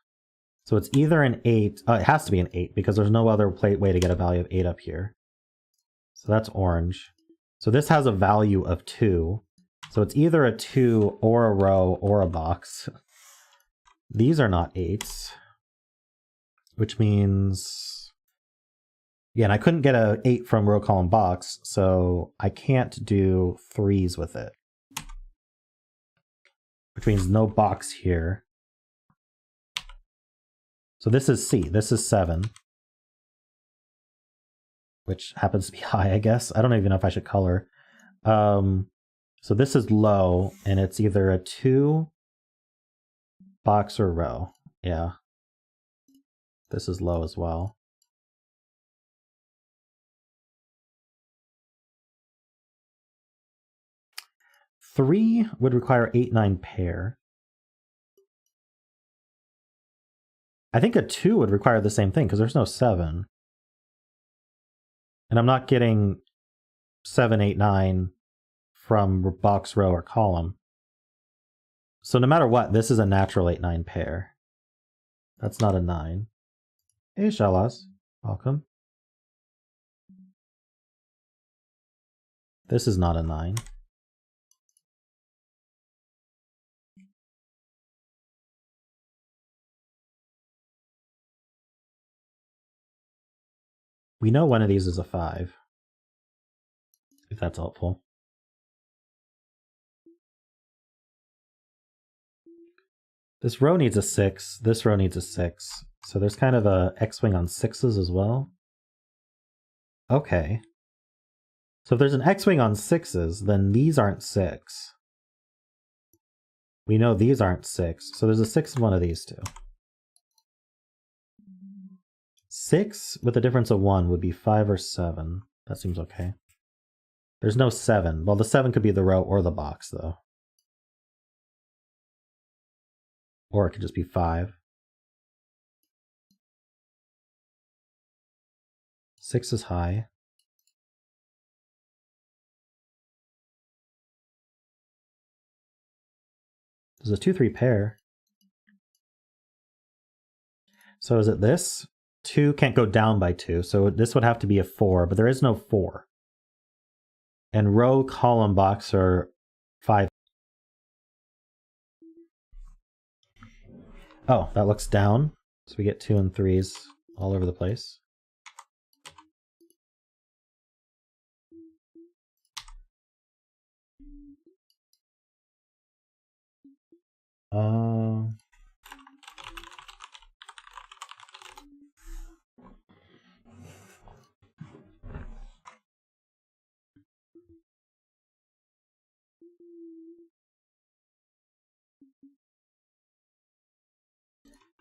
Speaker 1: So it's either an 8, it has to be an 8 because there's no other way to get a value of 8 up here. So that's orange. So this has a value of 2. So it's either a 2 or a row or a box. These are not 8s. Which means, yeah, and I couldn't get a 8 from row column box, so I can't do 3s with it. Which means no box here. So this is C, this is 7. Which happens to be high, I guess. I don't even know if I should color. So this is low, and it's either a 2, box, or row. Yeah. This is low as well. Three would require 8-9 pair. I think a 2 would require the same thing because there's no 7. And I'm not getting 7, 8, 9 from box, row, or column. So no matter what, this is a natural 8-9 pair. That's not a 9. Hey, Shalas. Welcome. This is not a 9. We know one of these is a 5. If that's helpful. This row needs a 6. This row needs a 6. So there's kind of a X-wing on 6s as well. Okay. So if there's an X-wing on 6s, then these aren't 6. We know these aren't 6. So there's a 6 in one of these two. 6 with a difference of 1 would be 5 or 7. That seems okay. There's no 7. Well, the 7 could be the row or the box, though. Or it could just be 5. 6 is high. There's a 2-3 pair. So is it this? 2 can't go down by 2, so this would have to be a 4, but there is no 4. And row, column, box are 5. Oh, that looks down. So we get 2 and 3s all over the place.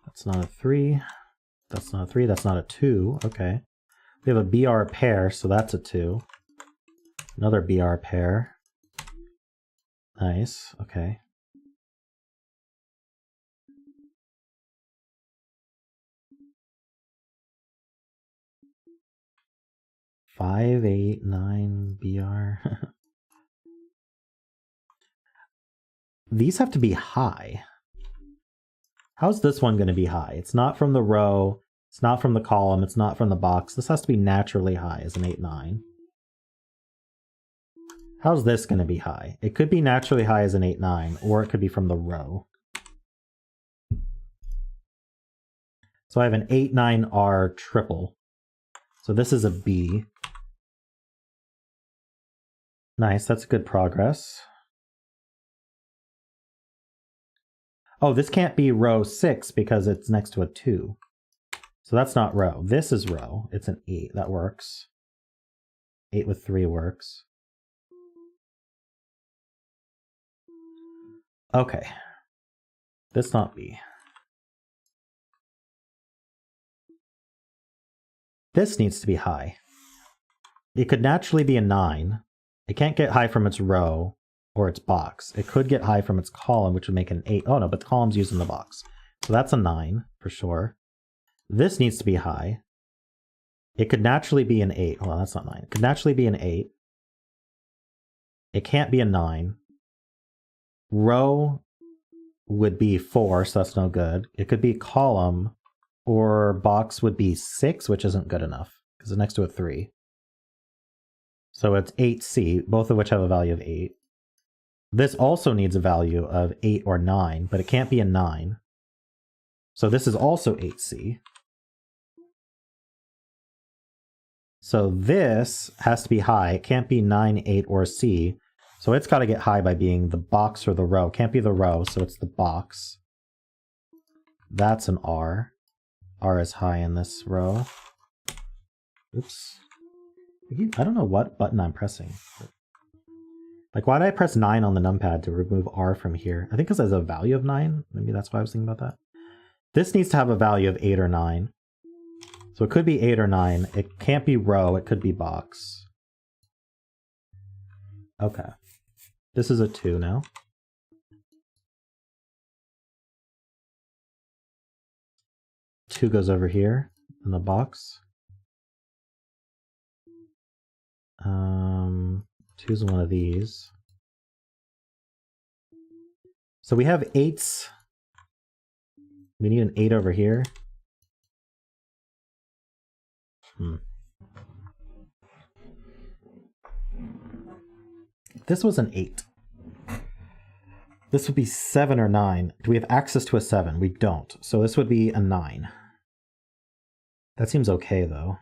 Speaker 1: That's not a 3. That's not a 3. That's not a 2. Okay. We have a BR pair, so that's a 2. Another BR pair. Nice. Okay. Five, 8, 9 BR. These have to be high. How's this one going to be high? It's not from the row. It's not from the column. It's not from the box. This has to be naturally high as an 8, 9. How's this going to be high? It could be naturally high as an 8, 9, or it could be from the row. So I have an 8, 9, R triple. So this is a B. Nice, that's good progress. Oh, this can't be row 6 because it's next to a 2. So that's not row. This is row. It's an 8. That works. 8 with 3 works. Okay. This not B. This needs to be high. It could naturally be a 9. It can't get high from its row or its box. It could get high from its column, which would make it an 8. Oh no, but the column's used in the box. So that's a 9 for sure. This needs to be high. It could naturally be an 8. Hold on, that's not 9. It could naturally be an 8. It can't be a 9. Row would be 4, so that's no good. It could be column, or box would be 6, which isn't good enough, because it's next to a 3. So it's 8C, both of which have a value of 8. This also needs a value of 8 or 9, but it can't be a 9. So this is also 8C. So this has to be high. It can't be 9, 8, or C. So it's got to get high by being the box or the row. Can't be the row, so it's the box. That's an R. R is high in this row. Oops. I don't know what button I'm pressing. Like, why did I press 9 on the numpad to remove R from here? I think because it has a value of 9. Maybe that's why I was thinking about that. This needs to have a value of 8 or 9. So it could be 8 or 9. It can't be row. It could be box. Okay. This is a 2 now. Two goes over here in the box. 2's one of these. So we have 8s. We need an 8 over here. This was an 8. This would be 7 or 9. Do we have access to a 7? We don't. So this would be a 9. That seems okay, though.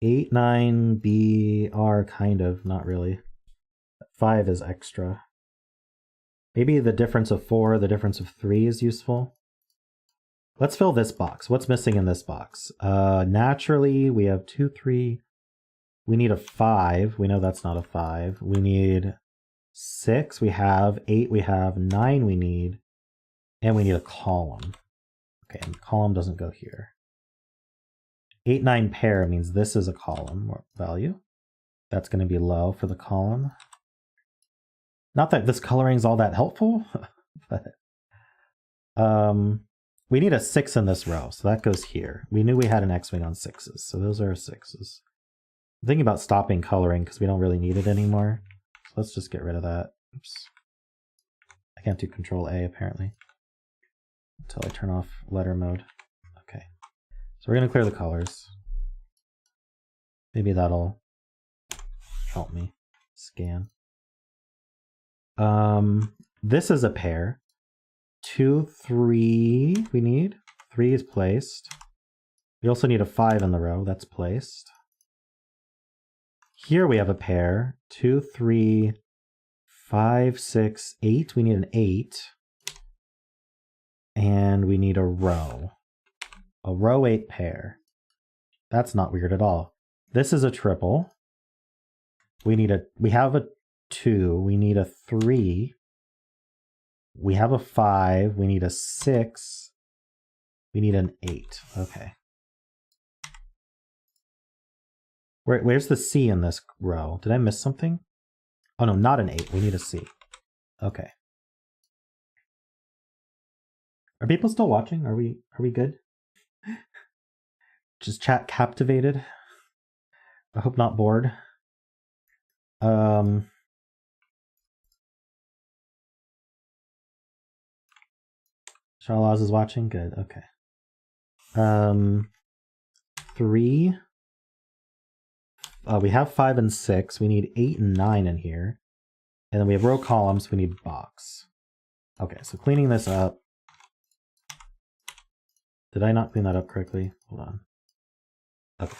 Speaker 1: Eight, 9, B, R, kind of. Not really. 5 is extra. Maybe the difference of 4, the difference of 3 is useful. Let's fill this box. What's missing in this box? Naturally, we have 2, 3. We need a 5. We know that's not a 5. We need 6. We have 8. We have 9. We need. And we need a column. Okay, and the column doesn't go here. 8, 9 pair means this is a column value. That's going to be low for the column. Not that this coloring is all that helpful, but we need a 6 in this row, so that goes here. We knew we had an X-wing on 6s, so those are 6s. I'm thinking about stopping coloring because we don't really need it anymore. So let's just get rid of that. Oops. I can't do Control A apparently until I turn off letter mode. Okay, so we're going to clear the colors. Maybe that'll help me scan. This is a pair. 2, 3 we need. 3 is placed. We also need a 5 in the row. That's placed. Here we have a pair. 2, 3, 5, 6, 8. We need an 8. And we need a row. A row 8 pair. That's not weird at all. This is a triple. We have a 2. We need a 3. We have a 5. We need a 6. We need an 8. Okay. Where's the C in this row? Did I miss something? Oh no, not an 8. We need a C. Okay. Are people still watching? Are we good? Just chat captivated. I hope not bored. Shalaz is watching? Good, okay. 3. We have 5 and 6. We need 8 and 9 in here. And then we have row columns, we need box. Okay, so cleaning this up. Did I not clean that up correctly? Hold on. Okay.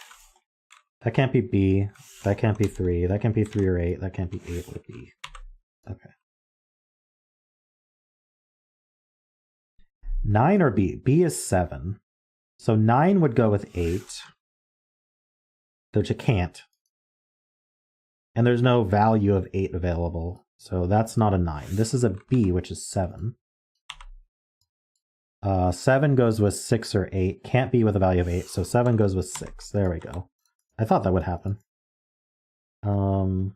Speaker 1: That can't be B. That can't be 3. That can't be 3 or 8. That can't be 8 or B. Okay. 9 or B? B is 7. So 9 would go with 8. Which it can't. And there's no value of 8 available. So that's not a 9. This is a B, which is 7. 7 goes with 6 or 8. Can't be with a value of 8. So 7 goes with 6. There we go. I thought that would happen. I'm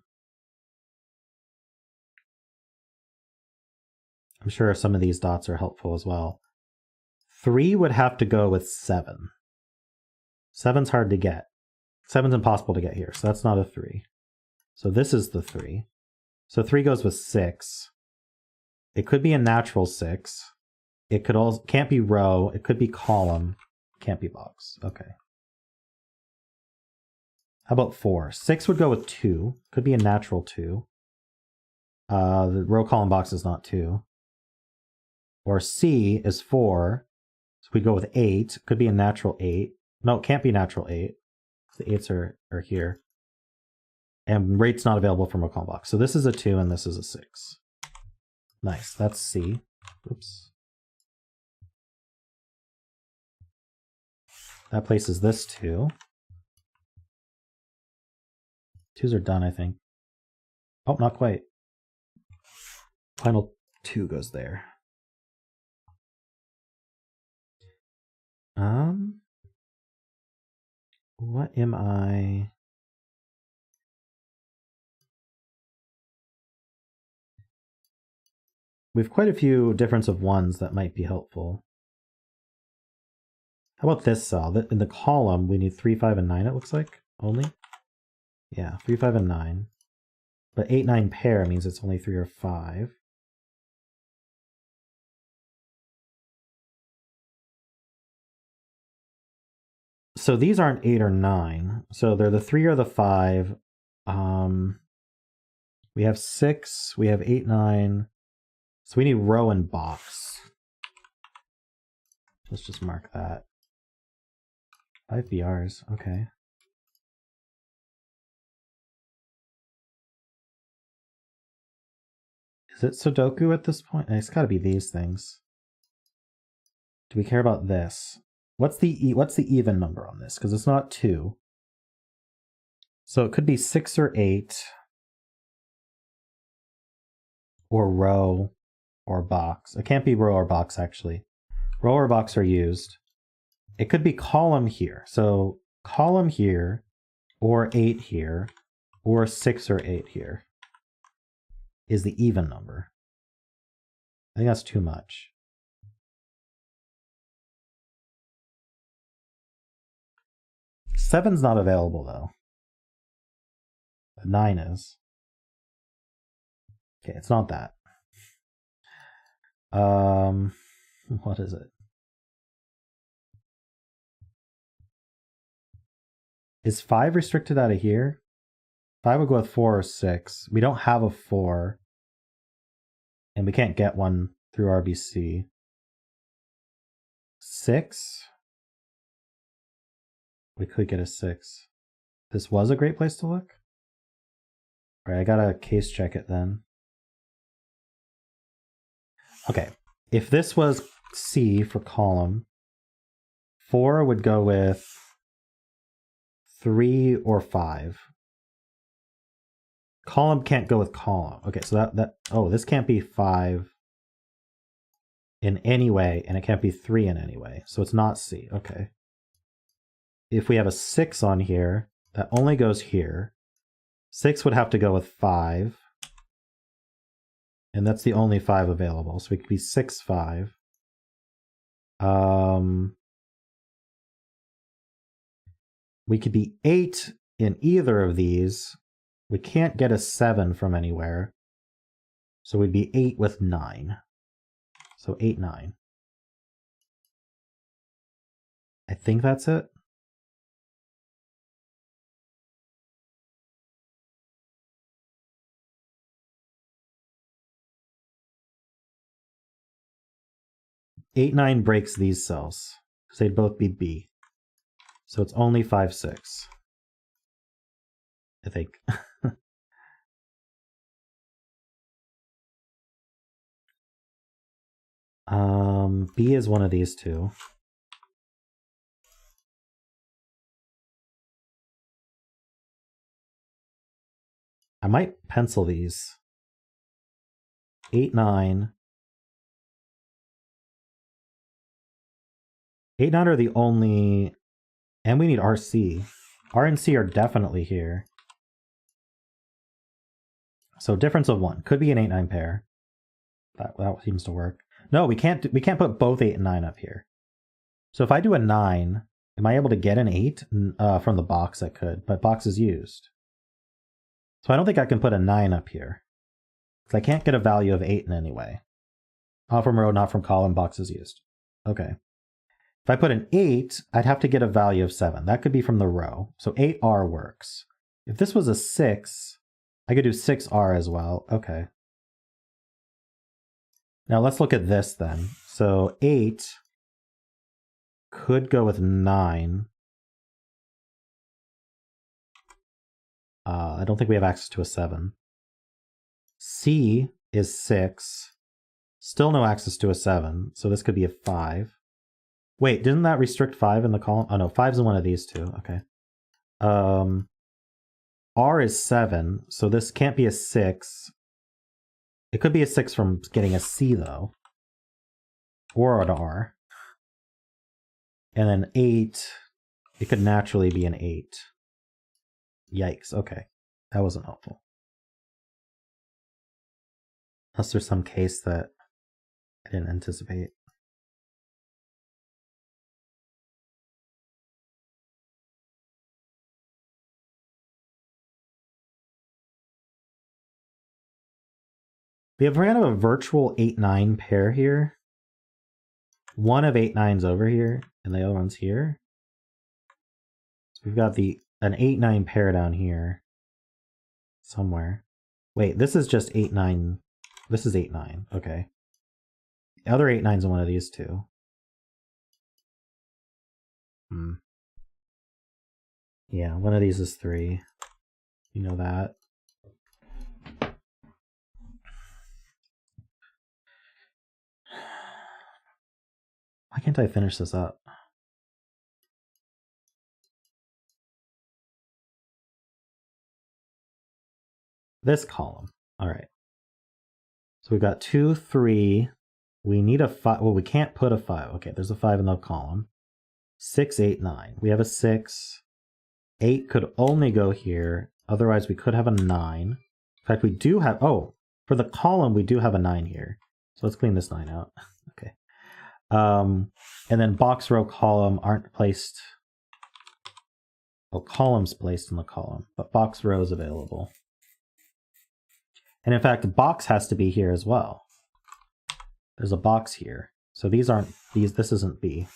Speaker 1: sure some of these dots are helpful as well. 3 would have to go with 7. 7's hard to get. 7's impossible to get here, so that's not a 3. So this is the 3. So 3 goes with 6. It could be a natural 6. It could also can't be row. It could be column. Can't be box. Okay. How about 4? 6 would go with 2. Could be a natural 2. The row column box is not 2. Or C is 4. So we go with 8. Could be a natural 8. No, it can't be natural 8. The 8s are here. And rate's not available from row column box. So this is a 2 and this is a 6. Nice. That's C. Oops. That places this 2. 2s are done, I think. Oh, not quite. Final 2 goes there. What am I? We have quite a few difference of 1s that might be helpful. How about this cell? In the column, we need 3, 5, and 9, it looks like, only. Yeah, 3, 5, and 9. But 8, 9 pair means it's only 3 or 5. So these aren't 8 or 9. So they're the 3 or the 5. We have 6. We have 8, 9. So we need row and box. Let's just mark that. 5 BRs. Okay. Is it Sudoku at this point? It's got to be these things. Do we care about this? What's the even number on this? Because it's not 2. So it could be 6 or 8, or row, or box. It can't be row or box, actually. Row or box are used. It could be column here. So column here, or 8 here, or 6 or 8 here is the even number. I think that's too much. Seven's not available, though. 9 is. Okay, it's not that. What is it? Is 5 restricted out of here? 5 would go with 4 or 6. We don't have a 4. And we can't get one through RBC. 6? We could get a 6. This was a great place to look? Alright, I gotta case check it then. Okay, if this was C for column, 4 would go with 3 or 5. Column can't go with column. Okay, so oh, this can't be 5 in any way, and it can't be 3 in any way. So it's not C. Okay. If we have a 6 on here, that only goes here. 6 would have to go with 5. And that's the only 5 available. So we could be 6, 5. We could be 8 in either of these. We can't get a 7 from anywhere. So we'd be 8 with 9. So 8, 9. I think that's it. Eight, 9 breaks these cells because they'd both be B. So it's only 5, 6. I think. B is one of these two. I might pencil these. 8, 9. 8, 9 are the only... And we need RC. R and C are definitely here. So difference of 1. Could be an 8, 9 pair. That seems to work. No, we can't put both 8 and 9 up here. So if I do a 9, am I able to get an 8? From the box I could, but box is used. So I don't think I can put a 9 up here. Because I can't get a value of 8 in any way. Not from row, not from column, box is used. Okay. If I put an 8, I'd have to get a value of 7. That could be from the row. So 8R works. If this was a 6, I could do 6R as well. Okay. Now let's look at this then. So 8 could go with 9. I don't think we have access to a 7. C is 6. Still no access to a 7. So this could be a 5. Wait, didn't that restrict 5 in the column? Oh no, 5's in one of these two. Okay. R is 7, so this can't be a 6. It could be a 6 from getting a C, though. Or an R. And then 8, it could naturally be an 8. Yikes, okay. That wasn't helpful. Unless there's some case that I didn't anticipate. We have kind of a virtual 8-9 pair here. One of 8-9's over here, and the other one's here. So we've got an 8-9 pair down here. Somewhere. Wait, this is just 8-9. This is 8-9. Okay. The other 8-9's in one of these two. Yeah, one of these is 3. You know that. Why can't I finish this up? This column. All right. So we've got 2, 3. We need a 5. Well, we can't put a 5. Okay, there's a 5 in the column. 6, 8, 9. We have a 6. 8 could only go here. Otherwise, we could have a 9. In fact, we do have... Oh, for the column, we do have a 9 here. So let's clean this 9 out. Okay. And then box, row, column aren't placed... Well, column's placed in the column, but box, row is available. And in fact, box has to be here as well. There's a box here. So these aren't... This isn't B.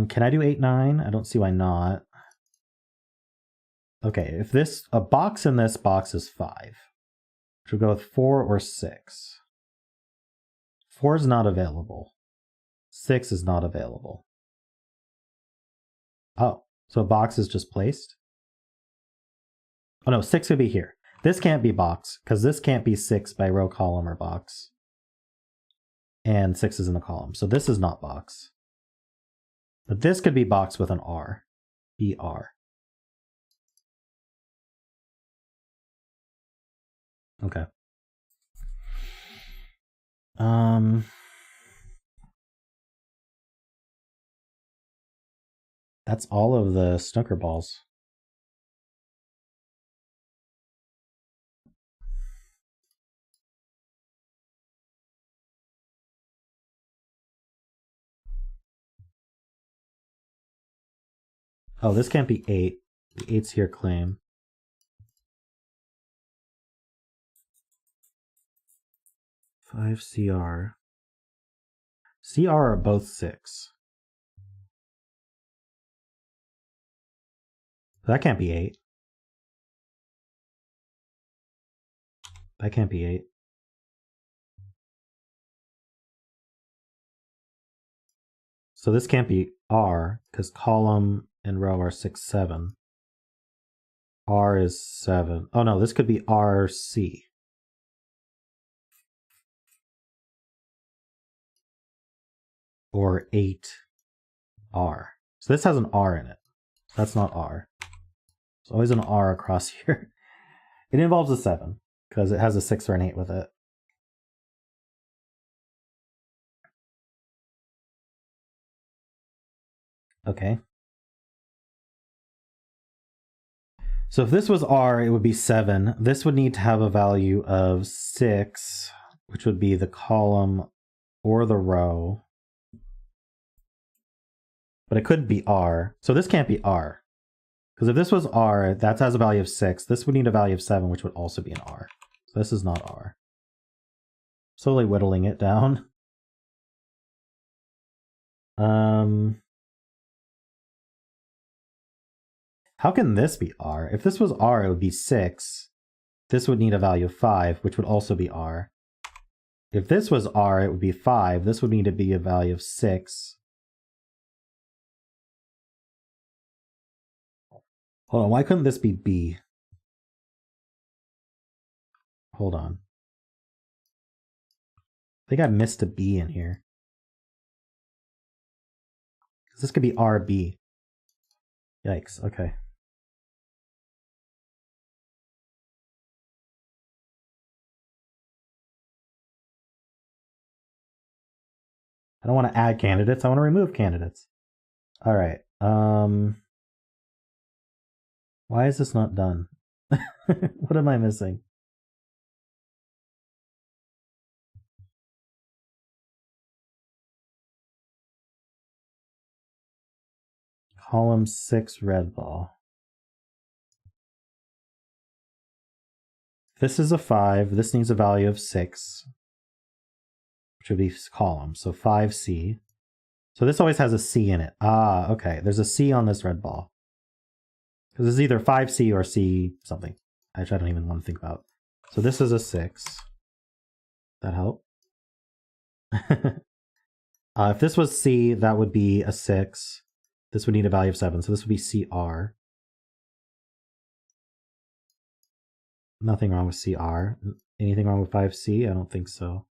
Speaker 1: Can I do 8, 9? I don't see why not. Okay, if a box in this box is 5, which will go with 4 or 6. 4 is not available. 6 is not available. Oh, so a box is just placed? Oh no, 6 could be here. This can't be box, because this can't be 6 by row, column, or box. And 6 is in the column, so this is not box. But this could be box with an R. BR. Okay. That's all of the snooker balls. Oh, this can't be 8. The 8's here claim. 5 CR. CR are both 6. That can't be 8. That can't be 8. So this can't be R, because column and row are 6, 7. R is 7. Oh no, this could be RC. Or 8R. So this has an R in it. That's not R. There's always an R across here. It involves a 7, because it has a 6 or an 8 with it. Okay. So if this was R, it would be 7. This would need to have a value of 6, which would be the column or the row. But it could be R. So this can't be R. Because if this was R, that has a value of 6. This would need a value of 7, which would also be an R. So this is not R. Slowly whittling it down. How can this be R? If this was R, it would be 6. This would need a value of 5, which would also be R. If this was R, it would be 5. This would need to be a value of 6. Hold on, why couldn't this be B? Hold on. I think I missed a B in here. This could be RB. Yikes, okay. I don't want to add candidates, I want to remove candidates. All right. Why is this not done? What am I missing? Column 6 red ball. This is a 5. This needs a value of 6, which would be column. So 5C. So this always has a C in it. Ah, okay. There's a C on this red ball. Because it's either 5C or C something. Actually, I don't even want to think about. So this is a 6. That help? If this was C, that would be a 6. This would need a value of 7. So this would be CR. Nothing wrong with CR. Anything wrong with 5C? I don't think so.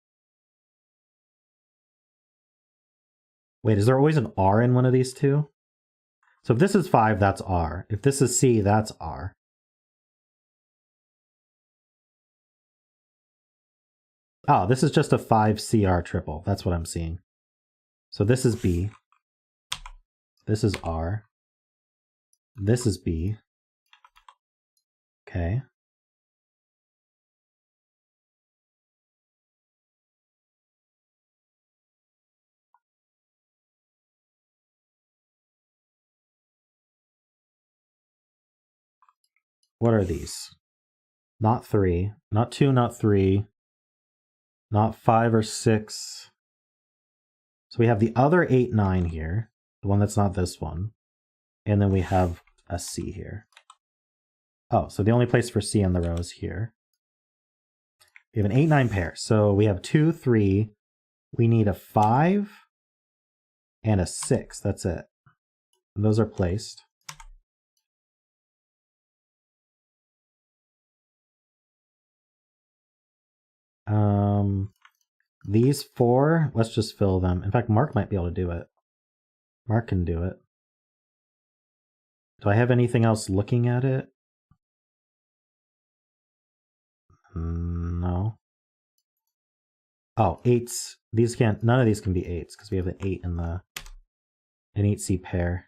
Speaker 1: Wait, is there always an R in one of these two? So if this is 5, that's R. If this is C, that's R. Oh, this is just a 5CR triple. That's what I'm seeing. So this is B. This is R. This is B. Okay. What are these? Not 3. Not 2, not 3. Not 5 or 6. So we have the other 8, 9 here. The one that's not this one. And then we have a C here. Oh, so the only place for C on the row is here. We have an 8, 9 pair. So we have 2, 3. We need a 5 and a 6. That's it. And those are placed. These 4, let's just fill them. In fact, Mark might be able to do it. Mark can do it. Do I have anything else looking at it? No. Oh, 8s. These can't, none of these can be 8s because we have an 8 in the, an 8C pair.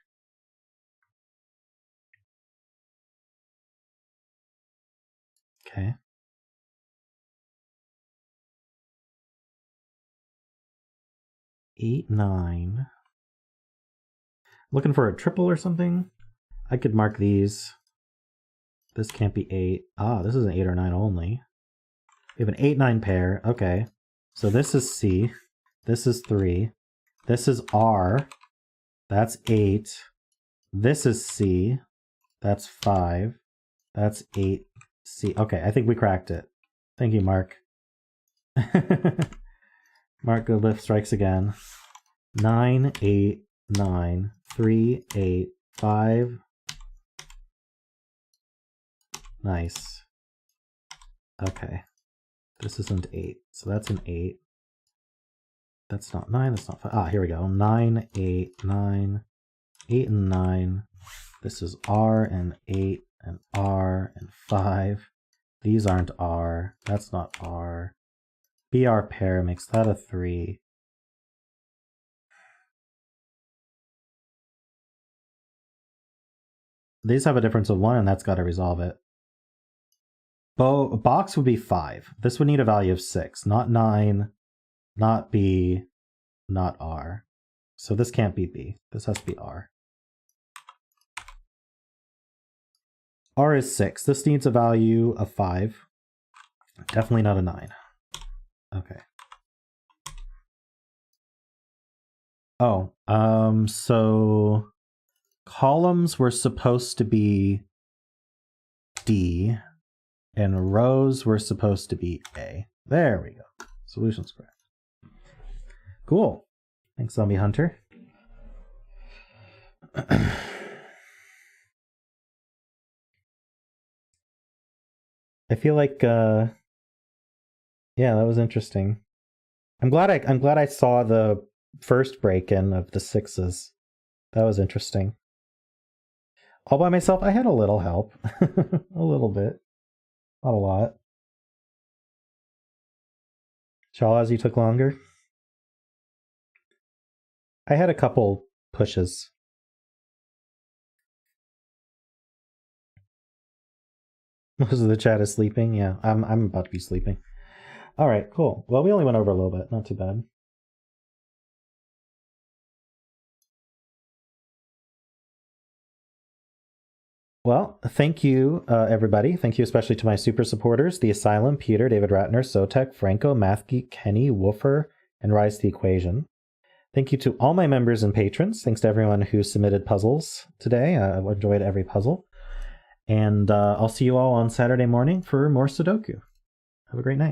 Speaker 1: Okay. Eight, 9. Looking for a triple or something? I could mark these. This can't be 8. Ah, this is an 8 or 9 only. We have an 8, 9 pair. Okay. So this is C. This is 3. This is R. That's 8. This is C. That's 5. That's 8C. Okay, I think we cracked it. Thank you, Mark. Mark Goodlift strikes again. 9, 8, 9, 3, 8, 5. Nice. Okay. This isn't 8, so that's an 8. That's not 9, that's not 5. Ah, here we go. 9, 8, 9, 8 and 9. This is R and 8 and R and 5. These aren't R. That's not R. BR pair makes that a 3. These have a difference of 1, and that's got to resolve it. Box would be 5. This would need a value of 6, not 9, not B, not R. So this can't be B. This has to be R. R is 6. This needs a value of 5. Definitely not a 9. Okay. Oh, so columns were supposed to be D, and rows were supposed to be A. There we go. Solution's correct. Cool. Thanks, Zombie Hunter. I feel like, yeah, that was interesting. I'm glad I saw the first break-in of the 6s. That was interesting. All by myself, I had a little help. A little bit. Not a lot. Shawaz, you took longer? I had a couple pushes. Most of the chat is sleeping. Yeah, I'm about to be sleeping. All right, cool. Well, we only went over a little bit. Not too bad. Well, thank you, everybody. Thank you especially to my super supporters, The Asylum, Peter, David Ratner, Sotek, Franco, Mathgeek, Kenny, Woofer, and Rise to the Equation. Thank you to all my members and patrons. Thanks to everyone who submitted puzzles today. I've enjoyed every puzzle. And I'll see you all on Saturday morning for more Sudoku. Have a great night.